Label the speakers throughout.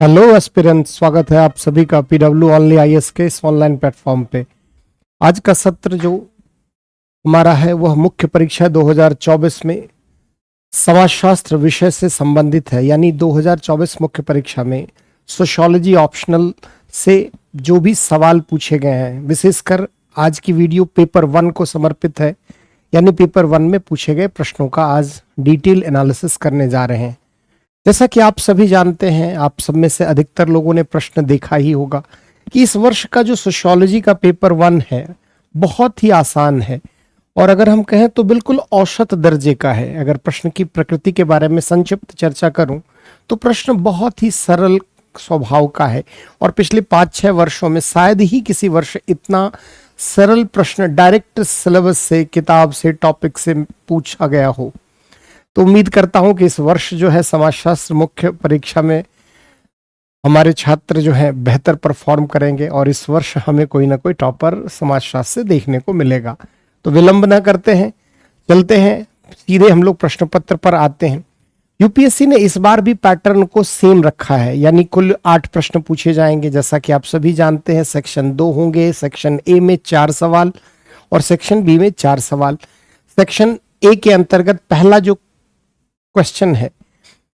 Speaker 1: Hello aspirant, स्वागत है आप सभी का पीडब्ल्यू ओनली आईएएस के इस ऑनलाइन प्लेटफॉर्म पे। आज का सत्र जो हमारा है वह मुख्य परीक्षा 2024 में समाजशास्त्र विषय से संबंधित है। यानी 2024 मुख्य परीक्षा में सोशियोलॉजी ऑप्शनल से जो भी सवाल पूछे गए हैं, विशेषकर आज की वीडियो पेपर 1 को समर्पित है। यानी पेपर 1 में पूछे गए प्रश्नों का आज डिटेल एनालिसिस करने जा रहे हैं। जैसा कि आप सभी जानते हैं, आप सब में से अधिकतर लोगों ने प्रश्न देखा ही होगा कि इस वर्ष का जो सोशियोलॉजी का पेपर 1 है बहुत ही आसान है, और अगर हम कहें तो बिल्कुल औसत दर्जे का है। अगर प्रश्न की प्रकृति के बारे में संक्षिप्त चर्चा करूं तो प्रश्न बहुत ही सरल स्वभाव का है, और पिछले 5-6 वर्षों में शायद ही किसी वर्ष इतना सरल प्रश्न डायरेक्ट सिलेबस से, किताब से, टॉपिक से पूछा गया हो। तो उम्मीद करता हूं कि इस वर्ष जो है समाजशास्त्र मुख्य परीक्षा में हमारे छात्र जो है बेहतर परफॉर्म करेंगे, और इस वर्ष हमें कोई ना कोई टॉपर समाजशास्त्र से देखने को मिलेगा। तो विलंब ना करते हैं, चलते हैं सीधे हम लोग प्रश्न पत्र पर आते हैं। यूपीएससी ने इस बार भी पैटर्न को सेम रखा है, यानी कुल 8 प्रश्न पूछे जाएंगे। जैसा कि आप सभी जानते हैं, सेक्शन 2 होंगे, सेक्शन ए में 4 सवाल और सेक्शन बी में 4 सवाल। सेक्शन ए के अंतर्गत पहला जो क्वेश्चन है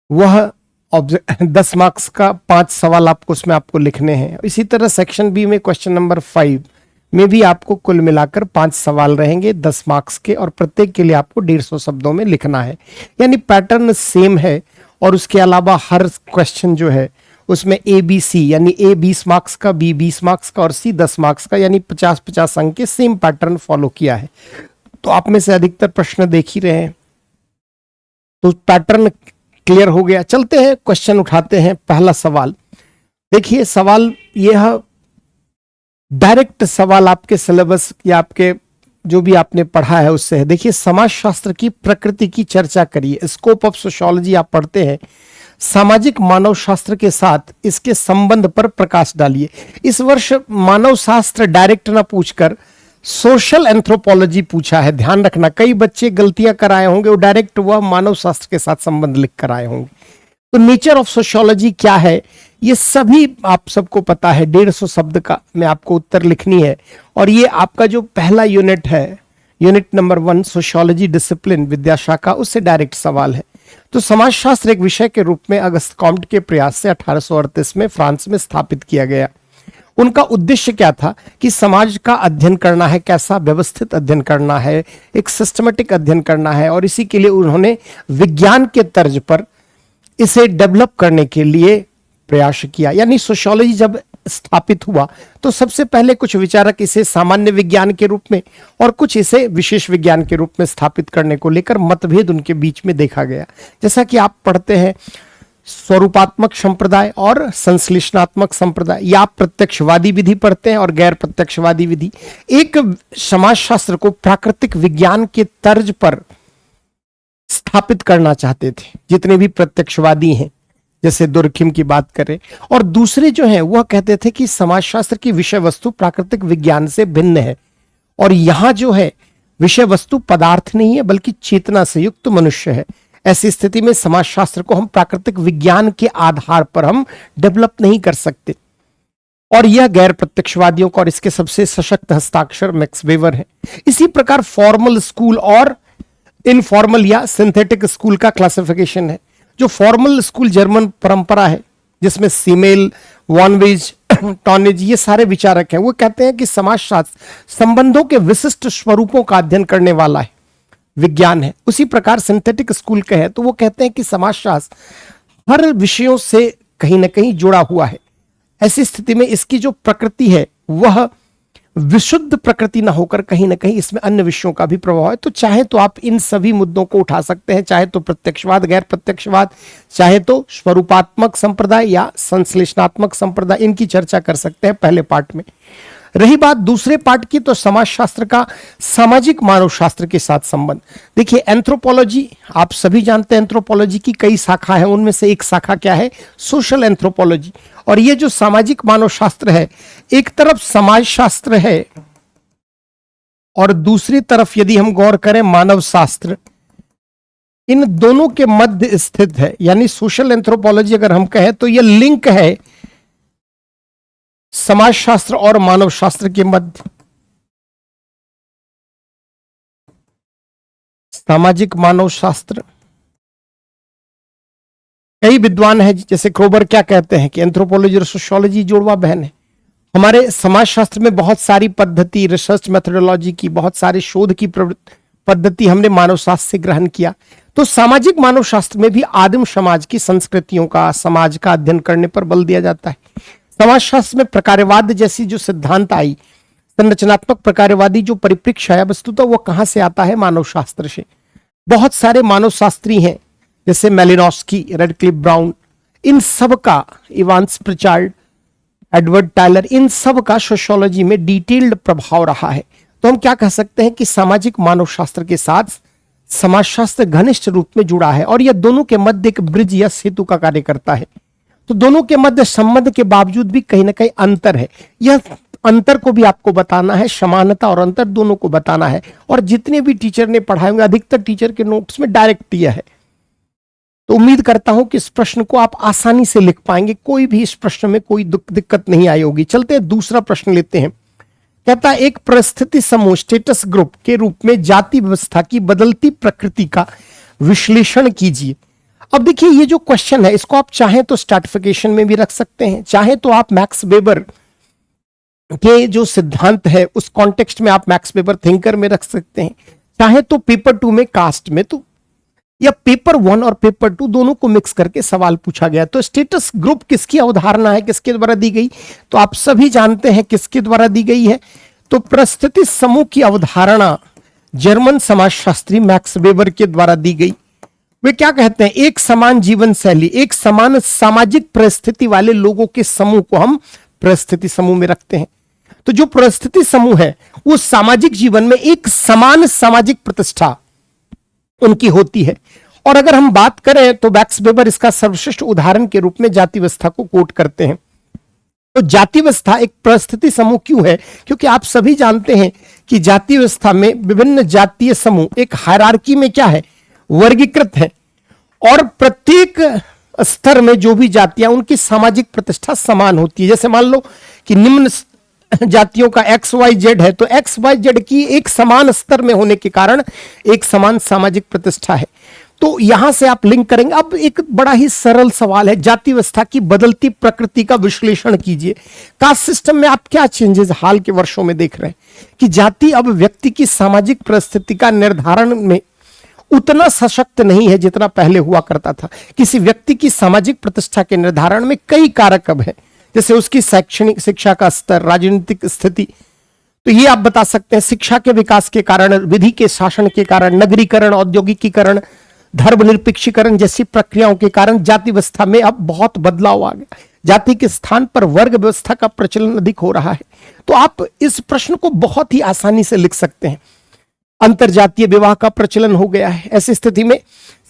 Speaker 1: वह 10 मार्क्स का 5 सवाल आपको उसमें आपको लिखने हैं। इसी तरह सेक्शन बी में क्वेश्चन नंबर 5 में भी आपको कुल मिलाकर 5 सवाल रहेंगे 10 मार्क्स के, और प्रत्येक के लिए आपको 150 शब्दों में लिखना है। यानी पैटर्न सेम है, और उसके अलावा हर क्वेश्चन जो है उसमें ए बी सी, यानी ए 20 मार्क्स का, बी 20 मार्क्स का और सी 10 मार्क्स का, यानी 50-50 अंक के सेम पैटर्न फॉलो किया है। तो आप में से अधिकतर प्रश्न देख ही रहे हैं, तो पैटर्न क्लियर हो गया। चलते हैं, क्वेश्चन उठाते हैं। पहला सवाल देखिए, सवाल यह डायरेक्ट सवाल आपके सिलेबस या आपके जो भी आपने पढ़ा है उससे है। देखिए, समाजशास्त्र की प्रकृति की चर्चा करिए। स्कोप ऑफ सोशियोलॉजी आप पढ़ते हैं, सामाजिक मानव शास्त्र के साथ इसके संबंध पर प्रकाश डालिए। इस वर्ष मानव शास्त्र डायरेक्ट ना पूछकर सोशल एंथ्रोपोलॉजी पूछा है। ध्यान रखना, कई बच्चे गलतियां कराए होंगे, वो डायरेक्ट वह मानव शास्त्र के साथ संबंध लिख कर आए होंगे। तो नेचर ऑफ सोशियोलॉजी क्या है ये सभी आप सबको पता है। 150 शब्द का में आपको उत्तर लिखनी है, और ये आपका जो पहला यूनिट है, यूनिट नंबर 1 सोशियोलॉजी डिसिप्लिन विद्याशाखा, उससे डायरेक्ट सवाल है। तो समाजशास्त्र एक विषय के रूप में अगस्त कॉम्ट के प्रयास से 1838 में फ्रांस में स्थापित किया गया। उनका उद्देश्य क्या था कि समाज का अध्ययन करना है, कैसा व्यवस्थित अध्ययन करना है, एक सिस्टमेटिक अध्ययन करना है, और इसी के लिए उन्होंने विज्ञान के तर्ज पर इसे डेवलप करने के लिए प्रयास किया। यानी सोशियोलॉजी जब स्थापित हुआ तो सबसे पहले कुछ विचारक इसे सामान्य विज्ञान के रूप में और कुछ इसे विशेष विज्ञान के रूप में स्थापित करने को लेकर मतभेद उनके बीच में देखा गया। जैसा कि आप पढ़ते हैं, स्वरूपात्मक संप्रदाय और संश्लेषणात्मक संप्रदाय, या आप प्रत्यक्षवादी विधि पढ़ते हैं और गैर प्रत्यक्षवादी विधि। एक समाजशास्त्र को प्राकृतिक विज्ञान के तर्ज पर स्थापित करना चाहते थे जितने भी प्रत्यक्षवादी हैं, जैसे दुर्खिम की बात करें, और दूसरे जो हैं वह कहते थे कि समाजशास्त्र की विषय वस्तु प्राकृतिक विज्ञान से भिन्न है, और यहां जो है विषय वस्तु पदार्थ नहीं है बल्कि चेतना से युक्त मनुष्य है। ऐसी स्थिति में समाजशास्त्र को हम प्राकृतिक विज्ञान के आधार पर हम डेवलप नहीं कर सकते, और यह गैर प्रत्यक्षवादियों का और इसके सबसे सशक्त हस्ताक्षर मैक्स वेबर है। इसी प्रकार फॉर्मल स्कूल और इनफॉर्मल या सिंथेटिक स्कूल का क्लासिफिकेशन है। जो फॉर्मल स्कूल जर्मन परंपरा है, जिसमें सीमेल, वॉनवेज, टॉनेज, ये सारे विचारक हैं, वो कहते हैं कि समाजशास्त्र संबंधों के विशिष्ट स्वरूपों का अध्ययन करने वाला है, विज्ञान है। उसी प्रकार सिंथेटिक स्कूल का है, तो वो कहते हैं कि समाजशास्त्र हर विषयों से कहीं ना कहीं जुड़ा हुआ है। ऐसी स्थिति में इसकी जो प्रकृति है वह विशुद्ध प्रकृति ना होकर कहीं ना कहीं इसमें अन्य विषयों का भी प्रभाव है। तो चाहे तो आप इन सभी मुद्दों को उठा सकते हैं, चाहे तो प्रत्यक्षवाद, गैर प्रत्यक्षवाद, चाहे तो स्वरूपात्मक संप्रदाय या संश्लेषणात्मक संप्रदाय, इनकी चर्चा कर सकते हैं पहले पार्ट में। रही बात दूसरे पार्ट की, तो समाजशास्त्र का सामाजिक मानव शास्त्र के साथ संबंध। देखिए, एंथ्रोपोलॉजी आप सभी जानते हैं, एंथ्रोपोलॉजी की कई शाखा है, उनमें से एक शाखा क्या है, सोशल एंथ्रोपोलॉजी। और ये जो सामाजिक मानव शास्त्र है, एक तरफ समाज शास्त्र है और दूसरी तरफ यदि हम गौर करें मानव शास्त्र, इन दोनों के मध्य स्थित है। यानी सोशल एंथ्रोपोलॉजी अगर हम कहें तो यह लिंक है समाजशास्त्र और मानव शास्त्र के मध्य। सामाजिक मानव शास्त्र, कई विद्वान हैं जैसे क्रोबर क्या कहते हैं कि एंथ्रोपोलॉजी और सोशियोलॉजी जुड़वा बहन है। हमारे समाजशास्त्र में बहुत सारी पद्धति, रिसर्च मेथोडोलॉजी की, बहुत सारे शोध की पद्धति हमने मानव शास्त्र से ग्रहण किया। तो सामाजिक मानव शास्त्र में भी आदिम समाज की संस्कृतियों का, समाज का अध्ययन करने पर बल दिया जाता है। समाजशास्त्र में प्रकारवाद जैसी जो सिद्धांत आई, संरचनात्मक प्रकारवादी जो परिप्रेक्ष्य है, वस्तुतः वो कहां से आता है? मानव शास्त्र से। बहुत सारे मानव शास्त्री हैं जैसे मेलिनोस्की, रेडक्लिफ ब्राउन, इन सब का, इवांस प्रिचार्ड, एडवर्ड टायलर, इन सब का सोशियोलॉजी में डिटेल्ड प्रभाव रहा है। तो हम क्या कह सकते हैं कि सामाजिक मानव शास्त्र के साथ समाजशास्त्र घनिष्ठ रूप में जुड़ा है और यह दोनों के मध्य एक ब्रिज या सेतु का कार्य करता है। तो दोनों के मध्य संबंध के बावजूद भी कहीं ना कहीं अंतर है। यह अंतर को भी आपको बताना है, समानता और अंतर दोनों को बताना है। और जितने भी टीचर ने पढ़ाए होंगे, अधिकतर टीचर के नोट्स में डायरेक्ट दिया है। तो उम्मीद करता हूं कि इस प्रश्न को आप आसानी से लिख पाएंगे, कोई भी इस प्रश्न में कोई दिक्कत नहीं आई होगी। चलते हैं दूसरा प्रश्न लेते हैं। कहता है एक परिस्थिति समूह स्टेटस ग्रुप के रूप में जाति व्यवस्था की बदलती प्रकृति का विश्लेषण कीजिए। अब देखिए ये जो क्वेश्चन है इसको आप चाहें तो स्ट्रैटिफिकेशन में भी रख सकते हैं, चाहे तो आप मैक्स वेबर के जो सिद्धांत है उस कॉन्टेक्स्ट में आप मैक्स वेबर थिंकर में रख सकते हैं, चाहे तो पेपर 2 में कास्ट में, तो या पेपर 1 और पेपर 2 दोनों को मिक्स करके सवाल पूछा गया। तो स्टेटस ग्रुप किसकी अवधारणा है, किसके द्वारा दी गई? तो आप सभी जानते हैं किसके द्वारा दी गई है। तो परिस्थिति समूह की अवधारणा जर्मन समाजशास्त्री मैक्स वेबर के द्वारा दी गई। वे क्या कहते हैं? एक समान जीवन शैली, एक समान सामाजिक परिस्थिति वाले लोगों के समूह को हम परिस्थिति समूह में रखते हैं। तो जो परिस्थिति समूह है वो सामाजिक जीवन में एक समान सामाजिक प्रतिष्ठा उनकी होती है। और अगर हम बात करें तो मैक्स वेबर इसका सर्वश्रेष्ठ उदाहरण के रूप में जाति व्यवस्था को कोट करते हैं। तो जाति व्यवस्था एक परिस्थिति समूह क्यों है? क्योंकि आप सभी जानते हैं कि जाति व्यवस्था में विभिन्न जातीय समूह एक हायरार्की में क्या है? वर्गीकृत है। और प्रत्येक स्तर में जो भी जातियां, उनकी सामाजिक प्रतिष्ठा समान होती है। जैसे मान लो कि निम्न जातियों का XYZ है, तो XYZ की एक समान स्तर में होने के कारण एक समान सामाजिक प्रतिष्ठा है। तो यहां से आप लिंक करेंगे। अब एक बड़ा ही सरल सवाल है, जाति व्यवस्था की बदलती प्रकृति का विश्लेषण कीजिए। कास्ट सिस्टम में आप क्या चेंजेस हाल के वर्षों में देख रहे हैं कि जाति अब व्यक्ति की सामाजिक परिस्थिति का निर्धारण में उतना सशक्त नहीं है जितना पहले हुआ करता था। किसी व्यक्ति की सामाजिक प्रतिष्ठा के निर्धारण में कई कारक अब है, जैसे उसकी शैक्षणिक शिक्षा का स्तर, राजनीतिक स्थिति। तो ये आप बता सकते हैं शिक्षा के विकास के कारण, विधि के शासन के कारण, नगरीकरण, औद्योगिकीकरण, धर्मनिरपेक्षीकरण जैसी प्रक्रियाओं के कारण जाति व्यवस्था में अब बहुत बदलाव आ गया। जाति के स्थान पर वर्ग व्यवस्था का प्रचलन अधिक हो रहा है। तो आप इस प्रश्न को बहुत ही आसानी से लिख सकते हैं। अंतरजातीय विवाह का प्रचलन हो गया है। ऐसी स्थिति में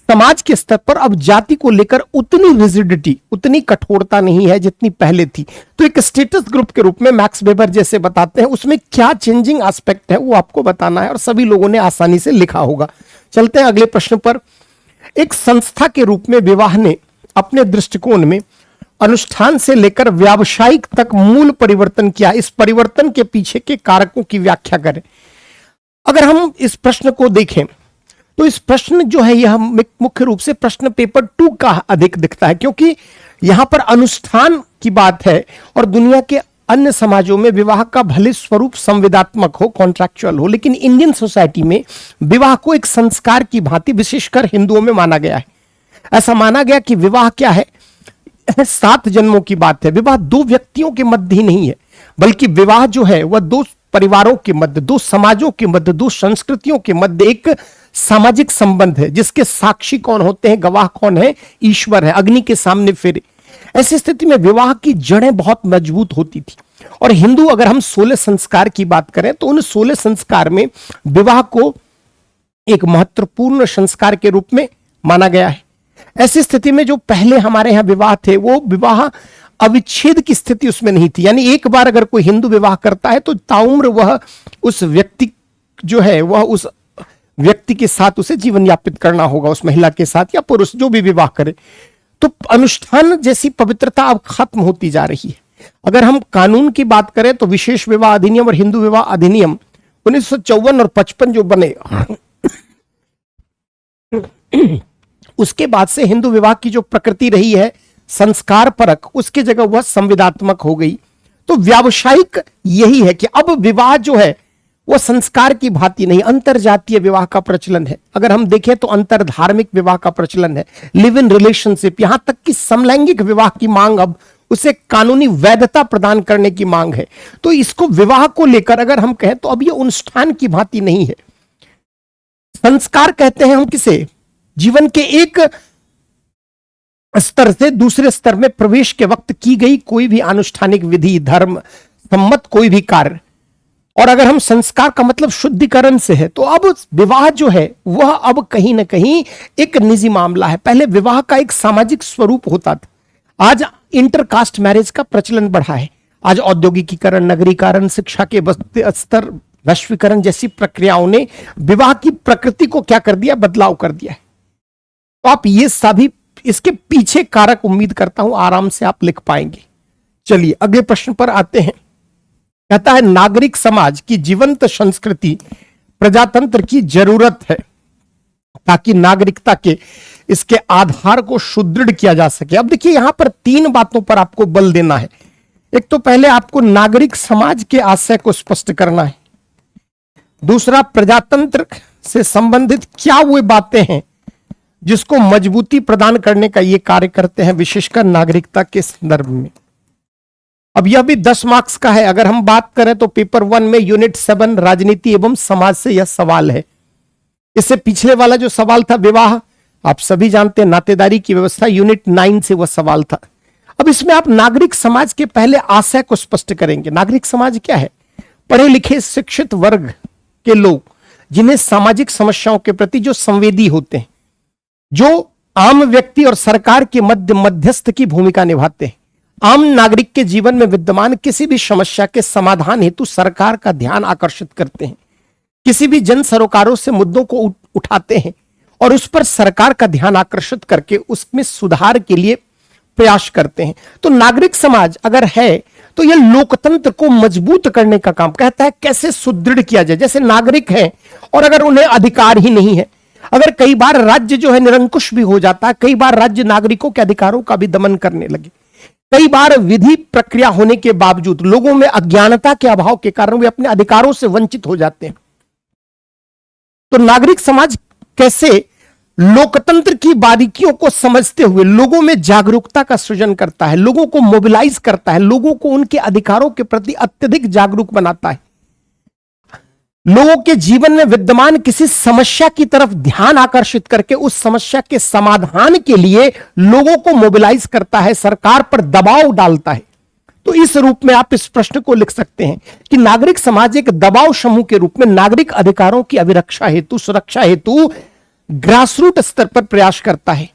Speaker 1: समाज के स्तर पर अब जाति को लेकर उतनी रिजिडिटी, उतनी कठोरता नहीं है जितनी पहले थी। तो एक स्टेटस ग्रुप के रूप में मैक्स वेबर जैसे बताते हैं, उसमें क्या चेंजिंग एस्पेक्ट है वो आपको बताना है और सभी लोगों ने आसानी से लिखा होगा। चलते हैं अगले प्रश्न पर। एक संस्था के रूप में विवाह ने अपने दृष्टिकोण में अनुष्ठान से लेकर व्यावसायिक तक मूल परिवर्तन किया। इस परिवर्तन के पीछे के कारकों की व्याख्या करें। अगर हम इस प्रश्न को देखें तो इस प्रश्न जो है यह मुख्य रूप से प्रश्न पेपर 2 का अधिक दिखता है, क्योंकि यहां पर अनुष्ठान की बात है और दुनिया के अन्य समाजों में विवाह का भले स्वरूप संविदात्मक हो, कॉन्ट्रैक्चुअल हो, लेकिन इंडियन सोसाइटी में विवाह को एक संस्कार की भांति विशेषकर हिंदुओं में माना गया है। ऐसा माना गया कि विवाह क्या है? 7 जन्मों की बात है। विवाह 2 व्यक्तियों के मध्य ही नहीं है, बल्कि विवाह जो है वह 2 परिवारों के मध्य, 2 समाजों के मध्य, 2 संस्कृतियों के मध्य एक सामाजिक संबंध है, जिसके साक्षी कौन होते हैं, गवाह कौन है? ईश्वर है। अग्नि के सामने फिर ऐसी स्थिति में विवाह की जड़ें बहुत मजबूत होती थी। और हिंदू, अगर हम 16 संस्कार की बात करें तो उन 16 संस्कार में विवाह को एक महत्वपूर्ण संस्कार के रूप में माना गया है। ऐसी स्थिति में जो पहले हमारे यहां विवाह थे वो विवाह अविच्छेद की स्थिति उसमें नहीं थी। यानी एक बार अगर कोई हिंदू विवाह करता है तो ताउम्र वह उस व्यक्ति जो है वह उस व्यक्ति के साथ उसे जीवन यापित करना होगा, उस महिला के साथ या पुरुष जो भी विवाह करे। तो अनुष्ठान जैसी पवित्रता अब खत्म होती जा रही है। अगर हम कानून की बात करें तो विशेष विवाह अधिनियम और हिंदू विवाह अधिनियम 1954 और 55 जो बने, उसके बाद से हिंदू विवाह की जो प्रकृति रही है संस्कार परक, उसकी जगह वह संविदात्मक हो गई। तो व्यावसायिक यही है कि अब विवाह जो है वो संस्कार की भांति नहीं, अंतरजातीय विवाह का प्रचलन है। अगर हम देखें तो अंतर धार्मिक विवाह का प्रचलन है, लिव इन रिलेशनशिप, यहां तक कि समलैंगिक विवाह की मांग, अब उसे कानूनी वैधता प्रदान करने की मांग है। तो इसको विवाह को लेकर अगर हम कहें तो अब ये अनुष्ठान की भांति नहीं है। संस्कार कहते हैं हम किसे, जीवन के एक स्तर से दूसरे स्तर में प्रवेश के वक्त की गई कोई भी आनुष्ठानिक विधि, धर्म सम्मत कोई भी कार्य। और अगर हम संस्कार का मतलब शुद्धिकरण से है, तो अब विवाह जो है वह अब कहीं ना कहीं एक निजी मामला है। पहले विवाह का एक सामाजिक स्वरूप होता था, आज इंटरकास्ट मैरिज का प्रचलन बढ़ा है। आज औद्योगिकीकरण, नगरीकरण, शिक्षा के बढ़ते स्तर, वैश्वीकरण जैसी प्रक्रियाओं ने विवाह की प्रकृति को क्या कर दिया, बदलाव कर दिया है। तो आप ये सभी इसके पीछे कारक उम्मीद करता हूं आराम से आप लिख पाएंगे। चलिए अगले प्रश्न पर आते हैं। कहता है नागरिक समाज की जीवंत संस्कृति प्रजातंत्र की जरूरत है ताकि नागरिकता के इसके आधार को सुदृढ़ किया जा सके। अब देखिए यहां पर 3 बातों पर आपको बल देना है। एक तो पहले आपको नागरिक समाज के आशय को स्पष्ट करना है, दूसरा प्रजातंत्र से संबंधित क्या वो बातें हैं जिसको मजबूती प्रदान करने का ये कार्य करते हैं, विशेषकर नागरिकता के संदर्भ में। अब यह भी 10 मार्क्स का है। अगर हम बात करें तो पेपर 1 में यूनिट 7 राजनीति एवं समाज से यह सवाल है। इससे पिछले वाला जो सवाल था विवाह, आप सभी जानते हैं, नातेदारी की व्यवस्था, यूनिट 9 से वह सवाल था। अब इसमें आप नागरिक समाज के पहले आशय को स्पष्ट करेंगे। नागरिक समाज क्या है? पढ़े लिखे शिक्षित वर्ग के लोग जिन्हें सामाजिक समस्याओं के प्रति जो संवेदी होते हैं, जो आम व्यक्ति और सरकार के मध्यस्थ की भूमिका निभाते हैं, आम नागरिक के जीवन में विद्यमान किसी भी समस्या के समाधान हेतु सरकार का ध्यान आकर्षित करते हैं, किसी भी जन सरोकारों से मुद्दों को उठाते हैं और उस पर सरकार का ध्यान आकर्षित करके उसमें सुधार के लिए प्रयास करते हैं। तो नागरिक समाज अगर है तो यह लोकतंत्र को मजबूत करने का काम कहता है, कैसे सुदृढ़ किया जाए। जैसे नागरिक हैं और अगर उन्हें अधिकार ही नहीं है, अगर कई बार राज्य जो है निरंकुश भी हो जाता है, कई बार राज्य नागरिकों के अधिकारों का भी दमन करने लगे, कई बार विधि प्रक्रिया होने के बावजूद लोगों में अज्ञानता के अभाव के कारण वे अपने अधिकारों से वंचित हो जाते हैं। तो नागरिक समाज कैसे लोकतंत्र की बारीकियों को समझते हुए लोगों में जागरूकता का सृजन करता है, लोगों को मोबिलाइज करता है, लोगों को उनके अधिकारों के प्रति अत्यधिक जागरूक बनाता है, लोगों के जीवन में विद्यमान किसी समस्या की तरफ ध्यान आकर्षित करके उस समस्या के समाधान के लिए लोगों को मोबिलाइज करता है, सरकार पर दबाव डालता है। तो इस रूप में आप इस प्रश्न को लिख सकते हैं कि नागरिक समाज एक दबाव समूह के रूप में नागरिक अधिकारों की अभिरक्षा हेतु, सुरक्षा हेतु ग्रासरूट स्तर पर प्रयास करता है।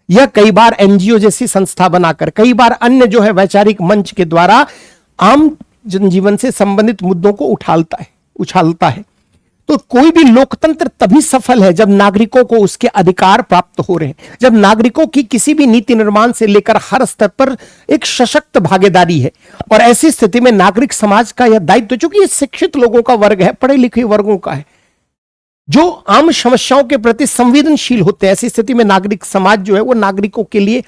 Speaker 1: यह कई बार एनजीओ जैसी संस्था बनाकर, कई बार अन्य जो है वैचारिक मंच के द्वारा आम जनजीवन से संबंधित मुद्दों को उछालता है। तो कोई भी लोकतंत्र तभी सफल है जब नागरिकों को उसके अधिकार प्राप्त हो रहे हैं, जब नागरिकों की किसी भी नीति निर्माण से लेकर हर स्तर पर एक सशक्त भागीदारी है। और ऐसी स्थिति में नागरिक समाज का यह दायित्व, चूंकि ये शिक्षित लोगों का वर्ग है, पढ़े लिखे वर्गों का है, जो आम समस्याओं के प्रति संवेदनशील होते हैं, ऐसी स्थिति में नागरिक समाज जो है वो नागरिकों के लिए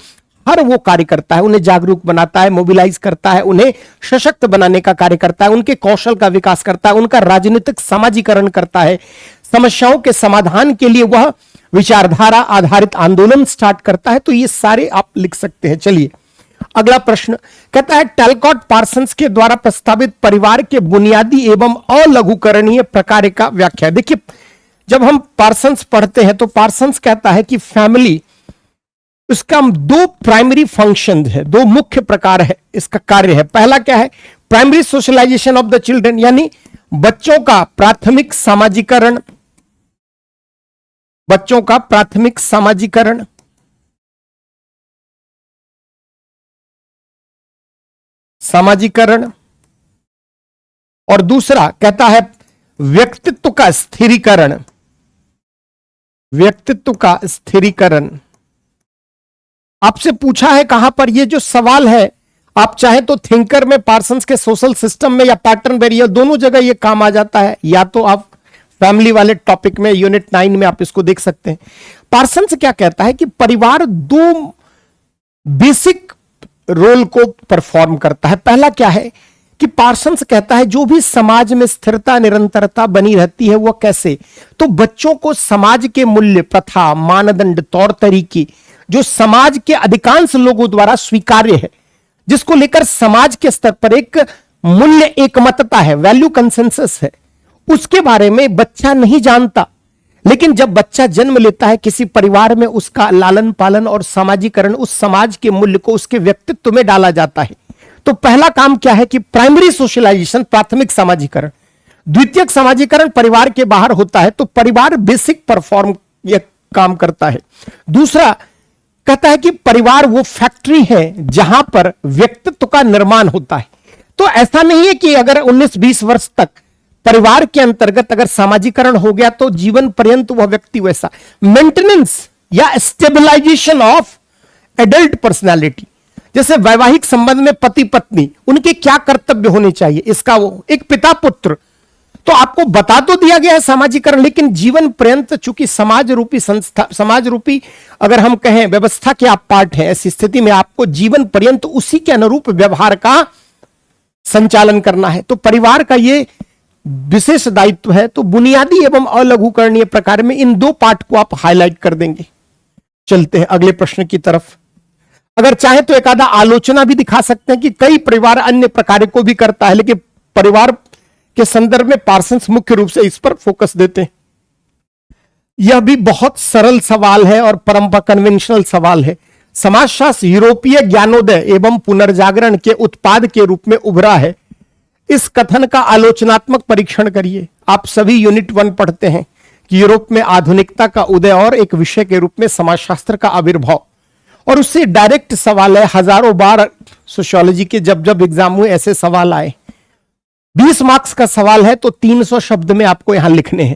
Speaker 1: हर वो कार्य करता है, उन्हें जागरूक बनाता है, मोबिलाइज करता है, उन्हें सशक्त बनाने का कार्य करता है, उनके कौशल का विकास करता है, उनका राजनीतिक समाजीकरण करता है, समस्याओं के समाधान के लिए वह विचारधारा आधारित आंदोलन स्टार्ट करता है। तो ये सारे आप लिख सकते हैं। चलिए अगला प्रश्न कहता है टैलकॉट पार्सन्स के द्वारा प्रस्तावित परिवार के बुनियादी एवं अलघुकरणीय प्रकार का व्याख्या। देखिए जब हम पार्सन्स पढ़ते हैं तो पार्सन्स कहता है कि फैमिली, इसका 2 प्राइमरी फंक्शन है, 2 मुख्य प्रकार है इसका कार्य है। पहला क्या है? Primary socialisation of the children, यानी बच्चों का प्राथमिक सामाजिकरण, बच्चों का प्राथमिक सामाजिकरण। और दूसरा कहता है व्यक्तित्व का स्थिरीकरण, व्यक्तित्व का स्थिरीकरण। आपसे पूछा है कहां पर, ये जो सवाल है आप चाहे तो थिंकर में, पार्सन्स के सोशल सिस्टम में, या पैटर्न बैरियर, दोनों जगह ये काम आ जाता है, या तो आप फैमिली वाले टॉपिक में यूनिट 9 में आप इसको देख सकते हैं। पार्सन्स क्या कहता है कि परिवार दो बेसिक रोल को परफॉर्म करता है। पहला क्या है कि पार्सन्स कहता है जो भी समाज में स्थिरता निरंतरता बनी रहती है वह कैसे, तो बच्चों को समाज के मूल्य, प्रथा, मानदंड, तौर तरीके जो समाज के अधिकांश लोगों द्वारा स्वीकार्य है, जिसको लेकर समाज के स्तर पर एक मूल्य एकमतता है, वैल्यू कंसेंसस है, उसके बारे में बच्चा नहीं जानता। लेकिन जब बच्चा जन्म लेता है किसी परिवार में, उसका लालन पालन और सामाजिकरण उस समाज के मूल्य को उसके व्यक्तित्व में डाला जाता है। तो पहला काम क्या है कि प्राइमरी सोशलाइजेशन, प्राथमिक सामाजिकरण। द्वितीयक सामाजिकरण परिवार के बाहर होता है, तो परिवार बेसिक परफॉर्म यह काम करता है। दूसरा कहता है कि परिवार वो फैक्ट्री है जहां पर व्यक्तित्व का निर्माण होता है। तो ऐसा नहीं है कि अगर 19-20 वर्ष तक परिवार के अंतर्गत अगर सामाजिकरण हो गया तो जीवन पर्यंत वह व्यक्ति वैसा। मेंटेनेंस या स्टेबलाइजेशन ऑफ एडल्ट पर्सनालिटी, जैसे वैवाहिक संबंध में पति पत्नी, उनके क्या कर्तव्य होने चाहिए, इसका वो एक पिता पुत्र, तो आपको बता तो दिया गया है सामाजिकरण, लेकिन जीवन पर्यंत चूंकि समाज रूपी संस्था, समाज रूपी अगर हम कहें व्यवस्था के आप पार्ट हैं, ऐसी स्थिति में आपको जीवन पर्यंत उसी के अनुरूप व्यवहार का संचालन करना है। तो परिवार का ये विशेष दायित्व है। तो बुनियादी एवं अलघुकरणीय प्रकार में इन दो पार्ट को आप हाईलाइट कर देंगे। चलते हैं अगले प्रश्न की तरफ। अगर चाहे तो एक आधा आलोचना भी दिखा सकते हैं कि कई परिवार अन्य प्रकार को भी करता है, लेकिन परिवार के संदर्भ में पार्सन्स मुख्य रूप से इस पर फोकस देते हैं। यह भी बहुत सरल सवाल है और परंपरा कन्वेंशनल सवाल है। समाजशास्त्र यूरोपीय ज्ञानोदय एवं पुनर्जागरण के उत्पाद के रूप में उभरा है। इस कथन का आलोचनात्मक परीक्षण करिए। आप सभी यूनिट 1 पढ़ते हैं कि यूरोप में आधुनिकता का उदय और एक विषय के रूप में समाजशास्त्र का आविर्भाव, और उससे डायरेक्ट सवाल है। हजारों बार सोशियोलॉजी के जब जब एग्जाम हुए ऐसे सवाल आए। 20 मार्क्स का सवाल है तो 300 शब्द में आपको यहां लिखने हैं।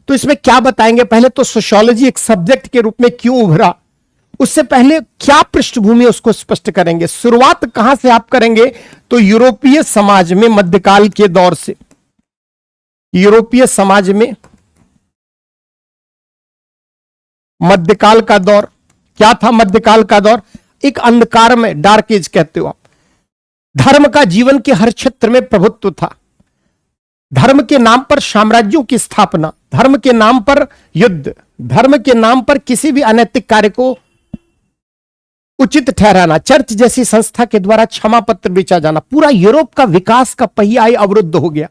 Speaker 1: तो इसमें क्या बताएंगे, पहले तो सोशियोलॉजी एक सब्जेक्ट के रूप में क्यों उभरा, उससे पहले क्या पृष्ठभूमि उसको स्पष्ट करेंगे। शुरुआत कहां से आप करेंगे, तो यूरोपीय समाज में मध्यकाल के दौर से। यूरोपीय समाज में मध्यकाल का दौर क्या था। मध्यकाल का दौर एक अंधकार में, डार्क एज कहते हो आप। धर्म का जीवन के हर क्षेत्र में प्रभुत्व था। धर्म के नाम पर साम्राज्यों की स्थापना, धर्म के नाम पर युद्ध, धर्म के नाम पर किसी भी अनैतिक कार्य को उचित ठहराना, चर्च जैसी संस्था के द्वारा क्षमा पत्र बेचा जाना, पूरा यूरोप का विकास का पहिया अवरुद्ध हो गया।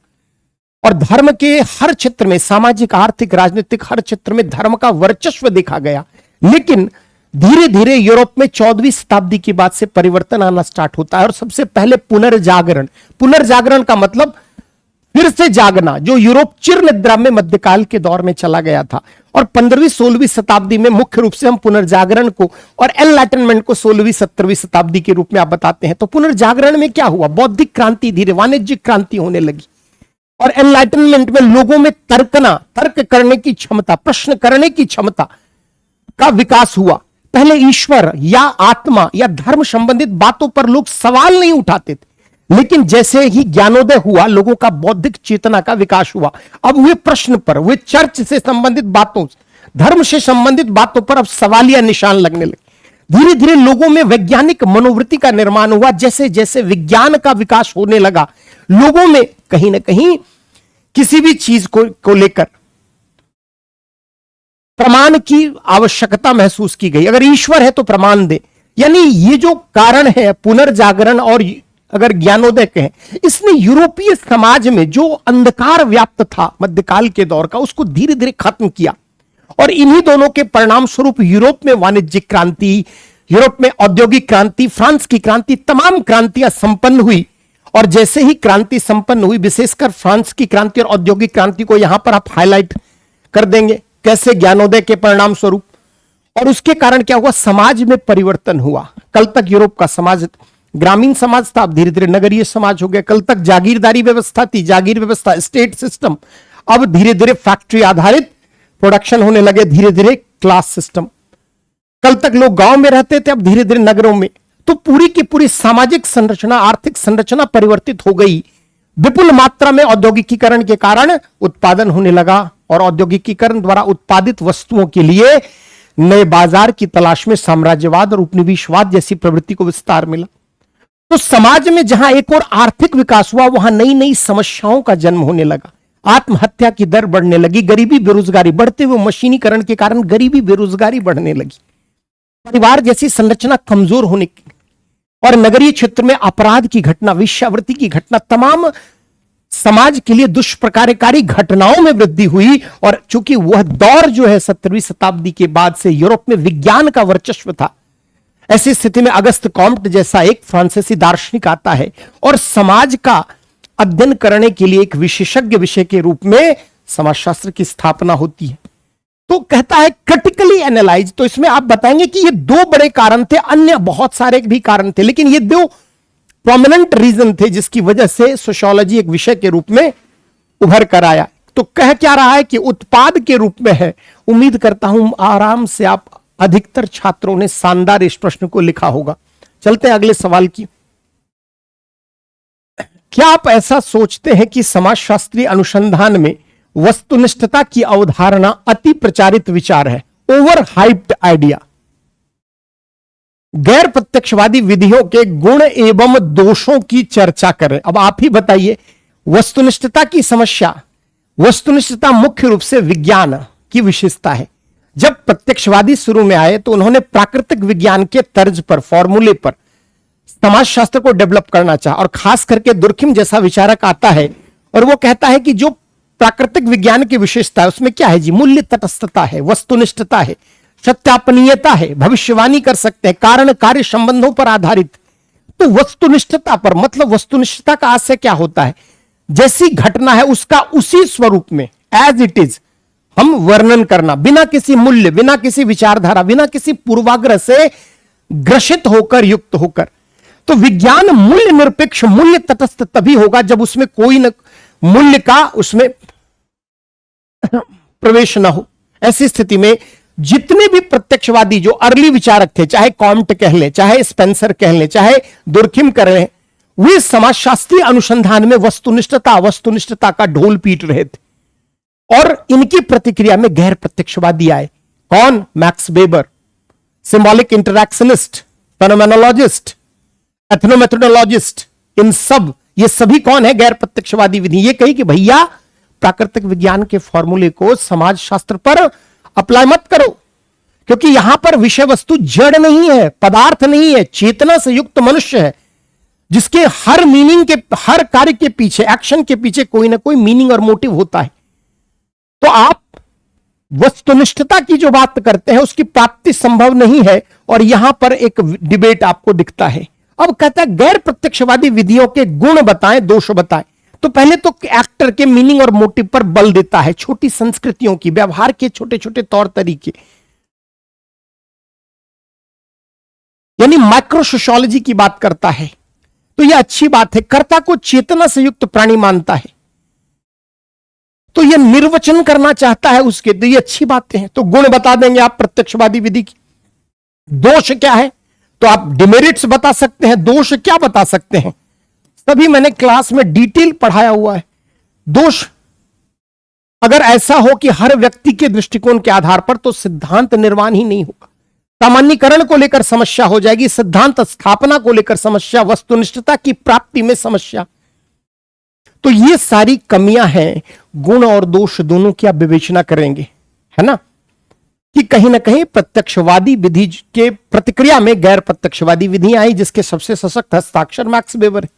Speaker 1: और धर्म के हर क्षेत्र में, सामाजिक, आर्थिक, राजनीतिक हर क्षेत्र में धर्म का वर्चस्व देखा गया। लेकिन धीरे धीरे यूरोप में 14वीं शताब्दी के बाद से परिवर्तन आना स्टार्ट होता है, और सबसे पहले पुनर्जागरण। पुनर्जागरण का मतलब फिर से जागना, जो यूरोप चिर निद्रा में मध्यकाल के दौर में चला गया था। और 15वीं-16वीं शताब्दी में मुख्य रूप से हम पुनर्जागरण को और एनलाइटनमेंट को 16वीं-17वीं शताब्दी के रूप में आप बताते हैं। तो पुनर्जागरण में क्या हुआ, बौद्धिक क्रांति, धीरे वाणिज्यिक क्रांति होने लगी। और एनलाइटनमेंट में लोगों में तर्क करने की क्षमता, प्रश्न करने की क्षमता का विकास हुआ। पहले ईश्वर या आत्मा या धर्म संबंधित बातों पर लोग सवाल नहीं उठाते थे, लेकिन जैसे ही ज्ञानोदय हुआ, लोगों का बौद्धिक चेतना का विकास हुआ। अब वे प्रश्न पर, वे चर्च से संबंधित बातों, धर्म से संबंधित बातों पर अब सवालिया निशान लगने लगे। धीरे धीरे लोगों में वैज्ञानिक मनोवृत्ति का निर्माण हुआ। जैसे जैसे विज्ञान का विकास होने लगा, लोगों में कहीं ना कहीं किसी भी चीज को लेकर प्रमाण की आवश्यकता महसूस की गई। अगर ईश्वर है तो प्रमाण दे। यानी ये जो कारण है पुनर्जागरण और अगर ज्ञानोदय कहें, इसने यूरोपीय समाज में जो अंधकार व्याप्त था मध्यकाल के दौर का, उसको धीरे धीरे खत्म किया। और इन्हीं दोनों के परिणाम स्वरूप यूरोप में वाणिज्यिक क्रांति, यूरोप में औद्योगिक क्रांति, फ्रांस की क्रांति, तमाम क्रांतियां संपन्न हुई। और जैसे ही क्रांति संपन्न हुई, विशेषकर फ्रांस की क्रांति और औद्योगिक क्रांति को यहां पर आप हाईलाइट कर देंगे, कैसे ज्ञानोदय के परिणाम स्वरूप। और उसके कारण क्या हुआ, समाज में परिवर्तन हुआ। कल तक यूरोप का समाज ग्रामीण समाज था, अब धीरे धीरे नगरीय समाज हो गया। कल तक जागीरदारी व्यवस्था थी, जागीर व्यवस्था, स्टेट सिस्टम, अब धीरे धीरे फैक्ट्री आधारित प्रोडक्शन होने लगे। धीरे धीरे क्लास सिस्टम। कल तक लोग गांव में रहते थे, अब धीरे धीरे नगरों में। तो पूरी की पूरी सामाजिक संरचना, आर्थिक संरचना परिवर्तित हो गई। विपुल मात्रा में औद्योगिकीकरण के कारण उत्पादन होने लगा और औद्योगिकीकरण द्वारा उत्पादित वस्तुओं के लिए नए बाजार की तलाश में साम्राज्यवाद और उपनिवेशवाद जैसी प्रवृत्ति को विस्तार मिला। तो समाज में जहां एक और आर्थिक विकास हुआ, वहां नई नई समस्याओं का जन्म होने लगा। आत्महत्या की दर बढ़ने लगी, गरीबी बेरोजगारी, बढ़ते हुए मशीनीकरण के कारण गरीबी बेरोजगारी बढ़ने लगी, परिवार जैसी संरचना कमजोर होने की और नगरीय क्षेत्र में अपराध की घटना, वेश्यावृत्ति की घटना, तमाम समाज के लिए दुष्प्रकारकारी घटनाओं में वृद्धि हुई। और चूंकि वह दौर जो है 17वीं शताब्दी के बाद से यूरोप में विज्ञान का वर्चस्व था, ऐसी स्थिति में अगस्त कॉम्ट जैसा एक फ्रांसीसी दार्शनिक आता है और समाज का अध्ययन करने के लिए एक विशेषज्ञ विषय के रूप में समाजशास्त्र की स्थापना होती है। तो कहता है क्रिटिकली एनालाइज। तो इसमें आप बताएंगे कि ये दो बड़े कारण थे, अन्य बहुत सारे भी कारण थे, लेकिन ये दो प्रोमिनेंट रीजन थे जिसकी वजह से सोशियोलॉजी एक विषय के रूप में उभर कर आया। तो कह क्या रहा है कि उत्पाद के रूप में है। उम्मीद करता हूं आराम से आप अधिकतर छात्रों ने शानदार इस प्रश्न को लिखा होगा। चलते हैं अगले सवाल की। क्या आप ऐसा सोचते हैं कि समाजशास्त्रीय अनुसंधान में वस्तुनिष्ठता की अवधारणा अति प्रचारित विचार है, ओवर हाइप्ड आइडिया? गैर प्रत्यक्षवादी विधियों के गुण एवं दोषों की चर्चा करें। अब आप ही बताइए, वस्तुनिष्ठता की समस्या, वस्तुनिष्ठता मुख्य रूप से विज्ञान की विशेषता है। जब प्रत्यक्षवादी शुरू में आए तो उन्होंने प्राकृतिक विज्ञान के तर्ज पर, फॉर्मूले पर समाजशास्त्र को डेवलप करना चाहा। और खास करके दुर्खिम जैसा विचारक आता है और वो कहता है कि जो प्राकृतिक विज्ञान की विशेषता है उसमें क्या है जी? मूल्य तटस्थता है, वस्तुनिष्ठता है, सत्यापनीयता है, भविष्यवाणी कर सकते हैं, कारण कार्य संबंधों पर आधारित। तो वस्तुनिष्ठता पर मतलब वस्तुनिष्ठता का आशय क्या होता है? जैसी घटना है उसका उसी स्वरूप में एज इट इज हम वर्णन करना, बिना किसी मूल्य, बिना किसी विचारधारा, बिना किसी पूर्वाग्रह से ग्रसित होकर, युक्त होकर। तो विज्ञान मूल्य निरपेक्ष, मूल्य तटस्थ तभी होगा जब उसमें कोई न मूल्य का उसमें प्रवेश न हो। ऐसी स्थिति में जितने भी प्रत्यक्षवादी जो अर्ली विचारक थे, चाहे कॉम्ट कह लें, चाहे स्पेंसर कह लें, चाहे दुर्खिम कह लें, वे समाजशास्त्रीय अनुसंधान में वस्तुनिष्ठता का ढोल पीट रहे थे। और इनकी प्रतिक्रिया में गैर प्रत्यक्षवादी आए। कौन? Max Weber, symbolic interactionist, phenomenologist, ethnomethodologist. इन सब, ये सभी कौन है? गैर प्रत्यक्षवादी विधि। ये कही कि भैया प्राकृतिक विज्ञान के फॉर्मूले को समाज शास्त्र पर अप्लाई मत करो, क्योंकि यहां पर विषय वस्तु जड़ नहीं है, पदार्थ नहीं है, चेतना से युक्त मनुष्य है, जिसके हर मीनिंग के, हर कार्य के पीछे, एक्शन के पीछे कोई ना कोई मीनिंग और मोटिव होता है। तो आप वस्तुनिष्ठता की जो बात करते हैं उसकी प्राप्ति संभव नहीं है। और यहां पर एक डिबेट आपको दिखता है। अब कहता है गैर प्रत्यक्षवादी विधियों के गुण बताएं, दोष बताएं। तो पहले तो एक्टर के मीनिंग और मोटिव पर बल देता है, छोटी संस्कृतियों की, व्यवहार के छोटे छोटे तौर तरीके, यानी माइक्रो सोशियोलॉजी की बात करता है। तो यह अच्छी बात है। कर्ता को चेतना से युक्त प्राणी मानता है, तो यह निर्वचन करना चाहता है उसके, तो ये अच्छी बातें हैं। तो गुण बता देंगे आप प्रत्यक्षवादी विधि की। दोष क्या है? तो आप डिमेरिट्स बता सकते हैं। दोष क्या बता सकते हैं? सभी मैंने क्लास में डिटेल पढ़ाया हुआ है। दोष अगर ऐसा हो कि हर व्यक्ति के दृष्टिकोण के आधार पर, तो सिद्धांत निर्माण ही नहीं होगा। सामान्यीकरण को लेकर समस्या हो जाएगी, सिद्धांत स्थापना को लेकर समस्या, वस्तुनिष्ठता की प्राप्ति में समस्या। तो ये सारी कमियां हैं। गुण और दोष दोनों की आप विवेचना करेंगे, है ना, कि कहीं ना कहीं प्रत्यक्षवादी विधि के प्रतिक्रिया में गैर प्रत्यक्षवादी विधियां आई, जिसके सबसे सशक्त हस्ताक्षर मैक्स वेबर है।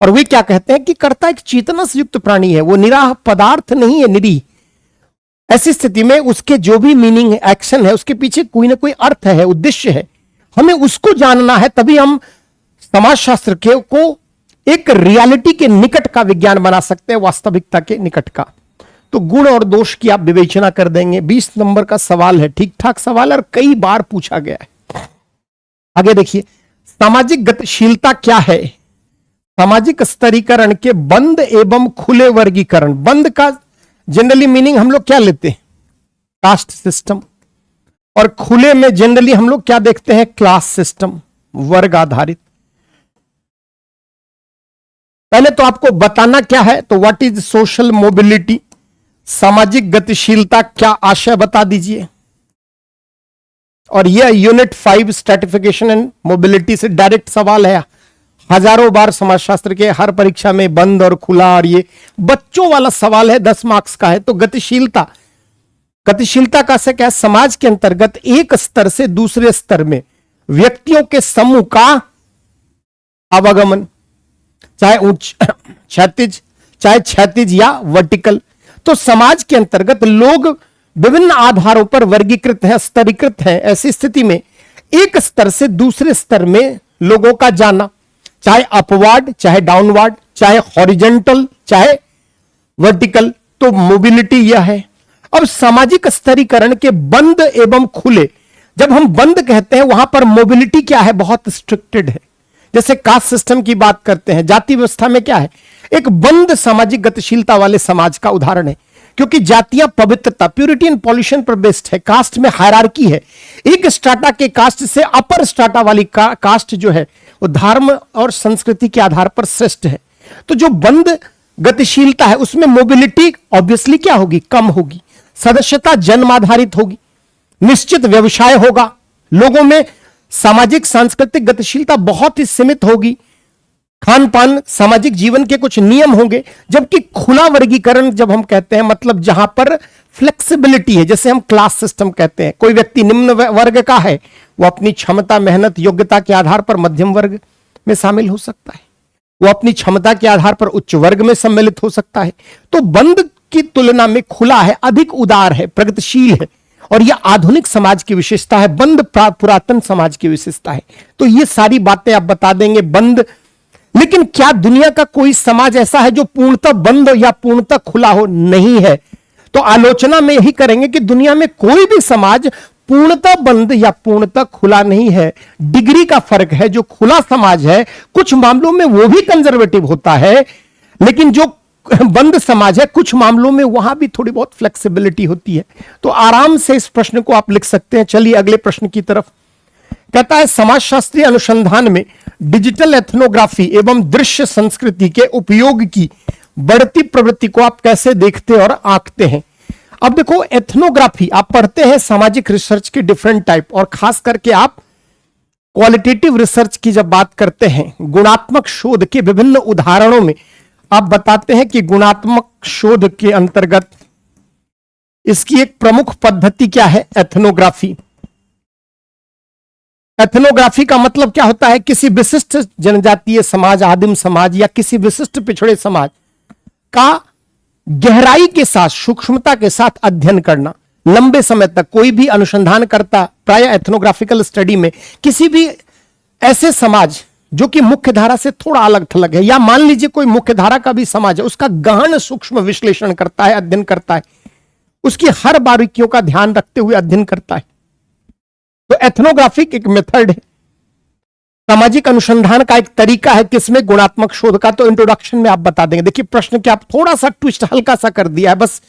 Speaker 1: और वे क्या कहते हैं कि कर्ता एक चेतना से युक्त प्राणी है, वो निराह पदार्थ नहीं है, निरी। ऐसी स्थिति में उसके जो भी मीनिंग है, एक्शन है, उसके पीछे कोई ना कोई अर्थ है, उद्देश्य है, हमें उसको जानना है। तभी हम समाजशास्त्र के को एक रियलिटी के निकट का विज्ञान बना सकते हैं, वास्तविकता के निकट का। तो गुण और दोष की आप विवेचना कर देंगे। 20 नंबर का सवाल है, ठीक ठाक सवाल और कई बार पूछा गया है। आगे देखिए, सामाजिक गतिशीलता क्या है? सामाजिक स्तरीकरण के बंद एवं खुले वर्गीकरण। बंद का जनरली मीनिंग हम लोग क्या लेते हैं? Caste system. और खुले में जनरली हम लोग क्या देखते हैं, क्लास सिस्टम, वर्ग आधारित। पहले तो आपको बताना क्या है, तो व्हाट इज सोशल मोबिलिटी, सामाजिक गतिशीलता क्या आशय बता दीजिए। और यह यूनिट 5 स्ट्रेटिफिकेशन एंड मोबिलिटी से डायरेक्ट सवाल है, हजारों बार समाजशास्त्र के हर परीक्षा में बंद और खुला, और ये बच्चों वाला सवाल है, 10 मार्क्स का है। तो गतिशीलता, गतिशीलता का से क्या, समाज के अंतर्गत एक स्तर से दूसरे स्तर में व्यक्तियों के समूह का आवागमन, चाहे उच्च क्षैतिज, चाहे क्षैतिज या वर्टिकल। तो समाज के अंतर्गत लोग विभिन्न आधारों पर वर्गीकृत हैं, स्तरीकृत हैं। ऐसी स्थिति में एक स्तर से दूसरे स्तर में लोगों का जाना, चाहे अपवार्ड, चाहे डाउनवार्ड, चाहे हॉरिजेंटल, चाहे वर्टिकल, तो मोबिलिटी यह है। अब सामाजिक स्तरीकरण के बंद एवं खुले, जब हम बंद कहते हैं वहां पर मोबिलिटी क्या है, बहुत स्ट्रिक्टेड है। जैसे कास्ट सिस्टम की बात करते हैं, जाति व्यवस्था में क्या है, एक बंद सामाजिक गतिशीलता वाले समाज का उदाहरण है, क्योंकि जातियां पवित्रता, प्यूरिटी एंड पॉल्यूशन पर बेस्ड है। कास्ट में हायरार्की है, एक स्ट्राटा के कास्ट से अपर स्ट्राटा वाली कास्ट जो है वो धर्म और संस्कृति के आधार पर श्रेष्ठ है। तो जो बंद गतिशीलता है उसमें मोबिलिटी ऑब्वियसली क्या होगी, कम होगी। सदस्यता जन्म आधारित होगी, निश्चित व्यवसाय होगा, लोगों में सामाजिक सांस्कृतिक गतिशीलता बहुत ही सीमित होगी, खान पान, सामाजिक जीवन के कुछ नियम होंगे। जबकि खुला वर्गीकरण जब हम कहते हैं, मतलब जहां पर फ्लेक्सिबिलिटी है, जैसे हम क्लास सिस्टम कहते हैं, कोई व्यक्ति निम्न वर्ग का है, वो अपनी क्षमता, मेहनत, योग्यता के आधार पर मध्यम वर्ग में शामिल हो सकता है, वो अपनी क्षमता के आधार पर उच्च वर्ग में सम्मिलित हो सकता है। तो बंद की तुलना में खुला है, अधिक उदार है, प्रगतिशील है, और यह आधुनिक समाज की विशेषता है, बंद पुरातन समाज की विशेषता है। तो ये सारी बातें आप बता देंगे बंद। लेकिन क्या दुनिया का कोई समाज ऐसा है जो पूर्णतः बंद या पूर्णतः खुला हो? नहीं है। तो आलोचना में यही करेंगे कि दुनिया में कोई भी समाज पूर्णतः बंद या पूर्णतः खुला नहीं है, डिग्री का फर्क है। जो खुला समाज है कुछ मामलों में वो भी कंजर्वेटिव होता है, लेकिन जो बंद समाज है कुछ मामलों में वहां भी थोड़ी बहुत फ्लेक्सिबिलिटी होती है। तो आराम से इस प्रश्न को आप लिख सकते हैं। चलिए अगले प्रश्न की तरफ। कहता है समाजशास्त्रीय अनुसंधान में डिजिटल एथनोग्राफी एवं दृश्य संस्कृति के उपयोग की बढ़ती प्रवृत्ति को आप कैसे देखते और आंकते हैं? अब देखो, एथनोग्राफी आप पढ़ते हैं सामाजिक रिसर्च के डिफरेंट टाइप, और खास करके आप क्वालिटेटिव रिसर्च की जब बात करते हैं, गुणात्मक शोध के विभिन्न उदाहरणों में आप बताते हैं कि गुणात्मक शोध के अंतर्गत इसकी एक प्रमुख पद्धति क्या है, एथनोग्राफी। एथनोग्राफी का मतलब क्या होता है? किसी विशिष्ट जनजातीय समाज, आदिम समाज या किसी विशिष्ट पिछड़े समाज का गहराई के साथ, सूक्ष्मता के साथ अध्ययन करना लंबे समय तक। कोई भी अनुसंधान करता प्राय एथनोग्राफिकल स्टडी में किसी भी ऐसे समाज जो कि मुख्य धारा से थोड़ा अलग थलग है, या मान लीजिए कोई मुख्य धारा का भी समाज है, उसका गहन सूक्ष्म विश्लेषण करता है, अध्ययन करता है, उसकी हर बारीकियों का ध्यान रखते हुए अध्ययन करता है। तो एथनोग्राफिक एक मेथड है, सामाजिक अनुसंधान का एक तरीका है। किसमें? गुणात्मक शोध का। तो इंट्रोडक्शन में आप बता देंगे। देखिए प्रश्न क्या, आप थोड़ा सा ट्विस्ट हल्का सा कर दिया है, बस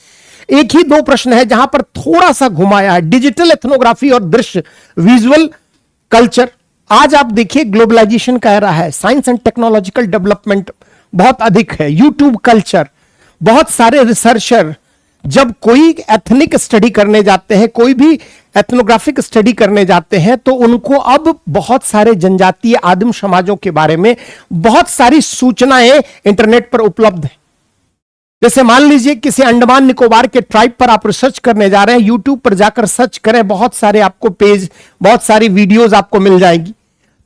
Speaker 1: एक ही दो प्रश्न है जहां पर थोड़ा सा घुमाया है। डिजिटल एथनोग्राफी और दृश्य, विजुअल कल्चर। आज आप देखिए ग्लोबलाइजेशन का एरा है, साइंस एंड टेक्नोलॉजिकल डेवलपमेंट बहुत अधिक है, यूट्यूब कल्चर, बहुत सारे रिसर्चर जब कोई एथनिक स्टडी करने जाते हैं, कोई भी एथनोग्राफिक स्टडी करने जाते हैं, तो उनको अब बहुत सारे जनजातीय आदिम समाजों के बारे में बहुत सारी सूचनाएं इंटरनेट पर उपलब्ध है। जैसे मान लीजिए किसी अंडमान निकोबार के ट्राइब पर आप रिसर्च करने जा रहे हैं, यूट्यूब पर जाकर सर्च करें, बहुत सारे आपको पेज, बहुत सारी वीडियोज आपको मिल जाएगी।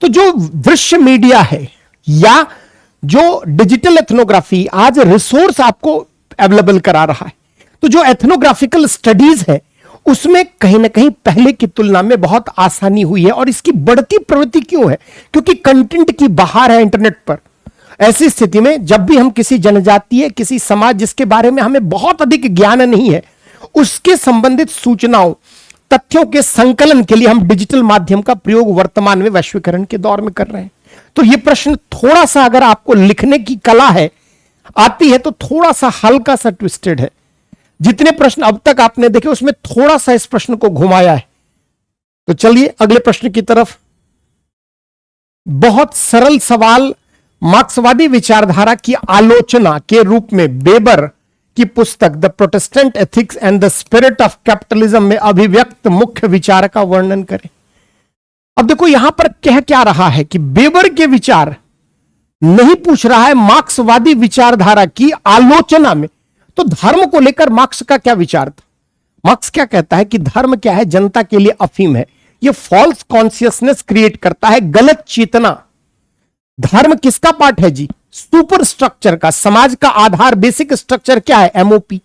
Speaker 1: तो जो दृश्य मीडिया है या जो डिजिटल एथनोग्राफी आज रिसोर्स आपको अवेलेबल करा रहा है, तो जो एथनोग्राफिकल स्टडीज है उसमें कहीं ना कहीं पहले की तुलना में बहुत आसानी हुई है। और इसकी बढ़ती प्रवृत्ति क्यों है? क्योंकि कंटेंट की बहार है इंटरनेट पर। ऐसी स्थिति में जब भी हम किसी जनजातीय, किसी समाज जिसके बारे में हमें बहुत अधिक ज्ञान नहीं है, उसके संबंधित सूचनाओं, तथ्यों के संकलन के लिए हम डिजिटल माध्यम का प्रयोग वर्तमान में वैश्वीकरण के दौर में कर रहे हैं। तो यह प्रश्न थोड़ा सा, अगर आपको लिखने की कला है, आती है, तो थोड़ा सा हल्का सा ट्विस्टेड है। जितने प्रश्न अब तक आपने देखे उसमें थोड़ा सा इस प्रश्न को घुमाया है। तो चलिए अगले प्रश्न की तरफ। बहुत सरल सवाल। मार्क्सवादी विचारधारा की आलोचना के रूप में बेबर की पुस्तक the Protestant ethics and the spirit of capitalism में अभिव्यक्त मुख्य विचार का वर्णन करें। अब देखो यहां पर कह क्या रहा है कि बेबर के विचार नहीं पूछ रहा है, मार्क्सवादी विचारधारा की आलोचना में। तो धर्म को लेकर मार्क्स का क्या विचार था? मार्क्स क्या कहता है कि धर्म क्या है? जनता के लिए अफीम है। यह फॉल्स कॉन्शियसनेस क्रिएट करता है, गलत चेतना। धर्म किसका पार्ट है जी? सुपर स्ट्रक्चर का। समाज का आधार, बेसिक स्ट्रक्चर क्या है? एमओपी।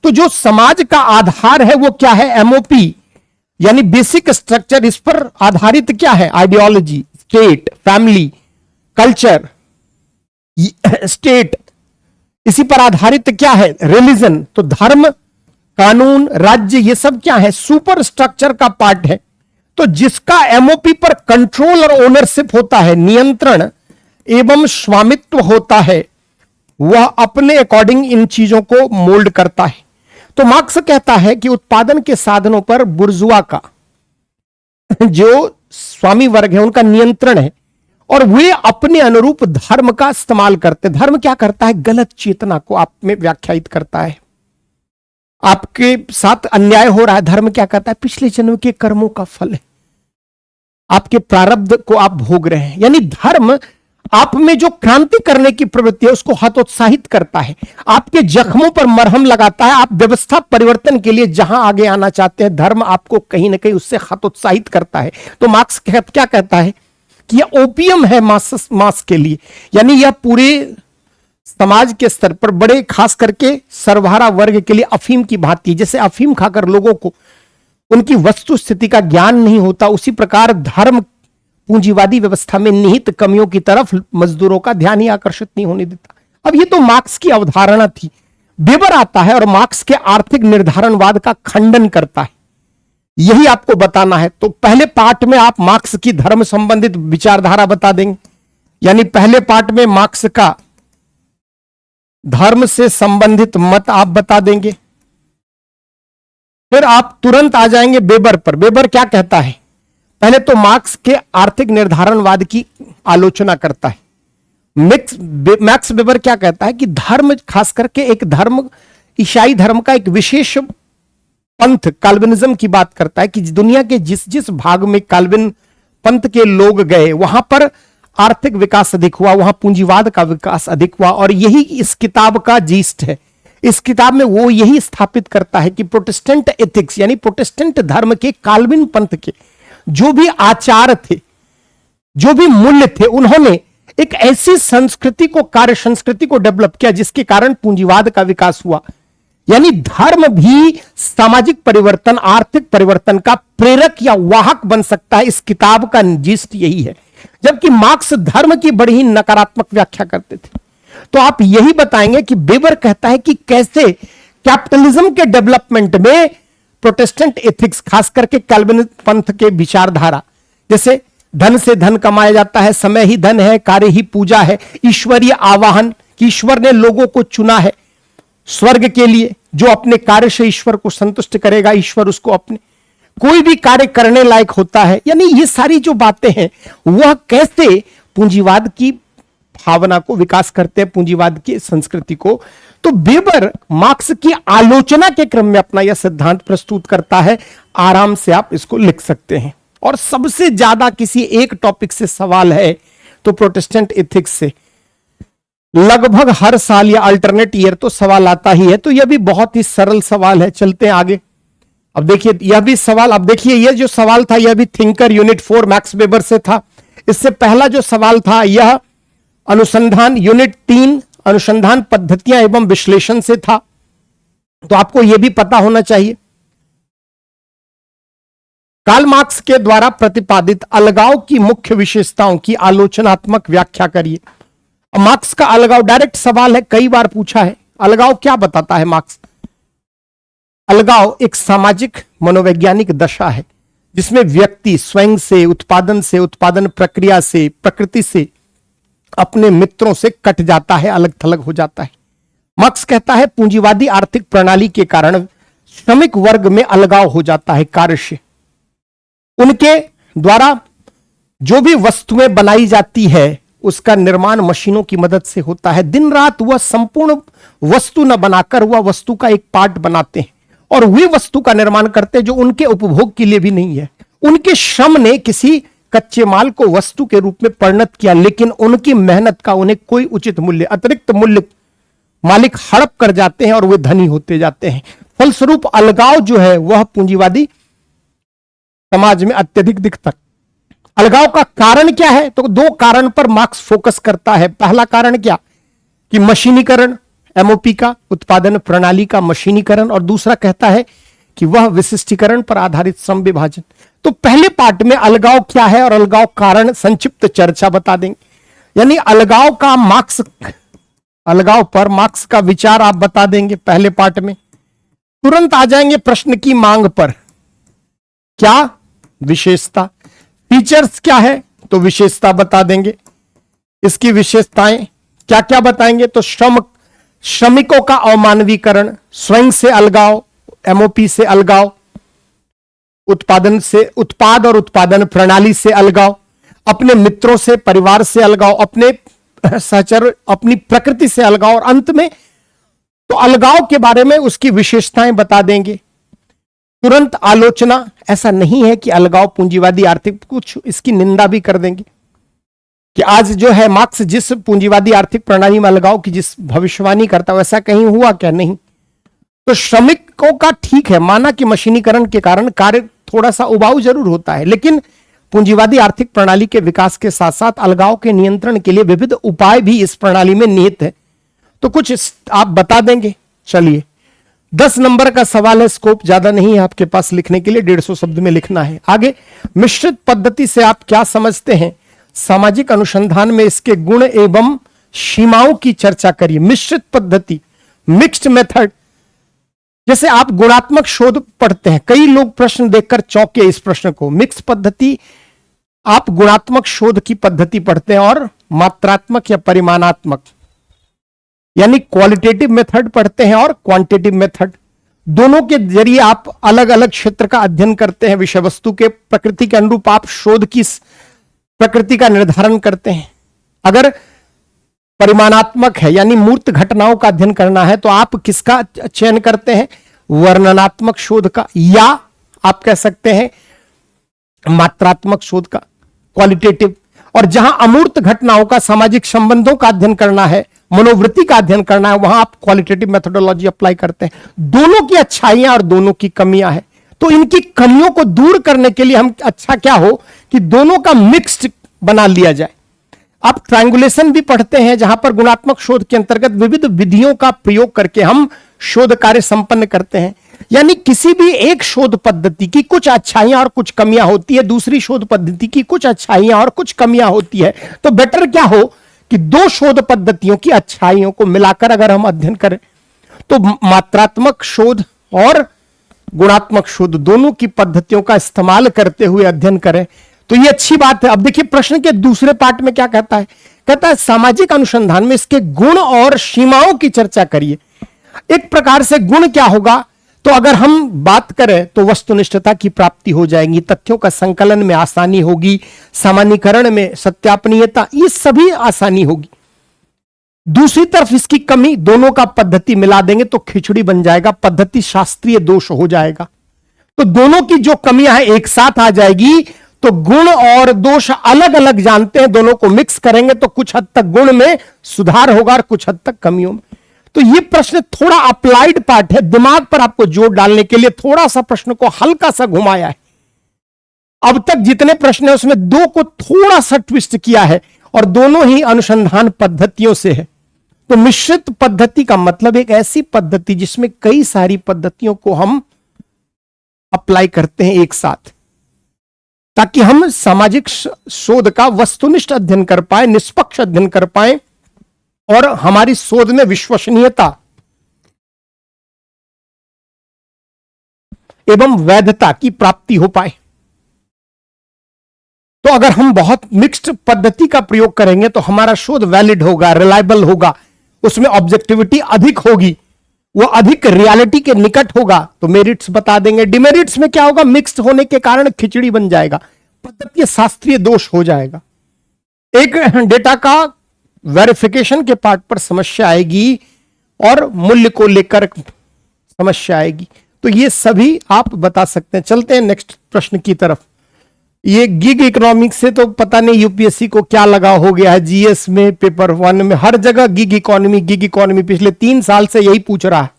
Speaker 1: तो जो समाज का आधार है वो क्या है? एमओपी, यानी बेसिक स्ट्रक्चर। इस पर आधारित क्या है? Ideology, state, family, culture, state. इसी पर आधारित क्या है? रिलीजन। तो धर्म, कानून, राज्य, ये सब क्या है? सुपर स्ट्रक्चर का पार्ट है। तो जिसका एमओपी पर कंट्रोल और ओनरशिप होता है, नियंत्रण एवं स्वामित्व होता है, वह अपने अकॉर्डिंग इन चीजों को मोल्ड करता है। तो मार्क्स कहता है कि उत्पादन के साधनों पर बुर्जुआ का जो स्वामी वर्ग है उनका नियंत्रण है और वे अपने अनुरूप धर्म का इस्तेमाल करते। धर्म क्या करता है? गलत चेतना को आप में व्याख्यायित करता है। आपके साथ अन्याय हो रहा है, धर्म क्या करता है? पिछले जन्म के कर्मों का फल है, आपके प्रारब्ध को आप भोग रहे हैं। यानी धर्म आप में जो क्रांति करने की प्रवृत्ति है उसको हतोत्साहित करता है, आपके जख्मों पर मरहम लगाता है। आप व्यवस्था परिवर्तन के लिए जहां आगे आना चाहते हैं, धर्म आपको कहीं ना कहीं उससे हतोत्साहित करता है। तो मार्क्स क्या कहता है कि यह ओपियम है मास के लिए, यानी यह पूरे समाज के स्तर पर बड़े खास करके सर्वहारा वर्ग के लिए अफीम की भांति। जैसे अफीम खाकर लोगों को उनकी वस्तु स्थिति का ज्ञान नहीं होता, उसी प्रकार धर्म पूंजीवादी व्यवस्था में निहित कमियों की तरफ मजदूरों का ध्यान ही आकर्षित नहीं होने देता। अब ये तो मार्क्स की अवधारणा थी। बेबर आता है और मार्क्स के आर्थिक निर्धारणवाद का खंडन करता है। यही आपको बताना है। तो पहले पार्ट में आप मार्क्स की धर्म संबंधित विचारधारा बता देंगे, यानी पहले पार्ट में मार्क्स का धर्म से संबंधित मत आप बता देंगे। फिर आप तुरंत आ जाएंगे बेबर पर। बेबर क्या कहता है? पहले तो मार्क्स के आर्थिक निर्धारणवाद की आलोचना करता है। मैक्स वेबर क्या कहता है कि धर्म, खास करके एक धर्म, ईसाई धर्म का एक विशेष पंथ काल्विनिज्म की बात करता है कि दुनिया के जिस जिस भाग में काल्विन पंथ के लोग गए वहां पर आर्थिक विकास अधिक हुआ, वहां पूंजीवाद का विकास अधिक हुआ। और यही इस किताब का जीस्ट है। इस किताब में वो यही स्थापित करता है कि प्रोटेस्टेंट एथिक्स, यानी प्रोटेस्टेंट धर्म के, काल्विन पंथ के जो भी आचार थे, जो भी मूल्य थे, उन्होंने एक ऐसी संस्कृति को, कार्य संस्कृति को डेवलप किया जिसके कारण पूंजीवाद का विकास हुआ। यानी धर्म भी सामाजिक परिवर्तन, आर्थिक परिवर्तन का प्रेरक या वाहक बन सकता है। इस किताब का जिस्ट यही है। जबकि मार्क्स धर्म की बड़ी ही नकारात्मक व्याख्या करते थे। तो आप यही बताएंगे कि बेबर कहता है कि कैसे कैपिटलिज्म के डेवलपमेंट में प्रोटेस्टेंट एथिक्स, खास करके कैल्विन पंथ के विचारधारा, जैसे धन से धन कमाया जाता है, समय ही धन है, कार्य ही पूजा है, ईश्वरीय आवाहन कि ईश्वर ने लोगों को चुना है स्वर्ग के लिए, जो अपने कार्य से ईश्वर को संतुष्ट करेगा, ईश्वर उसको अपने कोई भी कार्य करने लायक होता है। यानी ये सारी जो बातें हैं वह कैसे पूंजीवाद की भावना को विकास करते हैं, पूंजीवाद की संस्कृति को। तो बेबर मार्क्स की आलोचना के क्रम में अपना यह सिद्धांत प्रस्तुत करता है। आराम से आप इसको लिख सकते हैं। और सबसे ज्यादा किसी एक टॉपिक से सवाल है तो प्रोटेस्टेंट एथिक्स से लगभग हर साल या अल्टरनेट ईयर तो सवाल आता ही है। तो यह भी बहुत ही सरल सवाल है। चलते हैं आगे। अब देखिए यह भी सवाल, अब देखिए यह जो सवाल था यह भी थिंकर यूनिट 4 मैक्स वेबर से था। इससे पहला जो सवाल था यह अनुसंधान यूनिट 3 अनुसंधान पद्धतियां एवं विश्लेषण से था। तो आपको यह भी पता होना चाहिए। कार्ल मार्क्स के द्वारा प्रतिपादित अलगाव की मुख्य विशेषताओं की आलोचनात्मक व्याख्या करिए। मार्क्स का अलगाव डायरेक्ट सवाल है, कई बार पूछा है। अलगाव क्या बताता है मार्क्स? अलगाव एक सामाजिक मनोवैज्ञानिक दशा है जिसमें व्यक्ति स्वयं से, उत्पादन प्रक्रिया से, प्रकृति से, अपने मित्रों से कट जाता है, अलग थलग हो जाता है। मार्क्स कहता है पूंजीवादी आर्थिक प्रणाली के कारण श्रमिक वर्ग में अलगाव हो जाता है कार्य से। उनके द्वारा जो भी वस्तुएं बनाई जाती है उसका निर्माण मशीनों की मदद से होता है। दिन रात वह संपूर्ण वस्तु न बनाकर वह वस्तु का एक पार्ट बनाते हैं और वे वस्तु का निर्माण करते हैं जो उनके उपभोग के लिए भी नहीं है। उनके श्रम ने किसी कच्चे माल को वस्तु के रूप में परिणत किया, लेकिन उनकी मेहनत का उन्हें कोई उचित मूल्य, अतिरिक्त मूल्य मालिक हड़प कर जाते हैं और वे धनी होते जाते हैं। फलस्वरूप अलगाव जो है वह पूंजीवादी समाज में अत्यधिक दिखता है। अलगाव का कारण क्या है? तो दो कारण पर मार्क्स फोकस करता है। पहला कारण क्या कि मशीनीकरण, एमओपी का उत्पादन प्रणाली का मशीनीकरण, और दूसरा कहता है कि वह विशिष्टीकरण पर आधारित श्रम विभाजन। तो पहले पार्ट में अलगाव क्या है और अलगाव कारण संक्षिप्त चर्चा बता देंगे। यानी अलगाव पर मार्क्स का विचार आप बता देंगे पहले पार्ट में। तुरंत आ जाएंगे प्रश्न की मांग पर। क्या विशेषता, फीचर्स क्या है तो विशेषता बता देंगे। इसकी विशेषताएं क्या क्या बताएंगे तो श्रमिकों का अवमानवीकरण, स्वयं से अलगाव, एमओपी से अलगाव, उत्पाद और उत्पादन प्रणाली से अलगाव, अपने मित्रों से, परिवार से अलगाव, अपने सहचर, अपनी प्रकृति से अलगाव, और अंत में तो अलगाव के बारे में उसकी विशेषताएं बता देंगे। तुरंत आलोचना, ऐसा नहीं है कि अलगाव पूंजीवादी आर्थिक, कुछ इसकी निंदा भी कर देंगे कि आज जो है मार्क्स जिस पूंजीवादी आर्थिक प्रणाली में अलगाव की जिस भविष्यवाणी करता है वैसा कहीं हुआ क्या? नहीं। तो श्रमिकों का ठीक है, माना कि मशीनीकरण के कारण कार्य थोड़ा सा उबाऊ जरूर होता है, लेकिन पूंजीवादी आर्थिक प्रणाली के विकास के साथ साथ अलगाव के नियंत्रण के लिए विविध उपाय भी इस प्रणाली में निहित है। तो कुछ आप बता देंगे। चलिए 10 नंबर का सवाल है, स्कोप ज्यादा नहीं है आपके पास लिखने के लिए, 150 शब्द में लिखना है। आगे, मिश्रित पद्धति से आप क्या समझते हैं? सामाजिक अनुसंधान में इसके गुण एवं सीमाओं की चर्चा करिए। मिश्रित पद्धति, मिक्स्ड मेथड, जैसे आप गुणात्मक शोध पढ़ते हैं, कई लोग प्रश्न देखकर चौंके इस प्रश्न को। मिक्स पद्धति, आप गुणात्मक शोध की पद्धति पढ़ते हैं और मात्रात्मक या परिमाणात्मक यानी क्वालिटेटिव मेथड पढ़ते हैं और क्वांटिटेटिव मेथड, दोनों के जरिए आप अलग अलग क्षेत्र का अध्ययन करते हैं। विषय वस्तु के प्रकृति के अनुरूप आप शोध की प्रकृति का निर्धारण करते हैं। अगर परिमाणात्मक है यानी मूर्त घटनाओं का अध्ययन करना है तो आप किसका चयन करते हैं? वर्णनात्मक शोध का, या आप कह सकते हैं मात्रात्मक शोध का, क्वालिटेटिव। और जहां अमूर्त घटनाओं का, सामाजिक संबंधों का अध्ययन करना है, मनोवृत्ति का अध्ययन करना है, वहां आप क्वालिटेटिव मेथोडोलॉजी अप्लाई करते हैं। दोनों की अच्छाइयां और दोनों की कमियां हैं, तो इनकी कमियों को दूर करने के लिए हम अच्छा क्या हो कि दोनों का मिक्स्ड बना लिया जाए। आप ट्रायंगुलेशन भी पढ़ते हैं जहां पर गुणात्मक शोध के अंतर्गत विविध विधियों का प्रयोग करके हम शोध कार्य संपन्न करते हैं। यानी किसी भी एक शोध पद्धति की कुछ अच्छाइयां और कुछ कमियां होती है, दूसरी शोध पद्धति की कुछ अच्छाइयां और कुछ कमियां होती है। तो बेटर क्या हो कि दो शोध पद्धतियों की अच्छाइयों को मिलाकर अगर हम अध्ययन करें तो मात्रात्मक शोध और गुणात्मक शोध दोनों की पद्धतियों का इस्तेमाल करते हुए अध्ययन करें तो ये अच्छी बात है। अब देखिए प्रश्न के दूसरे पार्ट में क्या कहता है? कहता है सामाजिक अनुसंधान में इसके गुण और सीमाओं की चर्चा करिए। एक प्रकार से गुण क्या होगा? तो अगर हम बात करें तो वस्तुनिष्ठता की प्राप्ति हो जाएगी, तथ्यों का संकलन में आसानी होगी, सामान्यीकरण में सत्यापनीयता, ये सभी आसानी होगी। दूसरी तरफ इसकी कमी, दोनों का पद्धति मिला देंगे तो खिचड़ी बन जाएगा, पद्धति शास्त्रीय दोष हो जाएगा। तो दोनों की जो कमियां हैं एक साथ आ जाएगी, तो गुण और दोष अलग अलग जानते हैं, दोनों को मिक्स करेंगे तो कुछ हद तक गुण में सुधार होगा और कुछ हद तक कमियों में। तो ये प्रश्न थोड़ा अप्लाइड पार्ट है, दिमाग पर आपको जोर डालने के लिए थोड़ा सा प्रश्न को हल्का सा घुमाया है। अब तक जितने प्रश्न है उसमें दो को थोड़ा सा ट्विस्ट किया है और दोनों ही अनुसंधान पद्धतियों से है। तो मिश्रित पद्धति का मतलब एक ऐसी पद्धति जिसमें कई सारी पद्धतियों को हम अप्लाई करते हैं एक साथ, ताकि हम सामाजिक शोध का वस्तुनिष्ठ अध्ययन कर पाए, निष्पक्ष अध्ययन कर पाए और हमारी शोध में विश्वसनीयता एवं वैधता की प्राप्ति हो पाए। तो अगर हम बहुत मिक्स्ड पद्धति का प्रयोग करेंगे तो हमारा शोध वैलिड होगा, रिलायबल होगा, उसमें ऑब्जेक्टिविटी अधिक होगी, वो अधिक रियलिटी के निकट होगा तो मेरिट्स बता देंगे। डिमेरिट्स में क्या होगा, मिक्स्ड होने के कारण खिचड़ी बन जाएगा, पद्धतीय शास्त्रीय दोष हो जाएगा। एक डेटा का वेरिफिकेशन के पार्ट पर समस्या आएगी और मूल्य को लेकर समस्या आएगी। तो ये सभी आप बता सकते हैं। चलते हैं नेक्स्ट प्रश्न की तरफ। ये गिग इकोनॉमिक्स से तो पता नहीं यूपीएससी को क्या लगा हो गया है, जीएस में, पेपर 1 में, हर जगह गिग इकोनॉमी पिछले 3 साल से यही पूछ रहा है।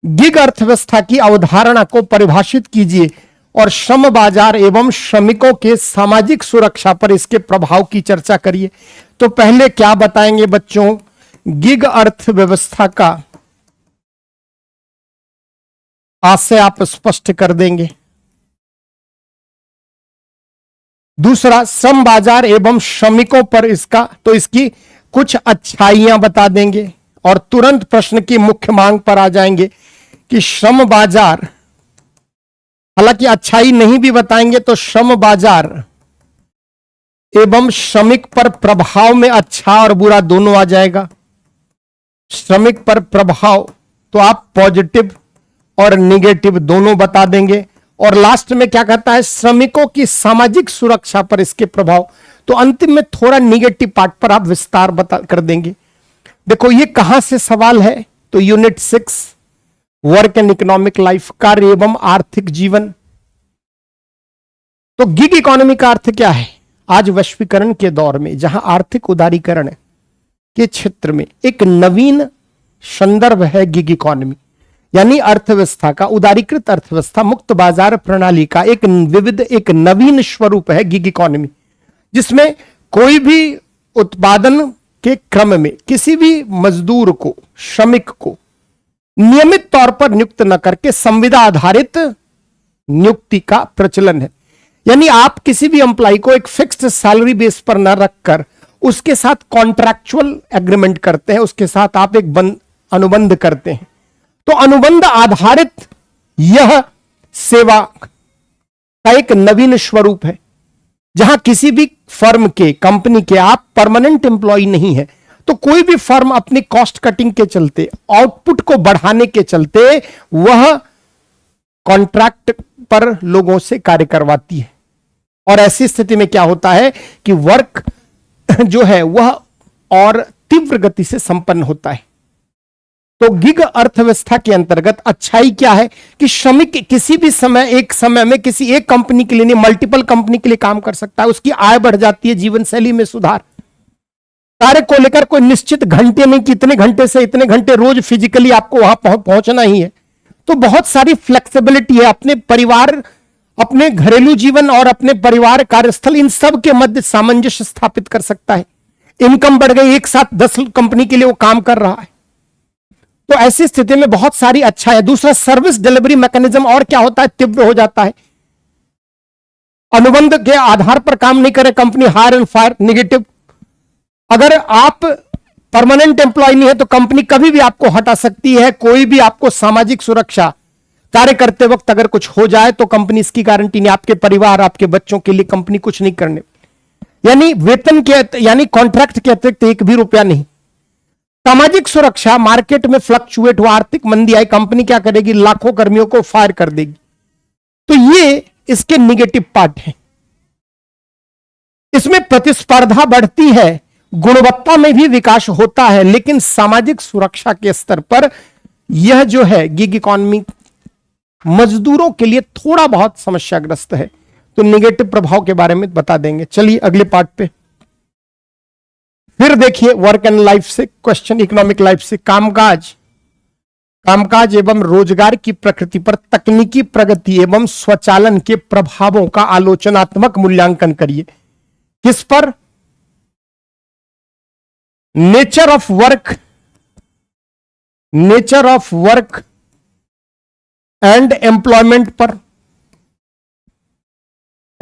Speaker 1: गिग अर्थव्यवस्था की अवधारणा को परिभाषित कीजिए और श्रम बाजार एवं श्रमिकों के सामाजिक सुरक्षा पर इसके प्रभाव की चर्चा करिए। तो पहले क्या बताएंगे बच्चों, गिग अर्थव्यवस्था का आशय आप स्पष्ट कर देंगे। दूसरा, श्रम बाजार एवं श्रमिकों पर इसका, तो इसकी कुछ अच्छाइयां बता देंगे और तुरंत प्रश्न की मुख्य मांग पर आ जाएंगे कि श्रम बाजार, हालांकि अच्छाई नहीं भी बताएंगे तो श्रम बाजार एवं श्रमिक पर प्रभाव में अच्छा और बुरा दोनों आ जाएगा। श्रमिक पर प्रभाव तो आप पॉजिटिव और निगेटिव दोनों बता देंगे। और लास्ट में क्या कहता है, श्रमिकों की सामाजिक सुरक्षा पर इसके प्रभाव। तो अंतिम में थोड़ा निगेटिव पार्ट पर आप विस्तार बता कर देंगे। देखो ये कहां से सवाल है, तो unit 6 work and economic life, कार्य एवं आर्थिक जीवन। तो गिग इकोनॉमी का अर्थ क्या है, आज वैश्वीकरण के दौर में जहां आर्थिक उदारीकरण के क्षेत्र में एक नवीन संदर्भ है गिग इकोनॉमी, यानी अर्थव्यवस्था का, उदारीकृत अर्थव्यवस्था, मुक्त बाजार प्रणाली का एक विविध, एक नवीन स्वरूप है गिग इकोनॉमी, जिसमें कोई भी उत्पादन के क्रम में किसी भी मजदूर को, श्रमिक को नियमित तौर पर नियुक्त न करके संविदा आधारित नियुक्ति का प्रचलन है। यानी आप किसी भी एम्प्लॉय को एक फिक्स्ड सैलरी बेस पर न रखकर उसके साथ कॉन्ट्रैक्चुअल एग्रीमेंट करते हैं, उसके साथ आप एक अनुबंध करते हैं। तो अनुबंध आधारित यह सेवा का एक नवीन स्वरूप है, जहां किसी भी फर्म के, कंपनी के आप परमानेंट एम्प्लॉय नहीं है। तो कोई भी फर्म अपनी कॉस्ट कटिंग के चलते, आउटपुट को बढ़ाने के चलते वह कॉन्ट्रैक्ट पर लोगों से कार्य करवाती है। और ऐसी स्थिति में क्या होता है कि वर्क जो है वह और तीव्र गति से संपन्न होता है। तो गिग अर्थव्यवस्था के अंतर्गत अच्छाई क्या है कि श्रमिक किसी भी समय, एक समय में किसी एक कंपनी के लिए नहीं, मल्टीपल कंपनी के लिए काम कर सकता है, उसकी आय बढ़ जाती है, जीवन शैली में सुधार, कार्य को लेकर कोई निश्चित घंटे नहीं कि इतने घंटे से इतने घंटे रोज फिजिकली आपको वहां पहुंचना ही है। तो बहुत सारी फ्लेक्सिबिलिटी है, अपने परिवार, अपने घरेलू जीवन और अपने परिवार, कार्यस्थल, इन सब के मध्य सामंजस्य स्थापित कर सकता है। इनकम बढ़ गई, एक साथ 10 कंपनी के लिए वो काम कर रहा है। तो ऐसी स्थिति में बहुत सारी अच्छा है। दूसरा, सर्विस डिलीवरी मैकेनिज्म और क्या होता है, तीव्र हो जाता है। अनुबंध के आधार पर काम नहीं करे company, hire and fire, negative. अगर आप परमानेंट एम्प्लॉय नहीं है तो कंपनी कभी भी आपको हटा सकती है। कोई भी आपको सामाजिक सुरक्षा कार्य करते वक्त अगर कुछ हो जाए तो कंपनी इसकी गारंटी नहीं, आपके परिवार, आपके बच्चों के लिए कंपनी कुछ नहीं करने, यानी वेतन के, यानी कॉन्ट्रैक्ट के अतिरिक्त एक भी रुपया नहीं। सामाजिक सुरक्षा, मार्केट में फ्लक्चुएट हुआ, आर्थिक मंदी आई, कंपनी क्या करेगी, लाखों कर्मियों को फायर कर देगी। तो ये इसके निगेटिव पार्ट है। इसमें प्रतिस्पर्धा बढ़ती है, गुणवत्ता में भी विकास होता है, लेकिन सामाजिक सुरक्षा के स्तर पर यह जो है गिग इकोनॉमी मजदूरों के लिए थोड़ा बहुत समस्याग्रस्त है। तो निगेटिव प्रभाव के बारे में बता देंगे। चलिए अगले पार्ट पे फिर देखिए, वर्क एंड लाइफ से क्वेश्चन, इकोनॉमिक लाइफ से, कामकाज एवं रोजगार की प्रकृति पर तकनीकी प्रगति एवं स्वचालन के प्रभावों का आलोचनात्मक मूल्यांकन करिए। किस पर? Nature of work and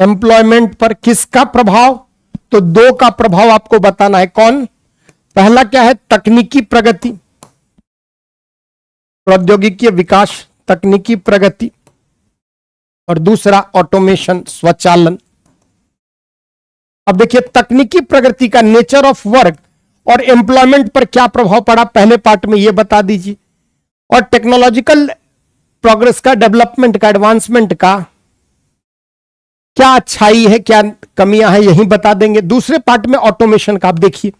Speaker 1: employment पर किसका प्रभाव? तो 2 का प्रभाव आपको बताना है। कौन? पहला क्या है, तकनीकी प्रगति, प्रौद्योगिकी विकास, तकनीकी प्रगति, और दूसरा ऑटोमेशन, स्वचालन। अब देखिए तकनीकी प्रगति का नेचर ऑफ वर्क और एम्प्लॉयमेंट पर क्या प्रभाव पड़ा, पहले पार्ट में यह बता दीजिए। और टेक्नोलॉजिकल प्रोग्रेस का, डेवलपमेंट का, एडवांसमेंट का क्या अच्छाई है, क्या कमियां हैं, यही बता देंगे। दूसरे पार्ट में ऑटोमेशन का आप देखिए,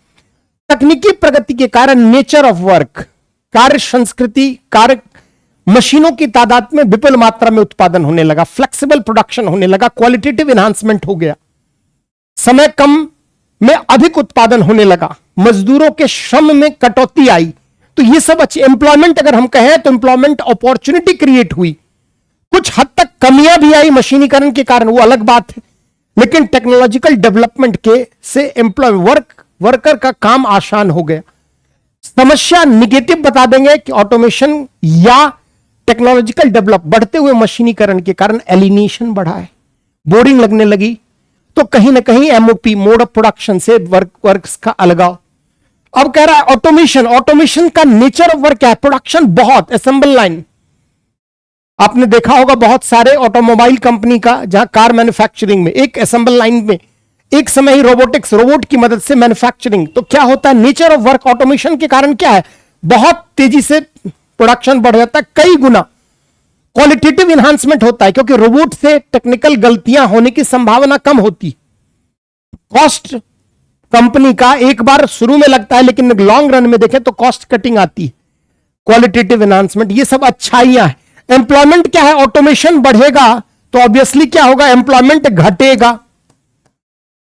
Speaker 1: तकनीकी प्रगति के कारण नेचर ऑफ वर्क, कार्य संस्कृति, कार्य मशीनों की तादाद में विपुल मात्रा में उत्पादन होने लगा, फ्लेक्सिबल प्रोडक्शन होने लगा, क्वालिटेटिव एनहांसमेंट हो गया, समय कम में अधिक उत्पादन होने लगा, मजदूरों के श्रम में कटौती आई। तो ये सब अच्छे एम्प्लॉयमेंट, अगर हम कहें तो एम्प्लॉयमेंट अपॉर्चुनिटी क्रिएट हुई। कुछ हद तक कमियां भी आई मशीनीकरण के कारण, वो अलग बात है, लेकिन टेक्नोलॉजिकल डेवलपमेंट के से वर्कर का काम आसान हो गया। समस्या निगेटिव बता देंगे कि ऑटोमेशन या टेक्नोलॉजिकल डेवलप बढ़ते हुए मशीनीकरण के कारण एलिनेशन बढ़ा है, बोरिंग लगने लगी, तो कहीं ना कहीं एमओपी, मोड ऑफ प्रोडक्शन से वर्क्स का अलगाव। अब कह रहा है ऑटोमेशन का नेचर ऑफ वर्क क्या है, प्रोडक्शन बहुत, असेंबल लाइन। आपने देखा होगा बहुत सारे ऑटोमोबाइल कंपनी का, जहां कार मैन्युफैक्चरिंग में एक असेंबल लाइन में एक समय ही रोबोट की मदद से मैन्युफैक्चरिंग। तो क्या होता है, नेचर ऑफ वर्क ऑटोमेशन के कारण क्या है, बहुत तेजी से प्रोडक्शन बढ़ जाता है, कई गुना क्वालिटेटिव एनहांसमेंट होता है, क्योंकि रोबोट से टेक्निकल गलतियां होने की संभावना कम होती। कॉस्ट कंपनी का एक बार शुरू में लगता है, लेकिन लॉन्ग रन में देखें तो कॉस्ट कटिंग आती है, क्वालिटेटिव एनहांसमेंट, ये सब अच्छाइयां हैं। एम्प्लॉयमेंट क्या है, ऑटोमेशन बढ़ेगा तो ऑब्वियसली क्या होगा, एम्प्लॉयमेंट घटेगा।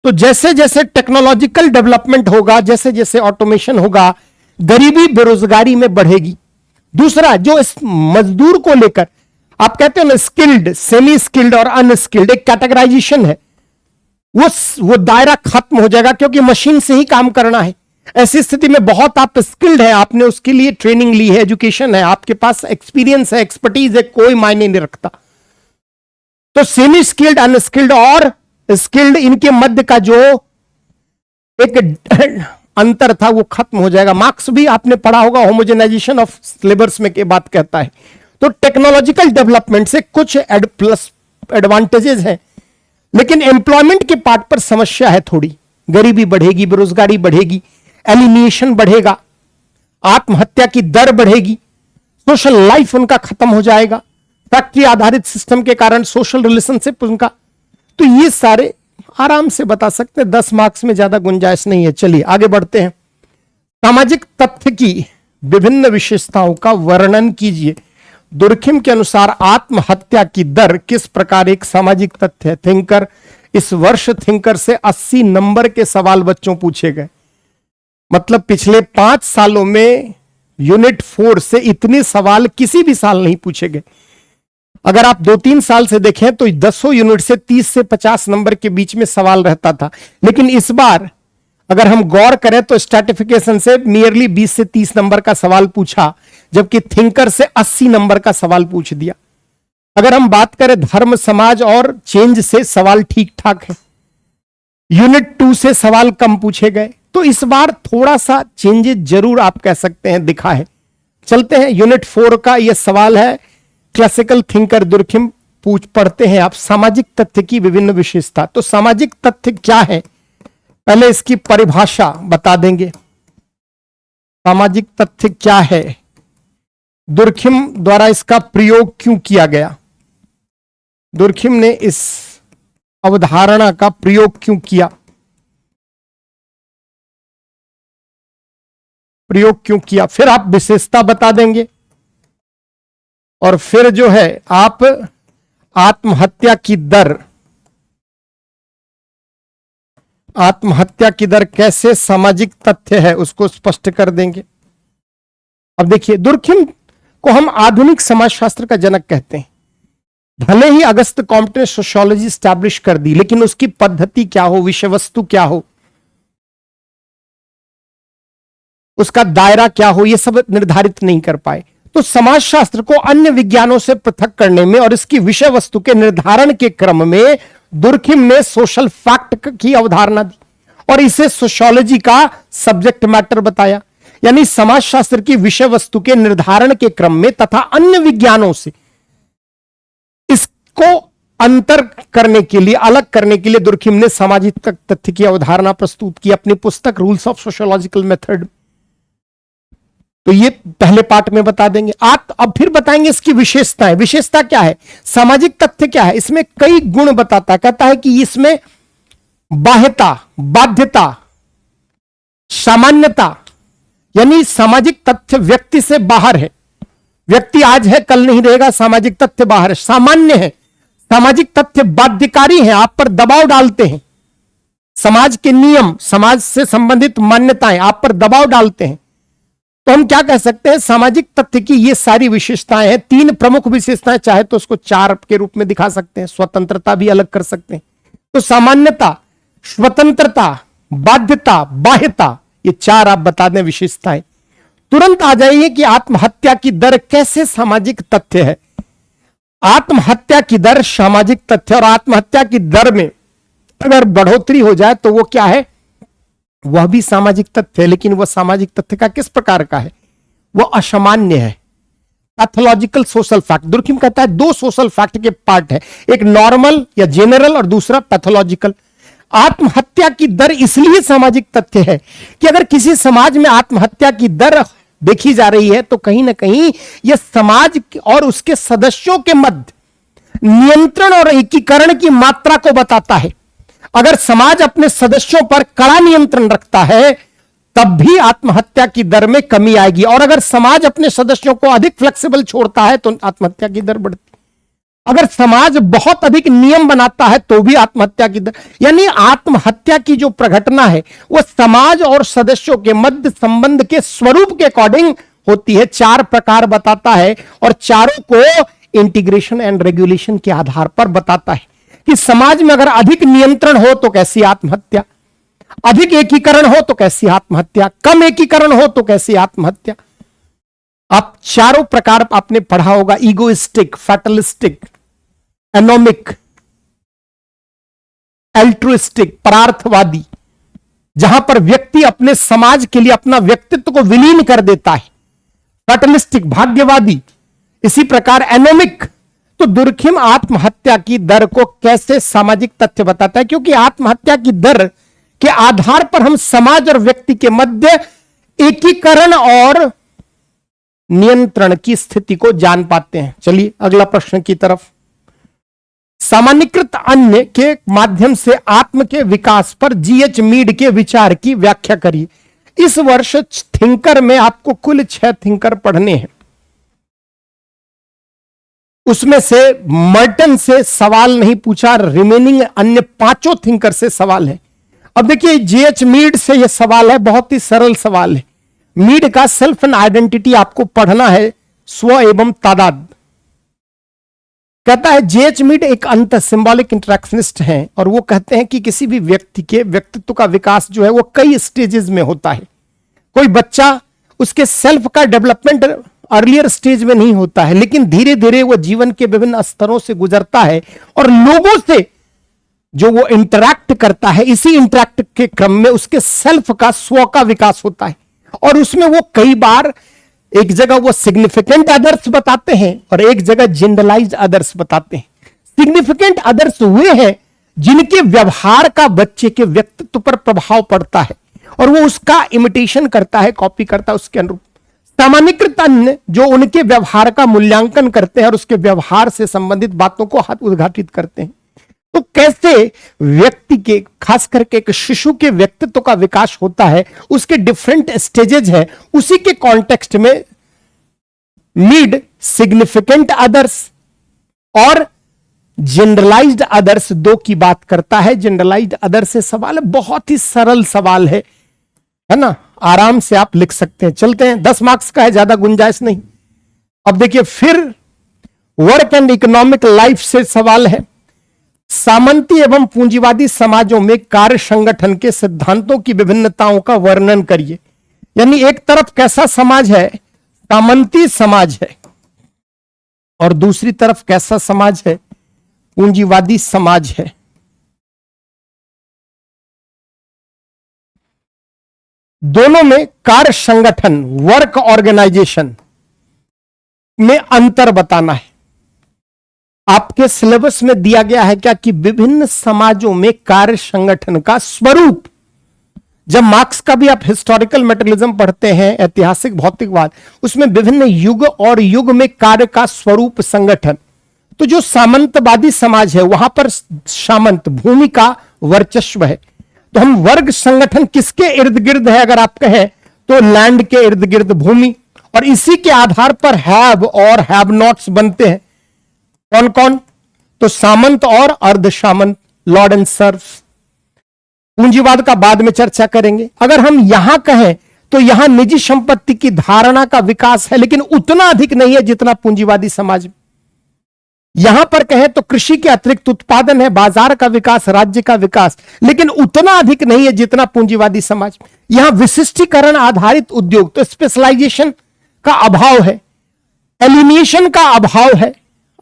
Speaker 1: तो जैसे जैसे टेक्नोलॉजिकल डेवलपमेंट होगा, जैसे जैसे ऑटोमेशन होगा, गरीबी बेरोजगारी में बढ़ेगी। दूसरा, जो इस मजदूर को लेकर आप कहते हो ना, स्किल्ड, सेमी स्किल्ड और अनस्किल्ड, एक कैटेगराइजेशन है, वो दायरा खत्म हो जाएगा, क्योंकि मशीन से ही काम करना है। ऐसी स्थिति में बहुत आप स्किल्ड है, आपने उसके लिए ट्रेनिंग ली है, एजुकेशन है, आपके पास एक्सपीरियंस है, एक्सपर्टीज है, कोई मायने नहीं रखता। तो सेमी स्किल्ड, अनस्किल्ड और स्किल्ड, इनके मध्य का जो एक अंतर था वो खत्म हो जाएगा। मार्क्स भी आपने पढ़ा होगा, होमोजेनाइजेशन ऑफ सिलेबस में के बात कहता है। तो टेक्नोलॉजिकल डेवलपमेंट से कुछ प्लस एडवांटेजेस हैं, लेकिन एम्प्लॉयमेंट के पार्ट पर समस्या है थोड़ी। गरीबी बढ़ेगी, बेरोजगारी बढ़ेगी, एलिमिनेशन बढ़ेगा, आत्महत्या की दर बढ़ेगी, सोशल लाइफ उनका खत्म हो जाएगा, फैक्ट्री आधारित सिस्टम के कारण सोशल रिलेशनशिप उनका। तो ये सारे आराम से बता सकते हैं, 10 मार्क्स में ज्यादा गुंजाइश नहीं है। चलिए आगे बढ़ते हैं। सामाजिक तथ्य की विभिन्न विशेषताओं का वर्णन कीजिए। दुर्खिम के अनुसार आत्महत्या की दर किस प्रकार एक सामाजिक तथ्य है। थिंकर, इस वर्ष थिंकर से 80 नंबर के सवाल बच्चों पूछे गए, मतलब पिछले 5 सालों में यूनिट 4 से इतने सवाल किसी भी साल नहीं पूछे गए। अगर आप 2-3 साल से देखें तो 10 यूनिट से 30 से 50 नंबर के बीच में सवाल रहता था, लेकिन इस बार अगर हम गौर करें तो स्ट्रैटिफिकेशन से नियरली 20 से 30 नंबर का सवाल पूछा, जबकि थिंकर से 80 नंबर का सवाल पूछ दिया। अगर हम बात करें धर्म, समाज और चेंज से सवाल ठीक ठाक है। यूनिट 2 से सवाल कम पूछे गए, तो इस बार थोड़ा सा चेंजेस जरूर आप कह सकते हैं दिखा है। चलते हैं, यूनिट 4 का यह सवाल है, क्लासिकल थिंकर दुर्खिम पढ़ते हैं आप। सामाजिक तथ्य की विभिन्न विशेषता। तो सामाजिक तथ्य क्या है, पहले इसकी परिभाषा बता देंगे। सामाजिक तथ्य क्या है, दुर्खिम द्वारा इसका प्रयोग क्यों किया गया, दुर्खिम ने इस अवधारणा का प्रयोग क्यों किया, फिर आप विशेषता बता देंगे, और फिर जो है आप आत्महत्या की दर कैसे सामाजिक तथ्य है उसको स्पष्ट कर देंगे। अब देखिए, दुर्खिम को हम आधुनिक समाजशास्त्र का जनक कहते हैं। भले ही अगस्त कॉम्टे ने सोशियोलॉजी स्टैब्लिश कर दी, लेकिन उसकी पद्धति क्या हो, विषय वस्तु क्या हो, उसका दायरा क्या हो, यह सब निर्धारित नहीं कर पाए। तो समाजशास्त्र को अन्य विज्ञानों से पृथक करने में और इसकी विषय वस्तु के निर्धारण के क्रम में दुर्खिम ने सोशल फैक्ट की अवधारणा दी और इसे सोशियोलॉजी का सब्जेक्ट मैटर बताया। यानी समाजशास्त्र की विषय वस्तु के निर्धारण के क्रम में तथा अन्य विज्ञानों से इसको अंतर करने के लिए, अलग करने के लिए दुर्खिम ने सामाजिक तथ्य की अवधारणा प्रस्तुत की अपनी पुस्तक रूल्स ऑफ सोशियोलॉजिकल मेथड। तो ये पहले पार्ट में बता देंगे। अब फिर बताएंगे इसकी विशेषताएं। विशेषता क्या है, सामाजिक तथ्य क्या है, इसमें कई गुण बताता है। कहता है कि इसमें बाह्यता, बाध्यता, सामान्यता, यानी सामाजिक तथ्य व्यक्ति से बाहर है। व्यक्ति आज है कल नहीं रहेगा, सामाजिक तथ्य बाहर है। सामान्य है, सामाजिक तथ्य बाध्यकारी है, आप पर दबाव डालते हैं। समाज के नियम, समाज से संबंधित मान्यताएं आप पर दबाव डालते हैं। तो हम क्या कह सकते हैं, सामाजिक तथ्य की ये सारी विशेषताएं हैं। 3 प्रमुख विशेषताएं, चाहे तो उसको 4 के रूप में दिखा सकते हैं, स्वतंत्रता भी अलग कर सकते हैं। तो सामान्यता, स्वतंत्रता, बाध्यता, बाह्यता, ये 4 आप बता दें विशेषताएं। तुरंत आ जाइए कि आत्महत्या की दर कैसे सामाजिक तथ्य है। आत्महत्या की दर सामाजिक तथ्य, और आत्महत्या की दर में अगर बढ़ोतरी हो जाए तो वो क्या है, वह भी सामाजिक तथ्य है। लेकिन वह सामाजिक तथ्य का किस प्रकार का है, वह असामान्य है, पैथोलॉजिकल सोशल फैक्ट। दुर्खिम कहता है 2 सोशल फैक्ट के पार्ट है, एक नॉर्मल या जनरल और दूसरा पैथोलॉजिकल। आत्महत्या की दर इसलिए सामाजिक तथ्य है कि अगर किसी समाज में आत्महत्या की दर देखी जा रही है तो कहीं ना कहीं यह समाज और उसके सदस्यों के मध्य नियंत्रण और एकीकरण की मात्रा को बताता है। अगर समाज अपने सदस्यों पर कड़ा नियंत्रण रखता है तब भी आत्महत्या की दर में कमी आएगी, और अगर समाज अपने सदस्यों को अधिक फ्लेक्सिबल छोड़ता है तो आत्महत्या की दर बढ़ती। अगर समाज बहुत अधिक नियम बनाता है तो भी आत्महत्या की दर, यानी आत्महत्या की जो प्रघटना है वह समाज और सदस्यों के मध्य संबंध के स्वरूप के अकॉर्डिंग होती है। 4 प्रकार बताता है और चारों को इंटीग्रेशन एंड रेगुलेशन के आधार पर बताता है कि समाज में अगर अधिक नियंत्रण हो तो कैसी आत्महत्या, अधिक एकीकरण हो तो कैसी आत्महत्या, कम एकीकरण हो तो कैसी आत्महत्या। आप चारों प्रकार आपने पढ़ा होगा, ईगोइस्टिक, फैटलिस्टिक, एनोमिक, एल्ट्रुइस्टिक, परार्थवादी, जहां पर व्यक्ति अपने समाज के लिए अपना व्यक्तित्व को विलीन कर देता है, फैटलिस्टिक, भाग्यवादी। इसी प्रकार एनोमिक। तो दुर्खिम आत्महत्या की दर को कैसे सामाजिक तथ्य बताता है, क्योंकि आत्महत्या की दर के आधार पर हम समाज और व्यक्ति के मध्य एकीकरण और नियंत्रण की स्थिति को जान पाते हैं। चलिए अगला प्रश्न की तरफ। सामान्यकृत अन्य के माध्यम से आत्म के विकास पर जीएच मीड के विचार की व्याख्या करिए। इस वर्ष थिंकर में आपको कुल 6 थिंकर पढ़ने हैं। उसमें से मर्टन से सवाल नहीं पूछा, रिमेनिंग अन्य 5 थिंकर से सवाल है। अब देखिए जीएच मीड से यह सवाल है, बहुत ही सरल सवाल है। मीड का सेल्फ एंड आइडेंटिटी आपको पढ़ना है, स्व एवं तादाद। कहता है जेएच मीड एक अंत सिंबॉलिक इंटरेक्शनिस्ट हैं और वो कहते हैं कि किसी भी व्यक्ति के व्यक्तित्व का विकास जो है वो कई स्टेजेस में होता है। कोई बच्चा उसके सेल्फ का डेवलपमेंट अर्लियर स्टेज में नहीं होता है, लेकिन धीरे धीरे वो जीवन के विभिन्न स्तरों से गुजरता है और लोगों से जो वो इंटरैक्ट करता है, इसी इंटरैक्ट के क्रम में उसके सेल्फ का, स्व का विकास होता है। और उसमें वो कई बार एक जगह वो सिग्निफिकेंट अदर्स बताते हैं और एक जगह जनरलाइज्ड अदर्स बताते हैं। सिग्निफिकेंट अदर्स वे हैं जिनके व्यवहार का बच्चे के व्यक्तित्व पर प्रभाव पड़ता है और वो उसका इमिटेशन करता है, कॉपी करता है उसके अनुरूप। सामान्यकृत अन्य जो उनके व्यवहार का मूल्यांकन करते हैं और उसके व्यवहार से संबंधित बातों को उद्घाटित करते हैं। तो कैसे व्यक्ति के, खास करके एक शिशु के व्यक्तित्व का विकास होता है, उसके डिफरेंट स्टेजेस है, उसी के कॉन्टेक्स्ट में मीड सिग्निफिकेंट अदर्स और जनरलाइज्ड अदर्स 2 की बात करता है। जनरलाइज्ड अदर्स से सवाल है, बहुत ही सरल सवाल है ना, आराम से आप लिख सकते हैं। चलते हैं, 10 मार्क्स का है, ज्यादा गुंजाइश नहीं। अब देखिए फिर वर्क एंड इकोनॉमिक लाइफ से सवाल है। सामंती एवं पूंजीवादी समाजों में कार्य संगठन के सिद्धांतों की विभिन्नताओं का वर्णन करिए। यानी एक तरफ कैसा समाज है, सामंती समाज है, और दूसरी तरफ कैसा समाज है, पूंजीवादी समाज है। दोनों में कार्य संगठन, वर्क ऑर्गेनाइजेशन में अंतर बताना है। आपके सिलेबस में दिया गया है क्या कि विभिन्न समाजों में कार्य संगठन का स्वरूप, जब मार्क्स का भी आप हिस्टोरिकल मेटेरियलिज्म पढ़ते हैं, ऐतिहासिक भौतिकवाद, उसमें विभिन्न युग और युग में कार्य का स्वरूप, संगठन। तो जो सामंतवादी समाज है वहां पर सामंत भूमि का वर्चस्व है। तो हम वर्ग संगठन किसके इर्द गिर्द है अगर आप कहें तो लैंड के इर्द गिर्द भूमि, और इसी के आधार पर हैव और हैव नॉट्स बनते हैं। कौन कौन? तो सामंत और अर्ध सामंत, लॉर्ड एंड सर्व। पूंजीवाद का बाद में चर्चा करेंगे। अगर हम यहां कहें तो यहां निजी संपत्ति की धारणा का विकास है, लेकिन उतना अधिक नहीं है जितना पूंजीवादी समाज में। यहां पर कहें तो कृषि के अतिरिक्त उत्पादन है, बाजार का विकास, राज्य का विकास, लेकिन उतना अधिक नहीं है जितना पूंजीवादी समाज में। यहां विशिष्टीकरण आधारित उद्योग, तो स्पेशलाइजेशन का अभाव है, एलिमिनेशन का अभाव है।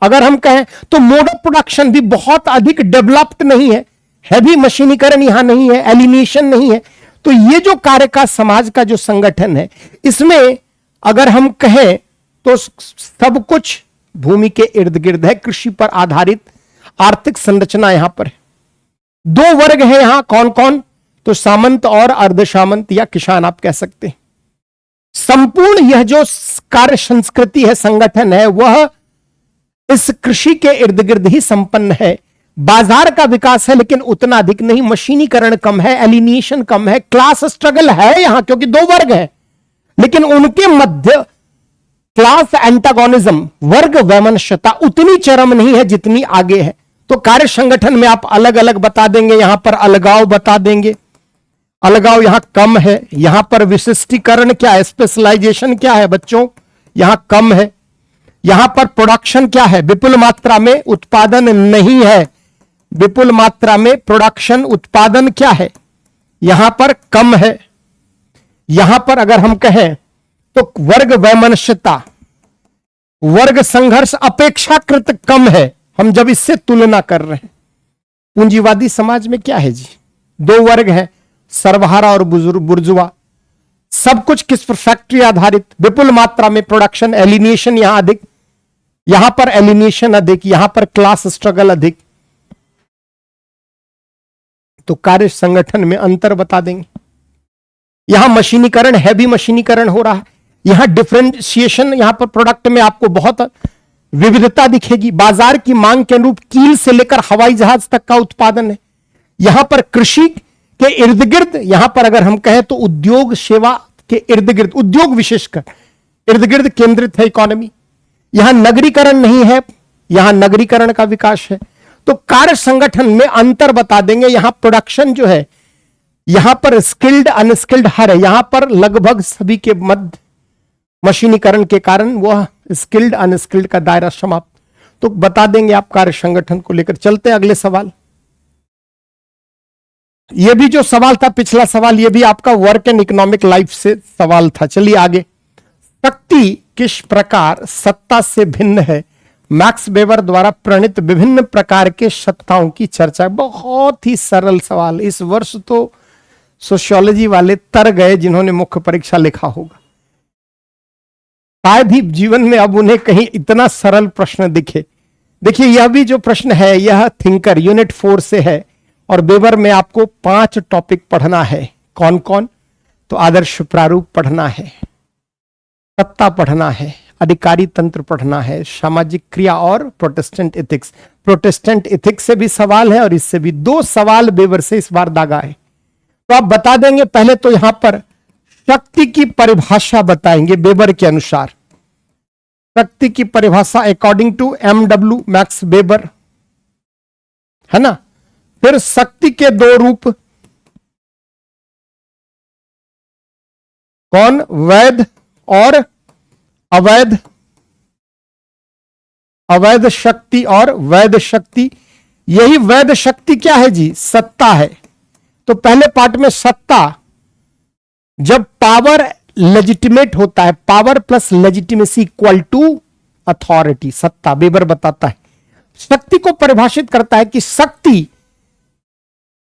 Speaker 1: अगर हम कहें तो मोड ऑफ प्रोडक्शन भी बहुत अधिक डेवलप्ड नहीं है, हैवी मशीनीकरण यहां नहीं है, एलिमिनेशन नहीं है। तो ये जो कार्य का समाज का जो संगठन है, इसमें अगर हम कहें तो सब कुछ भूमि के इर्द गिर्द है, कृषि पर आधारित आर्थिक संरचना यहां पर है। दो वर्ग है यहां, कौन कौन? तो सामंत और अर्ध सामंत या किसान आप कह सकते हैं। संपूर्ण यह जो कार्य संस्कृति है, संगठन है, वह इस कृषि के इर्द गिर्द ही संपन्न है। बाजार का विकास है लेकिन उतना अधिक नहीं, मशीनीकरण कम है, एलिमिनेशन कम है, क्लास स्ट्रगल है यहां क्योंकि दो वर्ग है, लेकिन उनके मध्य क्लास एंटागोनिज्म, वर्ग वैमनस्यता उतनी चरम नहीं है जितनी आगे है। तो कार्य संगठन में आप अलग अलग बता देंगे, यहां पर अलगाव बता देंगे, अलगाव यहां कम है, यहां पर विशिष्टीकरण क्या है, स्पेशलाइजेशन क्या है बच्चों, यहां कम है। यहां पर प्रोडक्शन क्या है, विपुल मात्रा में उत्पादन नहीं है, विपुल मात्रा में प्रोडक्शन उत्पादन क्या है, यहां पर कम है। यहां पर अगर हम कहें तो वर्ग वैमनस्यता, वर्ग संघर्ष अपेक्षाकृत कम है, हम जब इससे तुलना कर रहे हैं। पूंजीवादी समाज में क्या है जी, दो वर्ग है, सर्वहारा और बुर्जुआ। सब कुछ किस पर? फैक्ट्री आधारित, विपुल मात्रा में प्रोडक्शन, एलिमिनेशन यहां अधिक, यहां पर एलिमिनेशन अधिक, यहां पर क्लास स्ट्रगल अधिक। तो कार्य संगठन में अंतर बता देंगे। यहां मशीनीकरण, हैवी मशीनीकरण हो रहा है, यहां डिफरेंशिएशन, यहां पर प्रोडक्ट में आपको बहुत विविधता दिखेगी। बाजार की मांग के अनुरूप कील से लेकर हवाई जहाज तक का उत्पादन है। यहां पर कृषि के इर्द गिर्द, यहां पर अगर हम कहें तो उद्योग सेवा के इर्द गिर्द, उद्योग विशेषकर इर्द गिर्द केंद्रित है इकोनॉमी। यहां नगरीकरण नहीं है, यहां नगरीकरण का विकास है। तो कार्य संगठन में अंतर बता देंगे। यहां प्रोडक्शन जो है, यहां पर स्किल्ड अनस्किल्ड हर है, यहां पर लगभग सभी के मध्य मशीनीकरण के कारण वह स्किल्ड अनस्किल्ड का दायरा समाप्त। तो बता देंगे आप कार्य संगठन को लेकर। चलते हैं अगले सवाल। यह भी जो सवाल था पिछला सवाल, यह भी आपका वर्क एंड इकोनॉमिक लाइफ से सवाल था। चलिए आगे। शक्ति किस प्रकार सत्ता से भिन्न है? मैक्स वेबर द्वारा प्रणीत विभिन्न प्रकार के सत्ताओं की चर्चा। बहुत ही सरल सवाल। इस वर्ष तो सोशियोलॉजी वाले तर गए जिन्होंने मुख्य परीक्षा लिखा होगा। शायद ही जीवन में अब उन्हें कहीं इतना सरल प्रश्न दिखे। देखिए यह भी जो प्रश्न है यह थिंकर यूनिट 4 से है और वेबर में आपको 5 टॉपिक पढ़ना है। कौन कौन? तो आदर्श प्रारूप पढ़ना है, सत्ता पढ़ना है, अधिकारी तंत्र पढ़ना है, सामाजिक क्रिया और प्रोटेस्टेंट एथिक्स। प्रोटेस्टेंट एथिक्स से भी सवाल है और इससे भी 2 सवाल वेबर से इस बार दागा है। तो आप बता देंगे। पहले तो यहां पर शक्ति की परिभाषा बताएंगे वेबर के अनुसार। शक्ति की परिभाषा according to MW Max Weber, है ना। फिर शक्ति के 2 रूप, कौन? वैध और अवैध। अवैध शक्ति और वैध शक्ति। यही वैध शक्ति क्या है जी? सत्ता है। तो पहले पार्ट में सत्ता, जब पावर लेजिटिमेट होता है, power plus legitimacy equal to authority, सत्ता वेबर बताता है। शक्ति को परिभाषित करता है कि शक्ति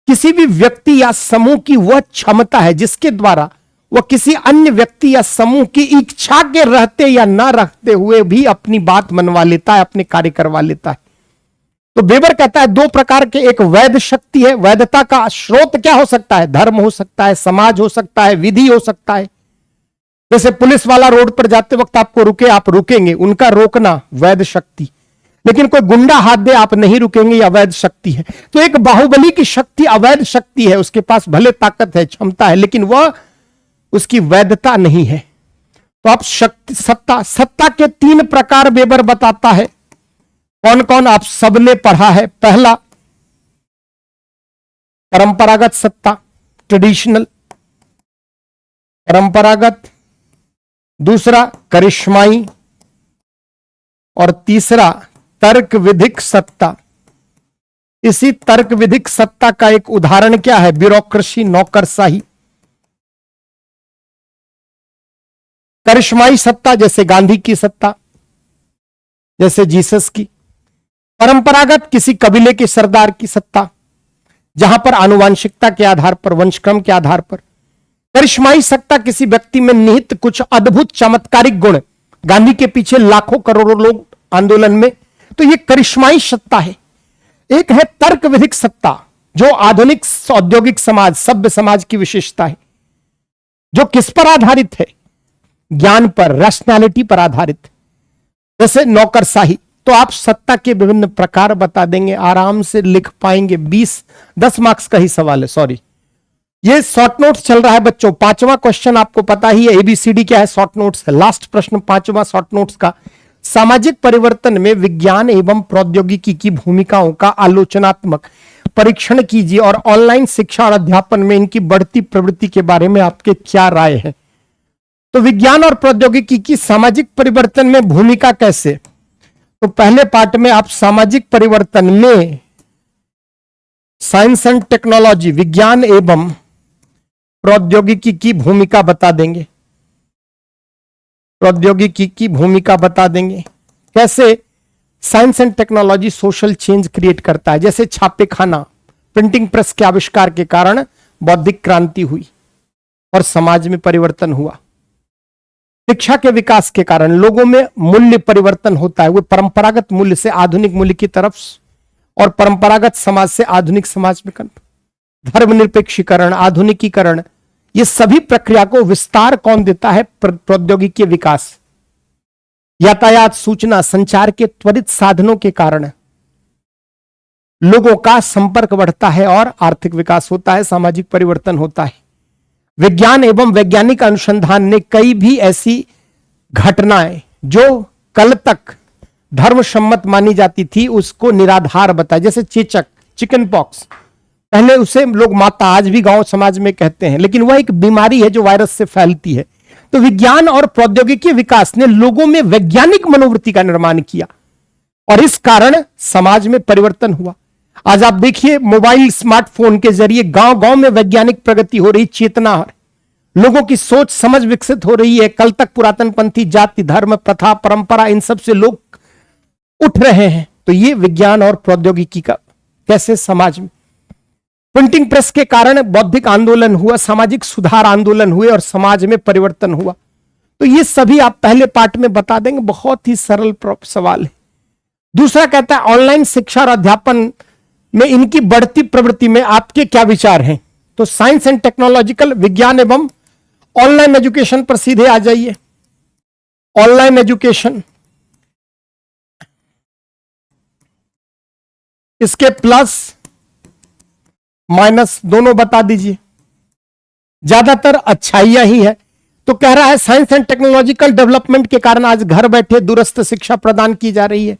Speaker 1: किसी भी व्यक्ति या समूह की वह क्षमता है जिसके द्वारा वह किसी अन्य व्यक्ति या समूह की इच्छा के रहते या ना रहते हुए भी अपनी बात मनवा लेता है, अपने कार्य करवा लेता है। तो वेबर कहता है दो प्रकार के, एक वैध शक्ति है, वैधता का स्रोत क्या हो सकता है, धर्म हो सकता है, समाज हो सकता है, विधि हो सकता है। जैसे पुलिस वाला रोड पर जाते वक्त आपको रुके, आप रुकेंगे, उनका रोकना वैध शक्ति। लेकिन कोई गुंडा हाथ दे, आप नहीं रुकेंगे, यह अवैध शक्ति है। तो एक बाहुबली की शक्ति अवैध शक्ति है, उसके पास भले ताकत है, क्षमता है, लेकिन वह उसकी वैधता नहीं है। तो आप शक्ति, सत्ता के तीन प्रकार वेबर बताता है। कौन कौन, आप सबने पढ़ा है। पहला परंपरागत सत्ता, ट्रेडिशनल, परंपरागत। दूसरा करिश्माई, और तीसरा तर्क विधिक सत्ता। इसी तर्क विधिक सत्ता का एक उदाहरण क्या है, ब्यूरोक्रेसी, नौकरशाही। करिश्माई सत्ता जैसे गांधी की सत्ता, जैसे जीसस की। परंपरागत किसी कबीले के सरदार की सत्ता, जहां पर आनुवांशिकता के आधार पर, वंशक्रम के आधार पर। करिश्माई सत्ता किसी व्यक्ति में निहित कुछ अद्भुत चमत्कारिक गुण, गांधी के पीछे लाखों करोड़ों लोग आंदोलन में, तो यह करिश्माई सत्ता है। एक है तर्क विधिक सत्ता, जो आधुनिक औद्योगिक समाज, सभ्य समाज की विशेषता है, जो किस पर आधारित है, ज्ञान पर, रैशनैलिटी पर आधारित। जैसे नौकरशाही, तो आप सत्ता के विभिन्न प्रकार बता देंगे, आराम से लिख पाएंगे। 10 मार्क्स का ही सवाल है, सॉरी। ये शॉर्ट नोट्स चल रहा है बच्चों। 5वां क्वेश्चन आपको पता ही है, एबीसीडी क्या है, शॉर्ट नोट्स है। लास्ट प्रश्न 5वां शॉर्ट नोट्स का, सामाजिक परिवर्तन में विज्ञान एवं प्रौद्योगिकी की भूमिकाओं का आलोचनात्मक परीक्षण कीजिए और ऑनलाइन शिक्षा और अध्यापन में इनकी बढ़ती प्रवृत्ति के बारे में आपके क्या राय है। तो विज्ञान और प्रौद्योगिकी की सामाजिक परिवर्तन में भूमिका कैसे, तो पहले पार्ट में आप सामाजिक परिवर्तन में साइंस एंड टेक्नोलॉजी, विज्ञान एवं प्रौद्योगिकी की भूमिका बता देंगे। प्रौद्योगिकी की भूमिका बता देंगे कैसे science and technology social change create करता है। जैसे छापे खाना, प्रिंटिंग प्रेस के आविष्कार के कारण बौद्धिक क्रांति हुई और समाज में परिवर्तन हुआ। शिक्षा के विकास के कारण लोगों में मूल्य परिवर्तन होता है, वो परंपरागत मूल्य से आधुनिक मूल्य की तरफ, और परंपरागत समाज से आधुनिक समाज में धर्मनिरपेक्षीकरण, आधुनिकीकरण, ये सभी प्रक्रिया को विस्तार कौन देता है, प्रौद्योगिकी विकास। यातायात, सूचना, संचार के त्वरित साधनों के कारण लोगों का संपर्क बढ़ता है और आर्थिक विकास होता है, सामाजिक परिवर्तन होता है। विज्ञान एवं वैज्ञानिक अनुसंधान ने कई भी ऐसी घटनाएं जो कल तक धर्मसम्मत मानी जाती थी उसको निराधार बताया। जैसे चेचक, चिकन पॉक्स, पहले उसे लोग माता, आज भी गांव समाज में कहते हैं, लेकिन वह एक बीमारी है जो वायरस से फैलती है। तो विज्ञान और प्रौद्योगिकी विकास ने लोगों में वैज्ञानिक मनोवृत्ति का निर्माण किया और इस कारण समाज में परिवर्तन हुआ। आज आप देखिए मोबाइल, स्मार्टफोन के जरिए गांव गांव में वैज्ञानिक प्रगति हो रही, चेतना, लोगों की सोच समझ विकसित हो रही है। कल तक पुरातनपंथी जाति, धर्म, प्रथा, परंपरा, इन सब से लोग उठ रहे हैं। तो ये विज्ञान और प्रौद्योगिकी का कैसे समाज में, प्रिंटिंग प्रेस के कारण बौद्धिक आंदोलन हुआ, सामाजिक सुधार आंदोलन हुए और समाज में परिवर्तन हुआ। तो ये सभी आप पहले पार्ट में बता देंगे, बहुत ही सरल सवाल है। दूसरा कहता है ऑनलाइन शिक्षा और अध्यापन में इनकी बढ़ती प्रवृत्ति में आपके क्या विचार हैं। तो साइंस एंड टेक्नोलॉजिकल, विज्ञान एवं ऑनलाइन एजुकेशन पर सीधे आ जाइए। ऑनलाइन एजुकेशन, इसके प्लस माइनस दोनों बता दीजिए। ज्यादातर अच्छाइयां ही है। तो कह रहा है साइंस एंड टेक्नोलॉजिकल डेवलपमेंट के कारण आज घर बैठे दूरस्थ शिक्षा प्रदान की जा रही है।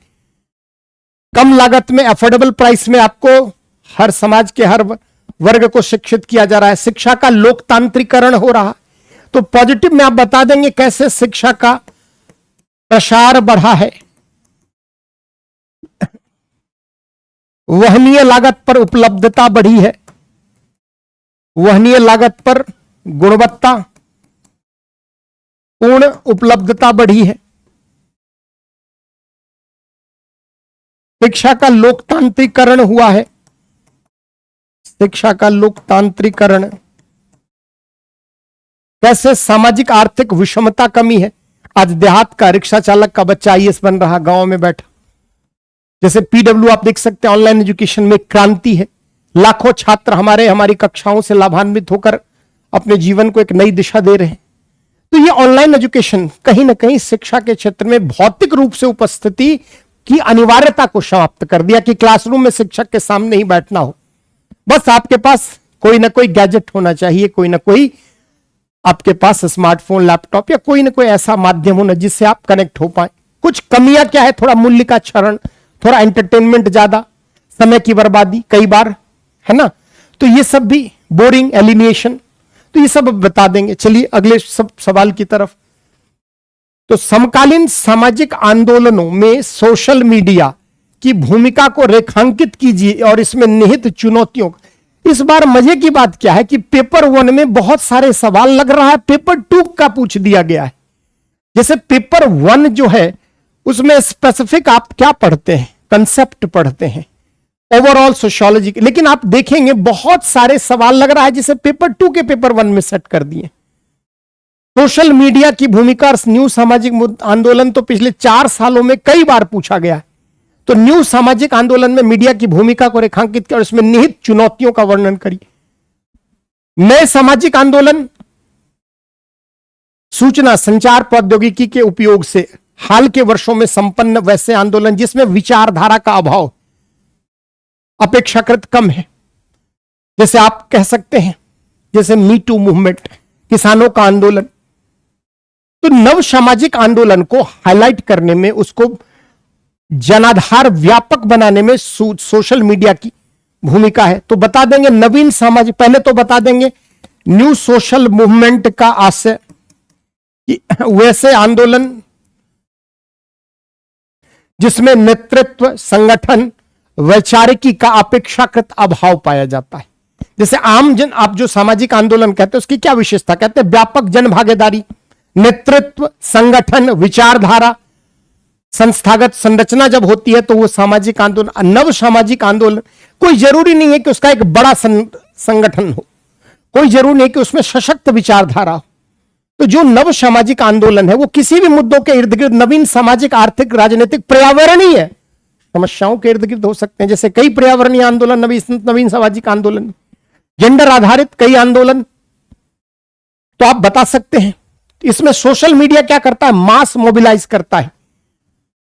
Speaker 1: कम लागत में, अफोर्डेबल प्राइस में आपको हर समाज के हर वर्ग को शिक्षित किया जा रहा है। शिक्षा का लोकतांत्रिकरण हो रहा है। तो पॉजिटिव में आप बता देंगे कैसे शिक्षा का प्रसार बढ़ा है। वहनीय लागत पर उपलब्धता बढ़ी है, वहनीय लागत पर गुणवत्ता पूर्ण उपलब्धता बढ़ी है। शिक्षा का लोकतांत्रिकरण हुआ है, शिक्षा का लोकतांत्रिकरण। कैसे सामाजिक आर्थिक विषमता कमी है। आज देहात का रिक्शा चालक का बच्चा आईएएस बन रहा, गांव में बैठा। जैसे पीडब्ल्यू आप देख सकते हैं, ऑनलाइन एजुकेशन में क्रांति है। लाखों छात्र हमारी कक्षाओं से लाभान्वित होकर अपने जीवन को एक नई दिशा दे रहे हैं। तो ये ऑनलाइन एजुकेशन कहीं ना कहीं शिक्षा के क्षेत्र में भौतिक रूप से उपस्थिति की अनिवार्यता को समाप्त कर दिया कि क्लासरूम में शिक्षक के सामने ही बैठना हो, बस आपके पास कोई ना कोई गैजेट होना चाहिए, कोई ना कोई आपके पास स्मार्टफोन, लैपटॉप या कोई ना कोई ऐसा माध्यम होना जिससे आप कनेक्ट हो पाए। कुछ कमियां क्या है? थोड़ा मूल्य का क्षरण, थोड़ा एंटरटेनमेंट ज्यादा, समय की बर्बादी कई बार, है ना। तो ये सब भी, बोरिंग, एलिनिएशन, तो ये सब बता देंगे। चलिए अगले सब सवाल की तरफ। तो समकालीन सामाजिक आंदोलनों में सोशल मीडिया की भूमिका को रेखांकित कीजिए और इसमें निहित चुनौतियों। इस बार मजे की बात क्या है कि पेपर 1 में बहुत सारे सवाल लग रहा है, पेपर 2 का पूछ दिया गया है। जैसे पेपर 1 जो है उसमें स्पेसिफिक आप क्या पढ़ते हैं? कंसेप्ट पढ़ते हैं, ओवरऑल सोशियोलॉजी, लेकिन आप देखेंगे बहुत सारे सवाल लग रहा है जिसे पेपर 2 के पेपर 1 में सेट कर दिए। सोशल मीडिया की भूमिका और न्यू सामाजिक आंदोलन तो पिछले 4 सालों में कई बार पूछा गया है। तो न्यू सामाजिक आंदोलन में मीडिया की भूमिका को रेखांकित कर उसमें निहित चुनौतियों का वर्णन करिए। नए सामाजिक आंदोलन, सूचना संचार प्रौद्योगिकी के उपयोग से हाल के वर्षों में संपन्न वैसे आंदोलन जिसमें विचारधारा का अभाव अपेक्षाकृत कम है, जैसे आप कह सकते हैं जैसे मी टू मूवमेंट, किसानों का आंदोलन। तो नव सामाजिक आंदोलन को हाईलाइट करने में, उसको जनाधार व्यापक बनाने में सोशल मीडिया की भूमिका है। तो बता देंगे नवीन सामाजिक, पहले तो बता देंगे न्यू सोशल मूवमेंट का आशय कि वैसे आंदोलन जिसमें नेतृत्व, संगठन, वैचारिकी का अपेक्षाकृत अभाव पाया जाता है। जैसे आम जन, आप जो सामाजिक आंदोलन कहते हैं उसकी क्या विशेषता? कहते हैं व्यापक जन भागीदारी, नेतृत्व, संगठन, विचारधारा, संस्थागत संरचना जब होती है तो वो सामाजिक आंदोलन। नव सामाजिक आंदोलन कोई जरूरी नहीं है कि उसका एक बड़ा संगठन हो, कोई जरूरी नहीं कि उसमें सशक्त विचारधारा हो। तो जो नव सामाजिक आंदोलन है वो किसी भी मुद्दों के इर्द गिर्द, नवीन सामाजिक, आर्थिक, राजनीतिक, पर्यावरणीय है समस्याओं के इर्द गिर्द हो सकते हैं। जैसे कई पर्यावरणीय आंदोलन नवीन सामाजिक आंदोलन, जेंडर आधारित कई आंदोलन, तो आप बता सकते हैं। इसमें सोशल मीडिया क्या करता है? मास मोबिलाइज करता है,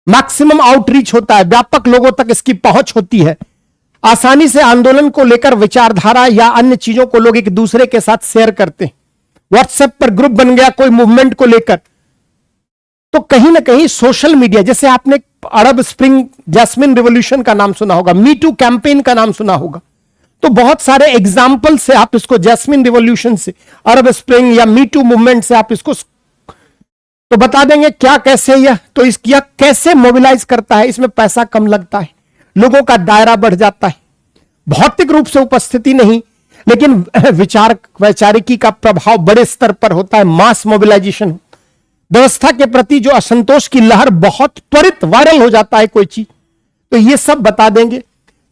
Speaker 1: मैक्सिमम आउटरीच होता है, व्यापक लोगों तक इसकी पहुंच होती है। आसानी से आंदोलन को लेकर विचारधारा या अन्य चीजों को लोग एक दूसरे के साथ शेयर करते हैं। व्हाट्सएप पर ग्रुप बन गया कोई मूवमेंट को लेकर, तो कहीं ना कहीं सोशल मीडिया, जैसे आपने अरब स्प्रिंग जैस्मिन रिवॉल्यूशन का नाम सुना होगा, मी टू कैंपेन का नाम सुना होगा, तो बहुत सारे एग्जाम्पल से आप इसको, जैस्मिन रिवॉल्यूशन से, अरब स्प्रिंग या मी टू मूवमेंट से आप इसको तो बता देंगे क्या, कैसे यह, तो इसकी कैसे मोबिलाइज करता है। इसमें पैसा कम लगता है, लोगों का दायरा बढ़ जाता है, भौतिक रूप से उपस्थिति नहीं लेकिन वैचारिकी का प्रभाव बड़े स्तर पर होता है, मास मोबिलाइजेशन। व्यवस्था के प्रति जो असंतोष की लहर बहुत त्वरित वायरल हो जाता है कोई चीज, तो ये सब बता देंगे।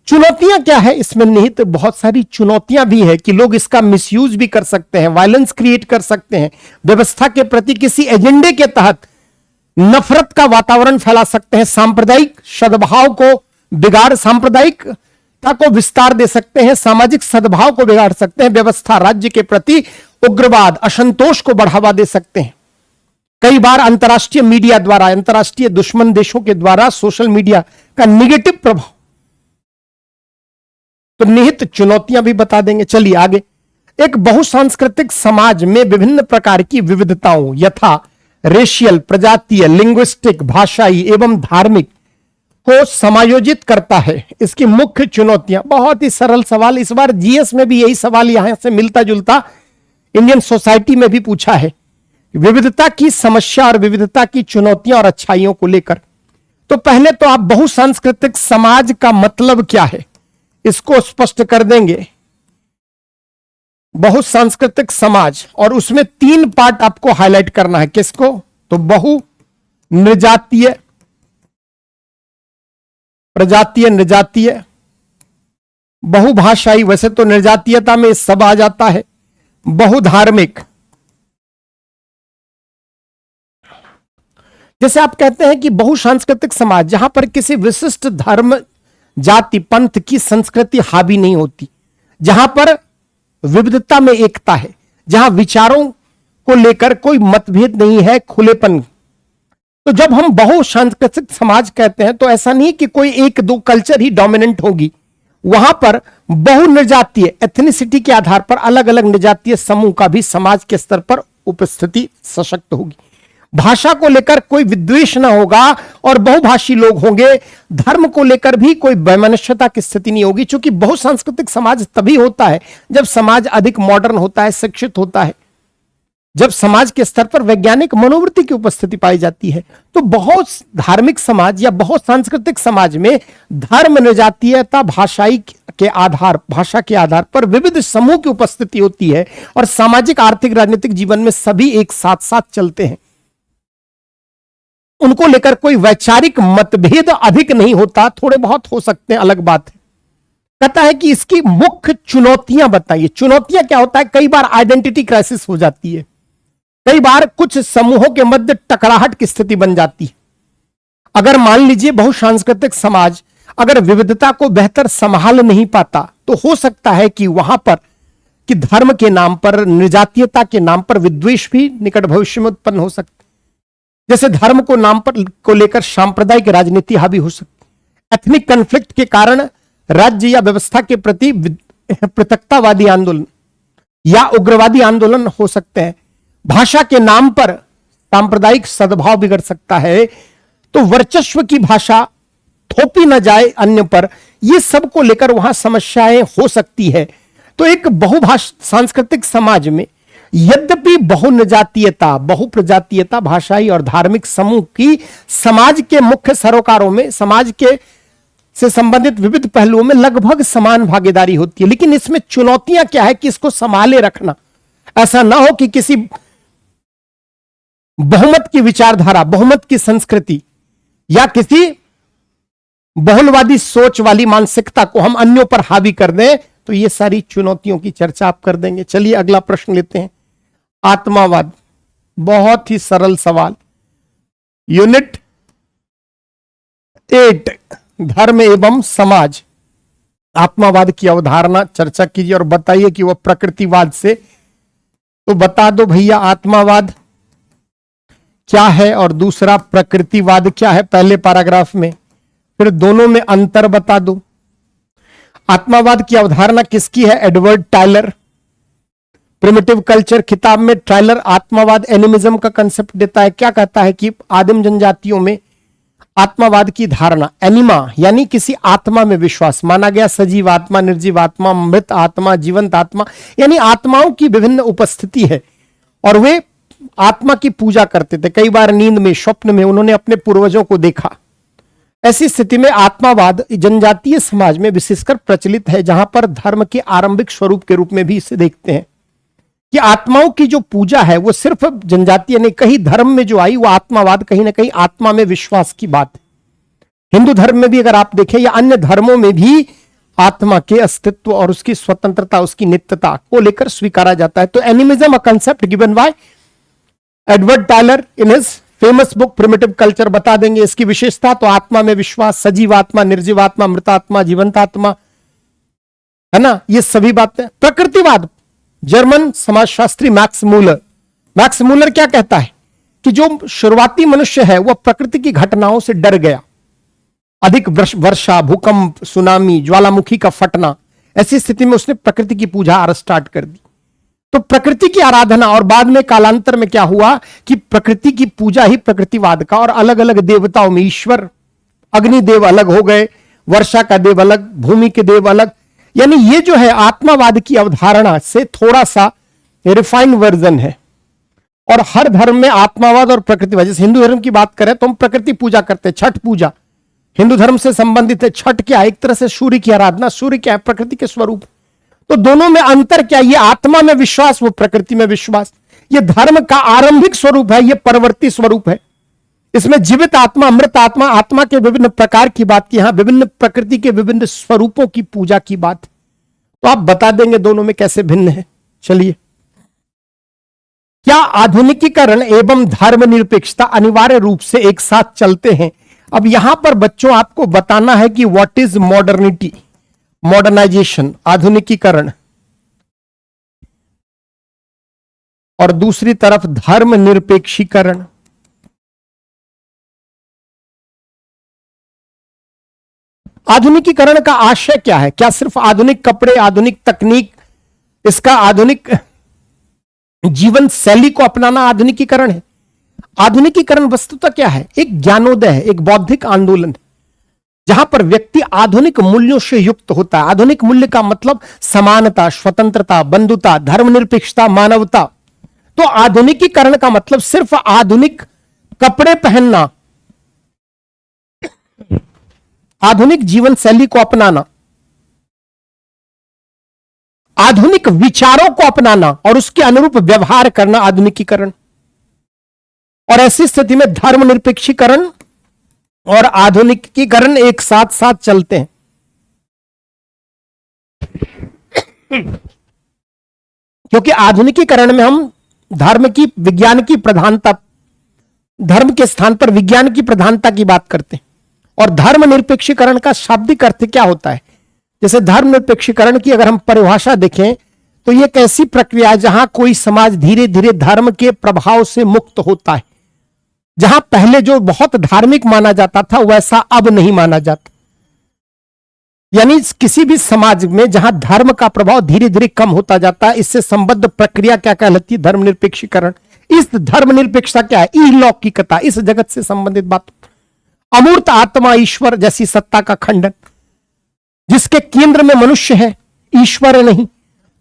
Speaker 1: चुनौतियां क्या है इसमें निहित? बहुत सारी चुनौतियां भी है कि लोग इसका मिसयूज भी कर सकते हैं, वायलेंस क्रिएट कर सकते हैं, व्यवस्था के प्रति किसी एजेंडे के तहत नफरत का वातावरण फैला सकते हैं, सांप्रदायिक सद्भाव को बिगाड़, सांप्रदायिकता को विस्तार दे सकते हैं, सामाजिक सद्भाव को बिगाड़ सकते हैं, व्यवस्था राज्य के प्रति उग्रवाद, असंतोष को बढ़ावा दे सकते हैं। कई बार अंतर्राष्ट्रीय मीडिया द्वारा, अंतर्राष्ट्रीय दुश्मन देशों के द्वारा सोशल मीडिया का निगेटिव प्रभाव, तो निहित चुनौतियां भी बता देंगे। चलिए आगे। एक बहुसांस्कृतिक समाज में विभिन्न प्रकार की विविधताओं यथा रेशियल, प्रजातीय, लिंग्विस्टिक, भाषाई एवं धार्मिक को समायोजित करता है। इसकी मुख्य चुनौतियां, बहुत ही सरल सवाल, इस बार जीएस में भी यही सवाल यहां से मिलता जुलता इंडियन सोसाइटी में भी पूछा है। विविधता की समस्या और विविधता की चुनौतियां और अच्छाइयों को लेकर। तो पहले तो आप बहुसांस्कृतिक समाज का मतलब क्या है इसको स्पष्ट कर देंगे। बहुसांस्कृतिक समाज, और उसमें 3 पार्ट आपको हाईलाइट करना है। किसको? तो बहु नृजातीय, प्रजातीय, नृजातीय, बहुभाषाई, वैसे तो नृजातीयता में सब आ जाता है, बहुधार्मिक। जैसे आप कहते हैं कि बहुसांस्कृतिक समाज, जहां पर किसी विशिष्ट धर्म, जाति, पंथ की संस्कृति हावी नहीं होती, जहां पर विविधता में एकता है, जहां विचारों को लेकर कोई मतभेद नहीं है, खुलेपन। तो जब हम बहुसांस्कृतिक समाज कहते हैं तो ऐसा नहीं कि कोई एक दो कल्चर ही डोमिनेंट होगी, वहां पर बहुनिर्जातीय एथनिसिटी के आधार पर अलग अलग निजातीय समूह का भी समाज के स्तर पर उपस्थिति सशक्त होगी। भाषा को लेकर कोई विद्वेष ना होगा और बहुभाषी लोग होंगे। धर्म को लेकर भी कोई वैमनस्यता की स्थिति नहीं होगी, क्योंकि बहुसांस्कृतिक समाज तभी होता है जब समाज अधिक मॉडर्न होता है, शिक्षित होता है, जब समाज के स्तर पर वैज्ञानिक मनोवृत्ति की उपस्थिति पाई जाती है। तो बहुत धार्मिक समाज या बहुत सांस्कृतिक समाज में धर्म, निजातीयता, भाषा के आधार पर विविध समूह की उपस्थिति होती है और सामाजिक, आर्थिक, राजनीतिक जीवन में सभी एक साथ साथ चलते हैं। उनको लेकर कोई वैचारिक मतभेद अधिक नहीं होता, थोड़े बहुत हो सकते हैं, अलग बात है। कहता है कि इसकी मुख्य चुनौतियां बताइए। चुनौतियां क्या होता है? कई बार आइडेंटिटी क्राइसिस हो जाती है, कई बार कुछ समूहों के मध्य टकराहट की स्थिति बन जाती है। अगर मान लीजिए बहुसांस्कृतिक समाज अगर विविधता को बेहतर संभाल नहीं पाता, तो हो सकता है कि वहां पर कि धर्म के नाम पर, निजातीयता के नाम पर विद्वेष भी निकट भविष्य में उत्पन्न हो सकती। जैसे धर्म को नाम पर को लेकर सांप्रदायिक राजनीति हावी हो सकती। एथनिक कॉन्फ्लिक्ट के कारण राज्य या व्यवस्था के प्रति पृथकतावादी आंदोलन या उग्रवादी आंदोलन हो सकते हैं। भाषा के नाम पर सांप्रदायिक सद्भाव बिगड़ सकता है, तो वर्चस्व की भाषा थोपी न जाए अन्य पर, यह सब को लेकर वहां समस्याएं हो सकती है। तो एक सांस्कृतिक समाज में यद्यपि बहुनिजातीयता, बहुप्रजातीयता, भाषाई और धार्मिक समूह की समाज के मुख्य सरोकारों में, समाज के से संबंधित विविध पहलुओं में लगभग समान भागीदारी होती है, लेकिन इसमें चुनौतियां क्या है कि इसको संभाले रखना। ऐसा ना हो कि किसी बहुमत की विचारधारा, बहुमत की संस्कृति या किसी बहुलवादी सोच वाली मानसिकता को हम अन्यों पर हावी कर दें, तो ये सारी चुनौतियों की चर्चा आप कर देंगे। चलिए अगला प्रश्न लेते हैं। आत्मावाद, बहुत ही सरल सवाल। यूनिट 8, धर्म एवं समाज। आत्मावाद की अवधारणा चर्चा कीजिए और बताइए कि वह प्रकृतिवाद से, तो बता दो भैया आत्मावाद क्या है और दूसरा प्रकृतिवाद क्या है पहले पैराग्राफ में, फिर दोनों में अंतर बता दो। आत्मावाद की अवधारणा किसकी है? Edward Tyler. प्रिमिटिव कल्चर किताब में टायलर आत्मावाद, एनिमिज्म का कंसेप्ट देता है। क्या कहता है कि आदिम जनजातियों में आत्मावाद की धारणा, एनिमा यानी किसी आत्मा में विश्वास माना गया। सजीव आत्मा, निर्जीव आत्मा, मृत आत्मा, जीवंत आत्मा, यानी आत्माओं की विभिन्न उपस्थिति है और वे आत्मा की पूजा करते थे। कई बार नींद में, स्वप्न में उन्होंने अपने पूर्वजों को देखा। ऐसी स्थिति में आत्मावाद जनजातीय समाज में विशेषकर प्रचलित है, जहां पर धर्म के आरंभिक स्वरूप के रूप में भी इसे देखते हैं कि आत्माओं की जो पूजा है वो सिर्फ जनजातीय नहीं, कहीं धर्म में जो आई वो आत्मावाद कहीं ना कहीं आत्मा में विश्वास की बात है। हिंदू धर्म में भी अगर आप देखें या अन्य धर्मों में भी आत्मा के अस्तित्व और उसकी स्वतंत्रता, उसकी नित्यता को लेकर स्वीकारा जाता है। तो animism, a concept given by Edward Tyler in his famous book primitive culture. बता देंगे इसकी विशेषता, तो आत्मा में विश्वास, सजीव आत्मा, निर्जीव आत्मा, मृत आत्मा, जीवंत आत्मा, है ना, ये सभी बातें। प्रकृतिवाद, जर्मन समाजशास्त्री मैक्स मूलर क्या कहता है कि जो शुरुआती मनुष्य है वह प्रकृति की घटनाओं से डर गया। अधिक वर्षा, भूकंप, सुनामी, ज्वालामुखी का फटना, ऐसी स्थिति में उसने प्रकृति की पूजा स्टार्ट कर दी। तो प्रकृति की आराधना, और बाद में कालांतर में क्या हुआ कि प्रकृति की पूजा ही प्रकृतिवाद का, और अलग अलग देवताओं में ईश्वर, अग्निदेव अलग हो गए, वर्षा का देव अलग, भूमि के देव अलग। यानी ये जो है आत्मावाद की अवधारणा से थोड़ा सा रिफाइंड वर्जन है। और हर धर्म में आत्मावाद और प्रकृतिवाद, जैसे हिंदू धर्म की बात करें तो हम प्रकृति पूजा करते हैं, छठ पूजा हिंदू धर्म से संबंधित है। छठ क्या, एक तरह से सूर्य की आराधना, सूर्य क्या है, प्रकृति के स्वरूप। तो दोनों में अंतर क्या, ये आत्मा में विश्वास, वो प्रकृति में विश्वास। ये धर्म का आरंभिक स्वरूप है, ये परवर्ती स्वरूप है। इसमें जीवित आत्मा, मृत आत्मा, आत्मा के विभिन्न प्रकार की बात की, यहां विभिन्न प्रकृति के विभिन्न स्वरूपों की पूजा की बात। तो आप बता देंगे दोनों में कैसे भिन्न है। चलिए क्या आधुनिकीकरण एवं धर्मनिरपेक्षता अनिवार्य रूप से एक साथ चलते हैं? अब यहां पर बच्चों आपको बताना है कि व्हाट इज मॉडर्निटी, मॉडर्नाइजेशन, आधुनिकीकरण, और दूसरी तरफ धर्मनिरपेक्षीकरण। आधुनिकीकरण का आशय क्या है? क्या सिर्फ आधुनिक कपड़े, आधुनिक तकनीक, इसका आधुनिक जीवन शैली को अपनाना आधुनिकीकरण है? आधुनिकीकरण वस्तुतः क्या है? एक ज्ञानोदय है, एक बौद्धिक आंदोलन है, जहां पर व्यक्ति आधुनिक मूल्यों से युक्त होता है। आधुनिक मूल्य का मतलब समानता, स्वतंत्रता, बंधुता, धर्मनिरपेक्षता, मानवता। तो आधुनिकीकरण का मतलब सिर्फ आधुनिक कपड़े पहनना, आधुनिक जीवन शैली को अपनाना, आधुनिक विचारों को अपनाना और उसके अनुरूप व्यवहार करना आधुनिकीकरण। और ऐसी स्थिति में धर्मनिरपेक्षीकरण और आधुनिकीकरण एक साथ साथ चलते हैं। क्योंकि आधुनिकीकरण में हम धर्म की, विज्ञान की प्रधानता, धर्म के स्थान पर विज्ञान की प्रधानता की बात करते हैं। और धर्मनिरपेक्षीकरण का शाब्दिक अर्थ क्या होता है? जैसे धर्मनिरपेक्षीकरण की अगर हम परिभाषा देखें तो यह एक ऐसी प्रक्रिया है जहां कोई समाज धीरे धीरे धर्म के प्रभाव से मुक्त होता है। जहां पहले जो बहुत धार्मिक माना जाता था वैसा अब नहीं माना जाता। यानी किसी भी समाज में जहां धर्म का प्रभाव धीरे धीरे कम होता जाता है, इससे संबद्ध प्रक्रिया क्या कहलाती है? धर्मनिरपेक्षीकरण। इस धर्मनिरपेक्षता क्या है? अलौकिकता, इस जगत से संबंधित बात। अमूर्त आत्मा, ईश्वर जैसी सत्ता का खंडन, जिसके केंद्र में मनुष्य है, ईश्वर नहीं।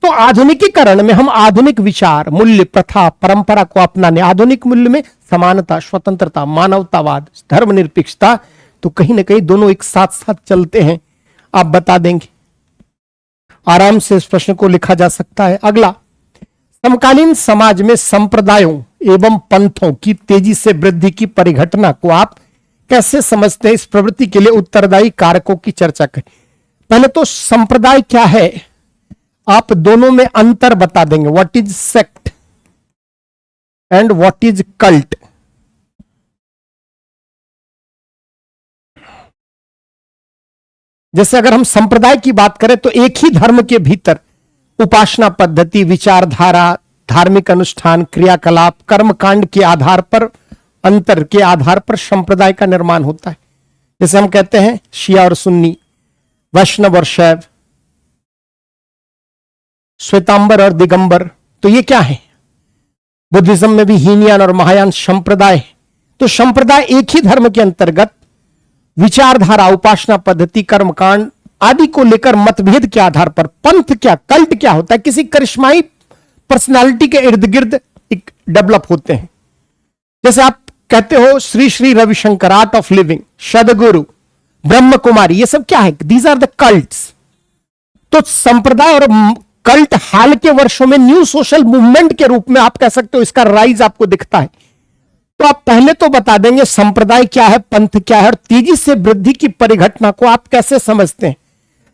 Speaker 1: तो आधुनिकीकरण में हम आधुनिक विचार, मूल्य, प्रथा, परंपरा को अपनाने, आधुनिक मूल्य में समानता, स्वतंत्रता, मानवतावाद, धर्मनिरपेक्षता, तो कहीं ना कहीं दोनों एक साथ साथ चलते हैं। आप बता देंगे, आराम से इस प्रश्न को लिखा जा सकता है। अगला, समकालीन समाज में संप्रदायों एवं पंथों की तेजी से वृद्धि की परिघटना को आप कैसे समझते हैं? इस प्रवृत्ति के लिए उत्तरदायी कारकों की चर्चा करें। पहले तो संप्रदाय क्या है, आप दोनों में अंतर बता देंगे। What is sect and what is cult. जैसे अगर हम संप्रदाय की बात करें तो एक ही धर्म के भीतर उपासना पद्धति, विचारधारा, धार्मिक अनुष्ठान, क्रियाकलाप, कर्मकांड के आधार पर, अंतर के आधार पर संप्रदाय का निर्माण होता है। जैसे हम कहते हैं शिया और सुन्नी, वैष्णव और शैव, श्वेतांबर और दिगंबर। तो ये क्या है? बुद्धिज्म में भी हीनयान और महायान संप्रदाय। तो संप्रदाय एक ही धर्म के अंतर्गत विचारधारा, उपासना पद्धति, कर्मकांड आदि को लेकर मतभेद के आधार पर। पंथ क्या, कल्ट क्या होता है? किसी करिश्माई पर्सनालिटी के इर्द गिर्द डेवलप होते हैं। जैसे आप कहते हो Shri Shri Ravishankar, art of living, Sadhguru, Brahma Kumari, ये सब क्या है? These are the cults. तो संप्रदाय और कल्ट हाल के वर्षों में न्यू सोशल मूवमेंट के रूप में आप कह सकते हो, इसका राइज आपको दिखता है। तो आप पहले तो बता देंगे संप्रदाय क्या है, पंथ क्या है, और तेजी से वृद्धि की परिघटना को आप कैसे समझते हैं।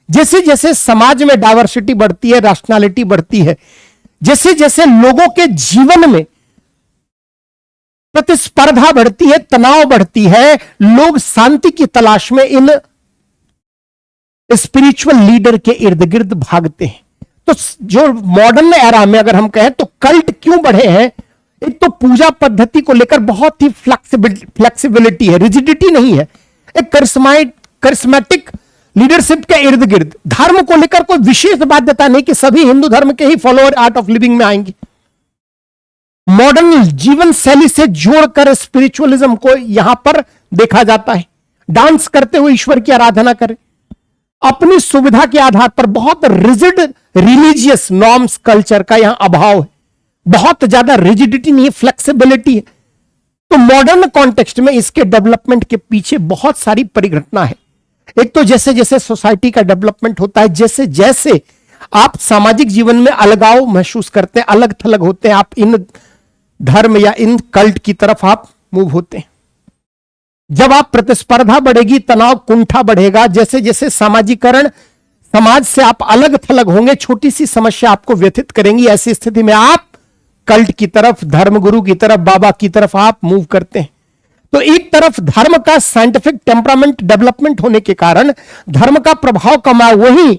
Speaker 1: जैसे जैसे समाज में डाइवर्सिटी बढ़ती है, रैशनैलिटी बढ़ती है, जैसे जैसे लोगों के जीवन में प्रतिस्पर्धा बढ़ती है, तनाव बढ़ती है, लोग शांति की तलाश में इन स्पिरिचुअल लीडर के इर्द गिर्द भागते हैं। तो जो मॉडर्न एरा में अगर हम कहें तो कल्ट क्यों बढ़े हैं? एक तो पूजा पद्धति को लेकर बहुत ही फ्लेक्सिबिलिटी है, रिजिडिटी नहीं है। एक करिश्मेटिक लीडरशिप के इर्द गिर्द धर्म को लेकर कोई विशेष बाध्यता नहीं कि सभी हिंदू धर्म के ही फॉलोअर आर्ट ऑफ लिविंग में आएंगे। मॉडर्न जीवन शैली से जोड़कर स्पिरिचुअलिज्म को यहां पर देखा जाता है। डांस करते हुए ईश्वर की आराधना करें, अपनी सुविधा के आधार पर। बहुत रिजिड रिलीजियस नॉर्म्स, कल्चर का यहां अभाव है, बहुत ज्यादा रिजिडिटी नहीं है, फ्लेक्सिबिलिटी है। तो मॉडर्न कॉन्टेक्स्ट में इसके डेवलपमेंट के पीछे बहुत सारी परिघटना है। एक तो जैसे जैसे सोसाइटी का डेवलपमेंट होता है, जैसे जैसे आप सामाजिक जीवन में अलगाव महसूस करते हैं, अलग थलग होते हैं, आप इन धर्म या इन कल्ट की तरफ आप मूव होते हैं। जब आप प्रतिस्पर्धा बढ़ेगी, तनाव कुंठा बढ़ेगा, जैसे जैसे सामाजिकरण, समाज से आप अलग थलग होंगे, छोटी सी समस्या आपको व्यथित करेंगी। ऐसी स्थिति में आप कल्ट की तरफ, धर्मगुरु की तरफ, बाबा की तरफ आप मूव करते हैं। तो एक तरफ धर्म का साइंटिफिक टेम्परामेंट डेवलपमेंट होने के कारण, धर्म का प्रभाव कमा, वही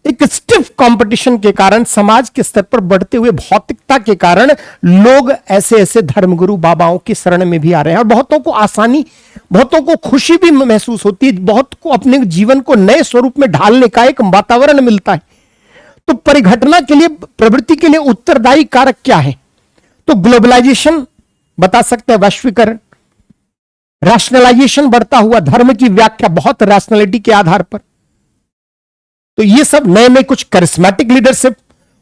Speaker 1: एक स्टिफ कंपटीशन के कारण, समाज के स्तर पर बढ़ते हुए भौतिकता के कारण लोग ऐसे ऐसे धर्मगुरु बाबाओं की शरण में भी आ रहे हैं। और बहुतों को आसानी, बहुतों को खुशी भी महसूस होती है, बहुत को अपने जीवन को नए स्वरूप में ढालने का एक वातावरण मिलता है। तो परिघटना के लिए, प्रवृत्ति के लिए उत्तरदायी कारक क्या है? तो ग्लोबलाइजेशन बता सकते हैं, वैश्वीकरण, रैशनलाइजेशन, बढ़ता हुआ धर्म की व्याख्या बहुत रैशनैलिटी के आधार पर। तो ये सब नए नए कुछ करिस्मेटिक लीडरशिप,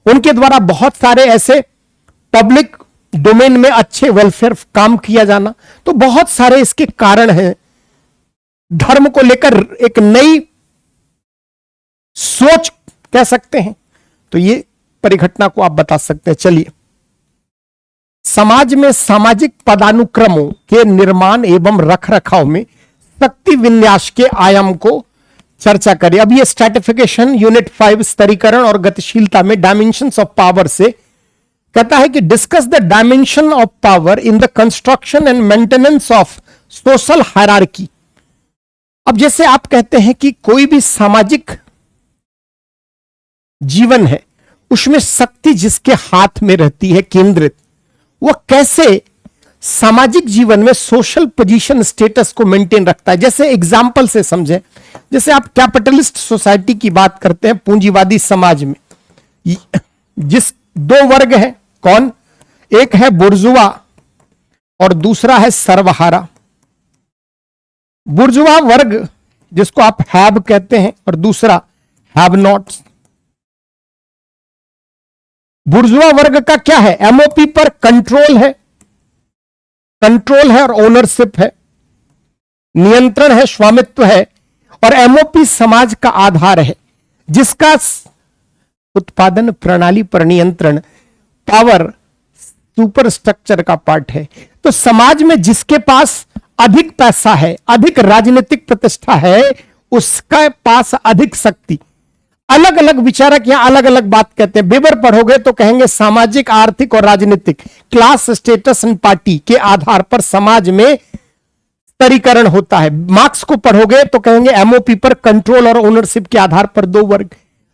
Speaker 1: उनके द्वारा बहुत सारे ऐसे पब्लिक डोमेन में अच्छे वेलफेयर काम किया जाना, तो बहुत सारे इसके कारण हैं। धर्म को लेकर एक नई सोच कह सकते हैं। तो ये परिघटना को आप बता सकते हैं। चलिए, समाज में सामाजिक पदानुक्रमों के निर्माण एवं रखरखाव में शक्ति विन्यास के आयाम को चर्चा करें। अब ये स्ट्रैटिफिकेशन यूनिट 5 स्तरीकरण और गतिशीलता में डायमेंशंस ऑफ पावर से कहता है कि discuss the dimension of power in the construction and maintenance of social hierarchy. अब जैसे आप कहते हैं कि कोई भी सामाजिक जीवन है, उसमें शक्ति जिसके हाथ में रहती है केंद्रित, वह कैसे सामाजिक जीवन में सोशल पोजीशन स्टेटस को मेंटेन रखता है। जैसे एग्जाम्पल से समझें, जैसे आप कैपिटलिस्ट सोसाइटी की बात करते हैं, पूंजीवादी समाज में जिस दो वर्ग हैं, कौन? एक है बुर्जुआ और दूसरा है सर्वहारा। बुर्जुआ वर्ग जिसको आप हैव कहते हैं और दूसरा हैव नॉट्स। बुर्जुआ वर्ग का क्या है? एमओपी पर कंट्रोल है, कंट्रोल है और ओनरशिप है, नियंत्रण है, स्वामित्व है। और एमओपी समाज का आधार है जिसका उत्पादन प्रणाली पर नियंत्रण, पावर सुपर स्ट्रक्चर का पार्ट है। तो समाज में जिसके पास अधिक पैसा है, अधिक राजनीतिक प्रतिष्ठा है, उसका पास अधिक शक्ति। अलग अलग विचारक यहां अलग अलग बात कहते हैं। बेबर पढ़ोगे तो कहेंगे सामाजिक, आर्थिक और राजनीतिक, क्लास, स्टेटस एंड पार्टी के आधार पर समाज में स्तरीकरण होता है। मार्क्स को पढ़ोगे तो कहेंगे एमओपी पर कंट्रोल और ओनरशिप के आधार पर दो वर्ग।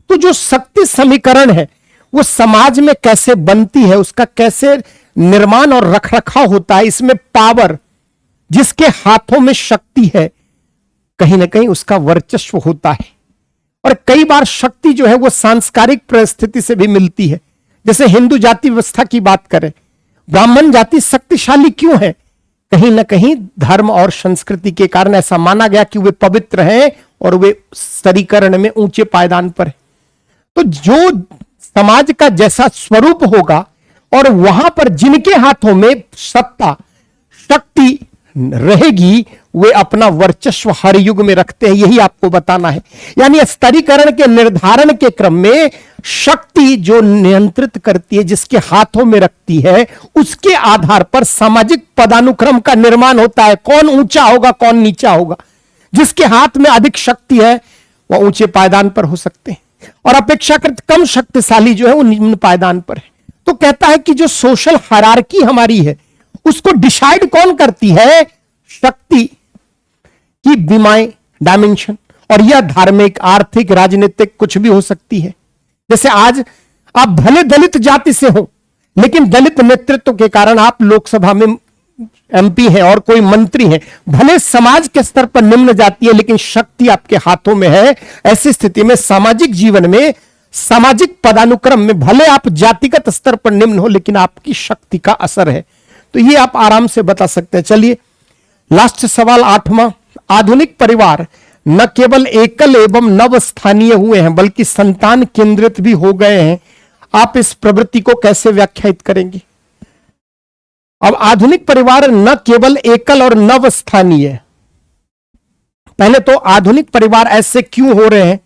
Speaker 1: तो जो शक्ति समीकरण है वो समाज में कैसे बनती है, उसका कैसे निर्माण और रखरखाव होता है, इसमें पावर, जिसके हाथों में शक्ति है, कहीं ना कहीं उसका वर्चस्व होता है। और कई बार शक्ति जो है वो सांस्कारिक परिस्थिति से भी मिलती है। जैसे हिंदू जाति व्यवस्था की बात करें, ब्राह्मण जाति शक्तिशाली क्यों है? कहीं ना कहीं धर्म और संस्कृति के कारण ऐसा माना गया कि वे पवित्र हैं और वे स्तरीकरण में ऊंचे पायदान पर है। तो जो समाज का जैसा स्वरूप होगा और वहां पर जिनके हाथों में सत्ता, शक्ति रहेगी, वे अपना वर्चस्व हर युग में रखते हैं। यही आपको बताना है। यानी स्तरीकरण के निर्धारण के क्रम में शक्ति जो नियंत्रित करती है, जिसके हाथों में रखती है, उसके आधार पर सामाजिक पदानुक्रम का निर्माण होता है। कौन ऊंचा होगा, कौन नीचा होगा। जिसके हाथ में अधिक शक्ति है वह ऊंचे पायदान पर हो सकते हैं और अपेक्षाकृत कम शक्तिशाली जो है वो निम्न पायदान पर है। तो कहता है कि जो सोशल हायरार्की हमारी है उसको डिसाइड कौन करती है? शक्ति की विमाएं, डायमेंशन। और यह धार्मिक, आर्थिक, राजनीतिक कुछ भी हो सकती है। जैसे आज आप भले दलित जाति से हो, लेकिन दलित नेतृत्व के कारण आप लोकसभा में एमपी हैं और कोई मंत्री हैं। भले समाज के स्तर पर निम्न जाति है, लेकिन शक्ति आपके हाथों में है। ऐसी स्थिति में सामाजिक जीवन में, सामाजिक पदानुक्रम में भले आप जातिगत स्तर पर निम्न हो, लेकिन आपकी शक्ति का असर है। तो ये आप आराम से बता सकते हैं। चलिए, लास्ट सवाल 8वां। आधुनिक परिवार न केवल एकल एवं नव स्थानीय हुए हैं, बल्कि संतान केंद्रित भी हो गए हैं। आप इस प्रवृत्ति को कैसे व्याख्यायित करेंगे? अब आधुनिक परिवार न केवल एकल और नव स्थानीय, पहले तो आधुनिक परिवार ऐसे क्यों हो रहे हैं?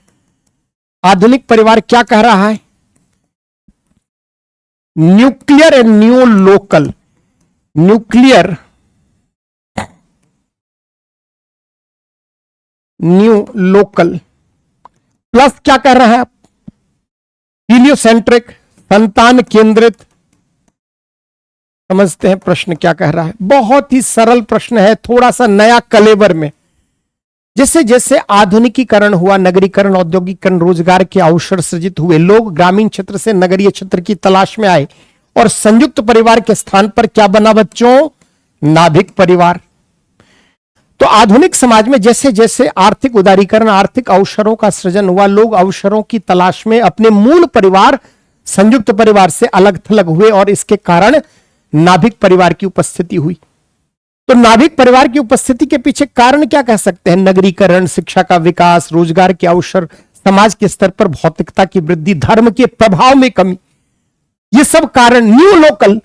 Speaker 1: आधुनिक परिवार क्या कह रहा है? Nuclear and new local. Nuclear, new local plus क्या कह रहा है आप? हीलियोसेंट्रिक, संतान केंद्रित, समझते हैं प्रश्न क्या कह रहा है। बहुत ही सरल प्रश्न है, थोड़ा सा नया कलेवर में। जैसे जैसे आधुनिकीकरण हुआ, नगरीकरण, औद्योगिकरण, रोजगार के अवसर सृजित हुए, लोग ग्रामीण क्षेत्र से नगरीय क्षेत्र की तलाश में आए और संयुक्त परिवार के स्थान पर क्या बना बच्चों? नाभिक परिवार। तो आधुनिक समाज में जैसे जैसे आर्थिक उदारीकरण, आर्थिक अवसरों का सृजन हुआ, लोग अवसरों की तलाश में अपने मूल परिवार, संयुक्त परिवार से अलग थलग हुए और इसके कारण नाभिक परिवार की उपस्थिति हुई। तो नाभिक परिवार की उपस्थिति के पीछे कारण क्या कह सकते हैं? नगरीकरण, शिक्षा का विकास, रोजगार के अवसर, समाज के स्तर पर भौतिकता की वृद्धि, धर्म के प्रभाव में कमी, ये सब कारण। न्यू लोकल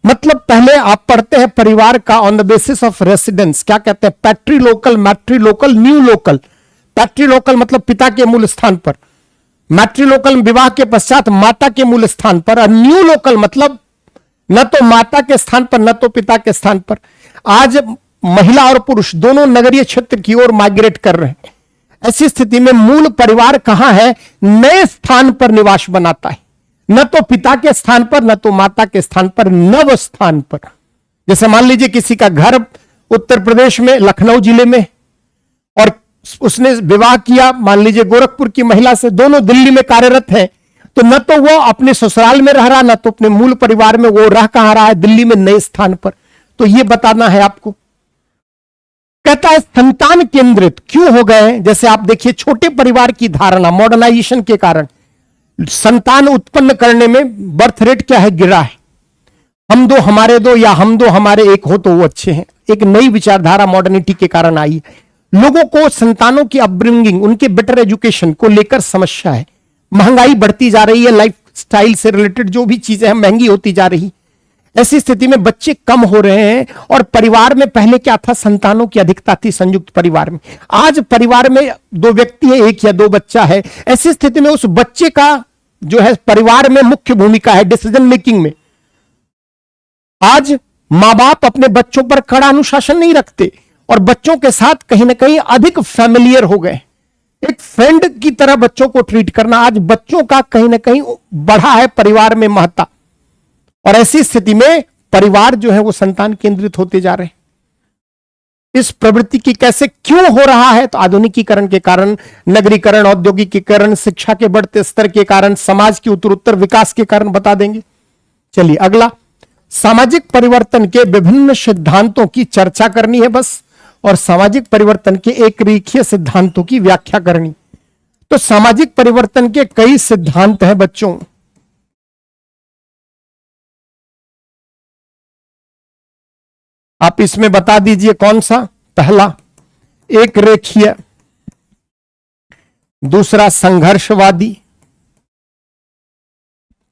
Speaker 1: मतलब पहले आप पढ़ते हैं परिवार का on the basis of residence, क्या कहते हैं? Patrilocal, matrilocal, neolocal. Patrilocal मतलब पिता के मूल स्थान पर, मैट्री लोकल विवाह के पश्चात माता के मूल स्थान पर, और न्यू लोकल मतलब न तो माता के स्थान पर न तो पिता के स्थान पर। आज महिला और पुरुष दोनों नगरीय क्षेत्र की ओर माइग्रेट कर रहे हैं। ऐसी स्थिति में मूल परिवार कहां है? नए स्थान पर निवास बनाता है, न तो पिता के स्थान पर न तो माता के स्थान पर, नव स्थान पर। जैसे मान लीजिए किसी का घर उत्तर प्रदेश में, लखनऊ जिले में, और उसने विवाह किया मान लीजिए गोरखपुर की महिला से, दोनों दिल्ली में कार्यरत हैं, तो न तो वो अपने ससुराल में रह रहा, न तो अपने मूल परिवार में, वो रह कहां रहा है? दिल्ली में, नए स्थान पर। तो ये बताना है आपको। कहता है संतान केंद्रित क्यों हो गए? जैसे आप देखिए छोटे परिवार की धारणा मॉडर्नाइजेशन के कारण संतान उत्पन्न करने में बर्थ रेट क्या है? गिरा है। हम दो हमारे दो या हम दो हमारे एक हो तो वो अच्छे हैं। एक नई विचारधारा मॉडर्निटी के कारण आई। लोगों को संतानों की अपब्रिंगिंग, उनके बेटर एजुकेशन को लेकर समस्या है। महंगाई बढ़ती जा रही है, लाइफ स्टाइल से रिलेटेड जो भी चीजें हैं महंगी होती जा रही। ऐसी स्थिति में बच्चे कम हो रहे हैं, और परिवार में पहले क्या था? संतानों की अधिकता थी संयुक्त परिवार में। आज परिवार में दो व्यक्ति है, एक या दो बच्चा है। ऐसी स्थिति में उस बच्चे का जो है परिवार में मुख्य भूमिका है डिसीजन मेकिंग में। आज मां बाप अपने बच्चों पर कड़ा अनुशासन नहीं रखते और बच्चों के साथ कहीं ना कहीं अधिक फैमिलियर हो गए। एक फ्रेंड की तरह बच्चों को ट्रीट करना आज बच्चों का कहीं ना कहीं बढ़ा है परिवार में महत्ता। और ऐसी स्थिति में परिवार जो है वो संतान केंद्रित होते जा रहे हैं। इस प्रवृत्ति की कैसे क्यों हो रहा है? तो आधुनिकीकरण के कारण, नगरीकरण, औद्योगिकीकरण, शिक्षा के बढ़ते स्तर के कारण, समाज की उत्तरोत्तर विकास के कारण बता देंगे। चलिए अगला, सामाजिक परिवर्तन के विभिन्न सिद्धांतों की चर्चा करनी है बस, और सामाजिक परिवर्तन के एक रेखीय सिद्धांतों की व्याख्या करनी। तो सामाजिक परिवर्तन के कई सिद्धांत हैं बच्चों। आप इसमें बता दीजिए कौन सा? पहला एक रेखीय, दूसरा संघर्षवादी,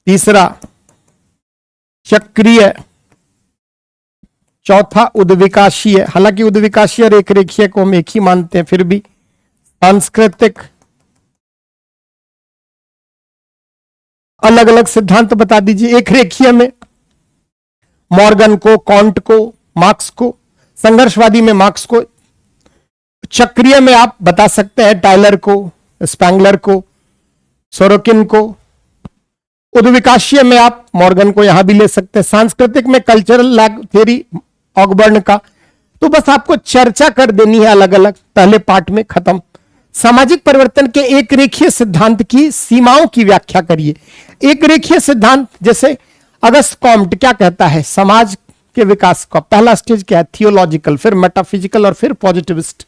Speaker 1: तीसरा चक्रीय, चौथा उद्विकाशीय। हालांकि उद्विकाशीय और एक रेखीय को हम एक ही मानते हैं, फिर भी सांस्कृतिक। अलग अलग सिद्धांत बता दीजिए। एक रेखीय में मॉर्गन को, कॉन्ट को, मार्क्स को, संघर्षवादी में मार्क्स को, चक्रीय में आप बता सकते हैं टाइलर को, स्पैंगलर को, सोरोकिन को, उद्विकाशीय में आप मॉर्गन को यहां भी ले सकते हैं, सांस्कृतिक में कल्चरल लैग थ्योरी ऑगबर्न का। तो बस आपको चर्चा कर देनी है अलग अलग, पहले पार्ट में खत्म। सामाजिक परिवर्तन के एक रेखीय सिद्धांत की सीमाओं की व्याख्या करिए। एक रेखीय सिद्धांत जैसे अगस्त कॉम्ट क्या कहता है? समाज के विकास का पहला स्टेज क्या है? थियोलॉजिकल, फिर मेटाफिजिकल और फिर पॉजिटिविस्ट।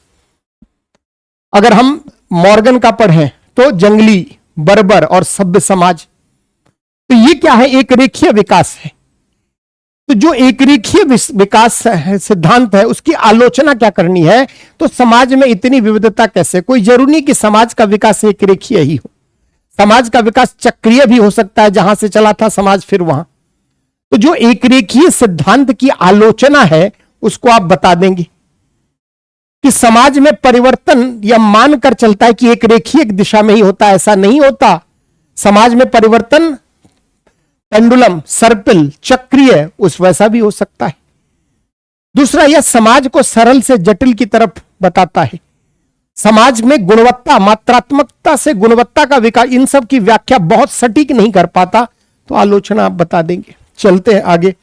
Speaker 1: अगर हम मॉर्गन का पढ़ें तो जंगली, बर्बर और सभ्य समाज। तो ये क्या है? एक रेखीय विकास है। तो जो एक रेखीय विकास सिद्धांत है उसकी आलोचना क्या करनी है? तो समाज में इतनी विविधता कैसे? कोई जरूरी नहीं कि समाज का विकास एक रेखीय ही हो, समाज का विकास चक्रीय भी हो सकता है, जहां से चला था समाज फिर वहां। तो जो एक रेखीय सिद्धांत की आलोचना है उसको आप बता देंगे कि समाज में परिवर्तन यह मानकर चलता है कि एक रेखीय दिशा में ही होता है, ऐसा नहीं होता। समाज में परिवर्तन पेंडुलम, सर्पिल, चक्रीय उस वैसा भी हो सकता है। दूसरा, यह समाज को सरल से जटिल की तरफ बताता है। समाज में गुणवत्ता, मात्रात्मकता से गुणवत्ता का विकास, इन सब की व्याख्या बहुत सटीक नहीं कर पाता, तो आलोचना आप बता देंगे। चलते हैं आगे।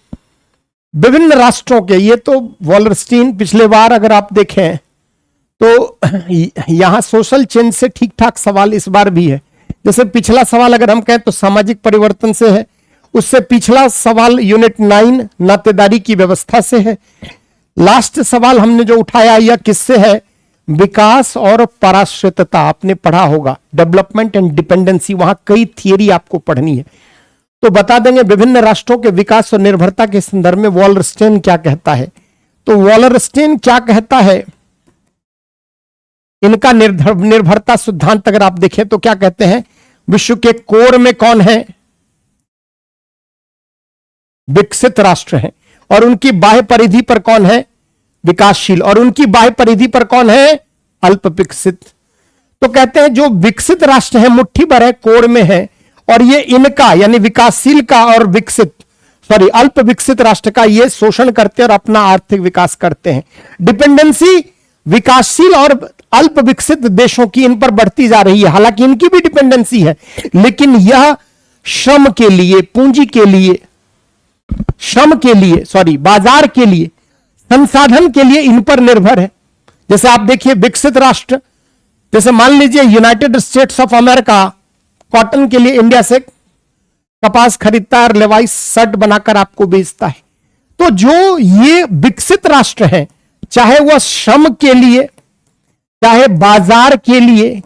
Speaker 1: विभिन्न राष्ट्रों के, ये तो वॉलरस्टीन पिछले बार अगर आप देखें तो यहां सोशल चेंज से ठीक ठाक सवाल इस बार भी है। जैसे पिछला सवाल अगर हम कहें तो सामाजिक परिवर्तन से है, उससे पिछला सवाल यूनिट 9 नातेदारी की व्यवस्था से है, लास्ट सवाल हमने जो उठाया यह किससे है, विकास और पराश्रितता आपने पढ़ा होगा, डेवलपमेंट एंड डिपेंडेंसी, वहां कई थियरी आपको पढ़नी है। तो बता देंगे विभिन्न राष्ट्रों के विकास और निर्भरता के संदर्भ में वॉलरस्टेन क्या कहता है। तो वॉलरस्टेन क्या कहता है, इनका निर्भरता सिद्धांत अगर आप देखें तो क्या कहते हैं, विश्व के कोर में कौन है, विकसित राष्ट्र हैं, और उनकी बाह्य परिधि पर कौन है, विकासशील, और उनकी बाह्य परिधि पर कौन है, अल्प विकसित। तो कहते हैं जो विकसित राष्ट्र है मुट्ठी भर है, कोर में है, और ये इनका यानी विकासशील का और अल्प विकसित राष्ट्र का ये शोषण करते हैं और अपना आर्थिक विकास करते हैं। डिपेंडेंसी विकासशील और अल्प विकसित देशों की इन पर बढ़ती जा रही है, हालांकि इनकी भी डिपेंडेंसी है, लेकिन यह श्रम के लिए, पूंजी के लिए, बाजार के लिए, संसाधन के लिए इन पर निर्भर है। जैसे आप देखिए विकसित राष्ट्र, जैसे मान लीजिए United states of America cotton के लिए इंडिया से कपास खरीदता है और लेवाइस शर्ट बनाकर आपको बेचता है। तो जो ये विकसित राष्ट्र हैं, चाहे वह श्रम के लिए, चाहे बाजार के लिए,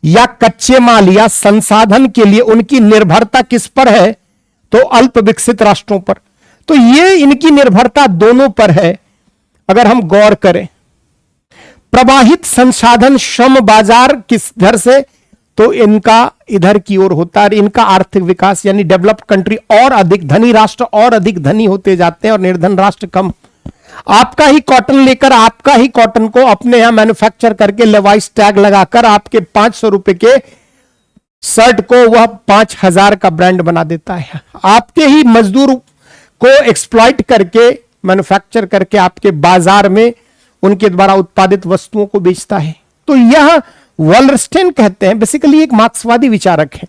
Speaker 1: या कच्चे माल या संसाधन के लिए, उनकी निर्भरता किस पर है, तो अल्प विकसित राष्ट्रों पर। तो ये इनकी निर्भरता दोनों पर है। अगर हम गौर करें, प्रवाहित संसाधन श्रम बाजार किस घर से, तो इनका इधर की ओर होता है। इनका आर्थिक विकास यानी डेवलप्ड कंट्री और अधिक, धनी राष्ट्र और अधिक धनी होते जाते हैं और निर्धन राष्ट्र कम। आपका ही कॉटन लेकर, आपका ही कॉटन को अपने यहां मैन्युफैक्चर करके लेवाइस टैग लगाकर आपके 500 रुपए के शर्ट को वह 5000 का ब्रांड बना देता है। आपके ही मजदूर को एक्सप्लॉइट करके, मैन्युफैक्चर करके आपके बाजार में उनके द्वारा उत्पादित वस्तुओं को बेचता है। तो यह वॉलरस्टेन कहते हैं, बेसिकली एक मार्क्सवादी विचारक है,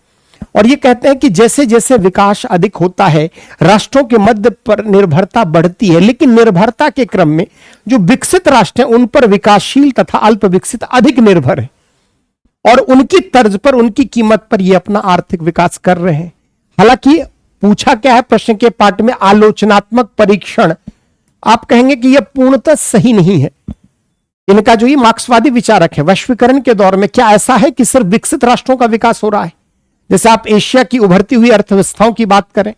Speaker 1: और ये कहते हैं कि जैसे जैसे विकास अधिक होता है राष्ट्रों के मध्य पर निर्भरता बढ़ती है, लेकिन निर्भरता के क्रम में जो विकसित राष्ट्र हैं उन पर विकासशील तथा अल्प विकसित अधिक निर्भर है, और उनकी तर्ज पर, उनकी कीमत पर ये अपना आर्थिक विकास कर रहे हैं। हालांकि पूछा क्या है प्रश्न के पाठ में, आलोचनात्मक परीक्षण। आप कहेंगे कि यह पूर्णतः सही नहीं है। इनका जो ये मार्क्सवादी विचारक है, वैश्वीकरण के दौर में क्या ऐसा है कि सिर्फ विकसित राष्ट्रों का विकास हो रहा है? जैसे आप एशिया की उभरती हुई अर्थव्यवस्थाओं की बात करें,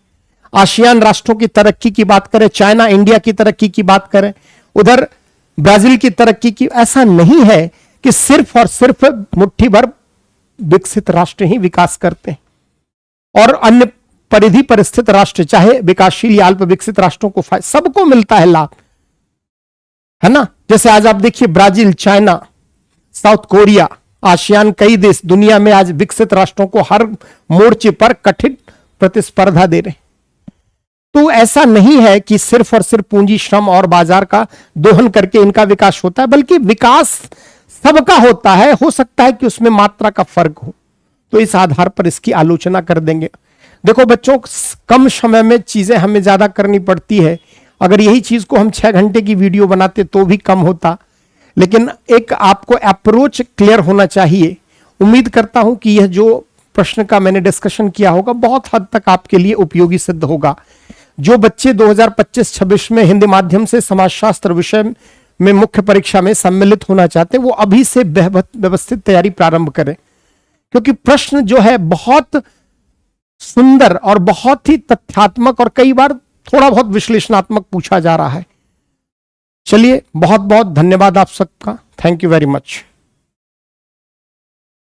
Speaker 1: आसियान राष्ट्रों की तरक्की की बात करें, चाइना इंडिया की तरक्की की बात करें, उधर ब्राजील की तरक्की की, ऐसा नहीं है कि सिर्फ और सिर्फ मुट्ठी भर विकसित राष्ट्र ही विकास करते हैं और अन्य परिधि पर स्थित राष्ट्र, चाहे विकासशील या अल्प विकसित राष्ट्रों को सबको मिलता है लाभ, है ना। जैसे आज आप देखिए Brazil, China, south Korea, ASEAN, कई देश दुनिया में आज विकसित राष्ट्रों को हर मोर्चे पर कठिन प्रतिस्पर्धा दे रहे। तो ऐसा नहीं है कि सिर्फ और सिर्फ पूंजी, श्रम और बाजार का दोहन करके इनका विकास होता है, बल्कि विकास सबका होता है। हो सकता है कि उसमें मात्रा का फर्क हो, तो इस आधार पर इसकी आलोचना कर देंगे। देखो बच्चों, कम समय में चीजें हमें ज्यादा करनी पड़ती है। अगर यही चीज को हम 6 घंटे की वीडियो बनाते तो भी कम होता, लेकिन एक आपको अप्रोच क्लियर होना चाहिए। उम्मीद करता हूं कि यह जो प्रश्न का मैंने डिस्कशन किया होगा बहुत हद तक आपके लिए उपयोगी सिद्ध होगा। जो बच्चे 2025-26 में हिंदी माध्यम से समाजशास्त्र विषय में मुख्य परीक्षा में सम्मिलित होना चाहते हैं, वो अभी से व्यवस्थित तैयारी प्रारंभ करें, क्योंकि प्रश्न जो है बहुत सुंदर और बहुत ही तथ्यात्मक और कई बार थोड़ा बहुत विश्लेषणात्मक पूछा जा रहा है। चलिए, बहुत बहुत धन्यवाद आप सबका। Thank you very much.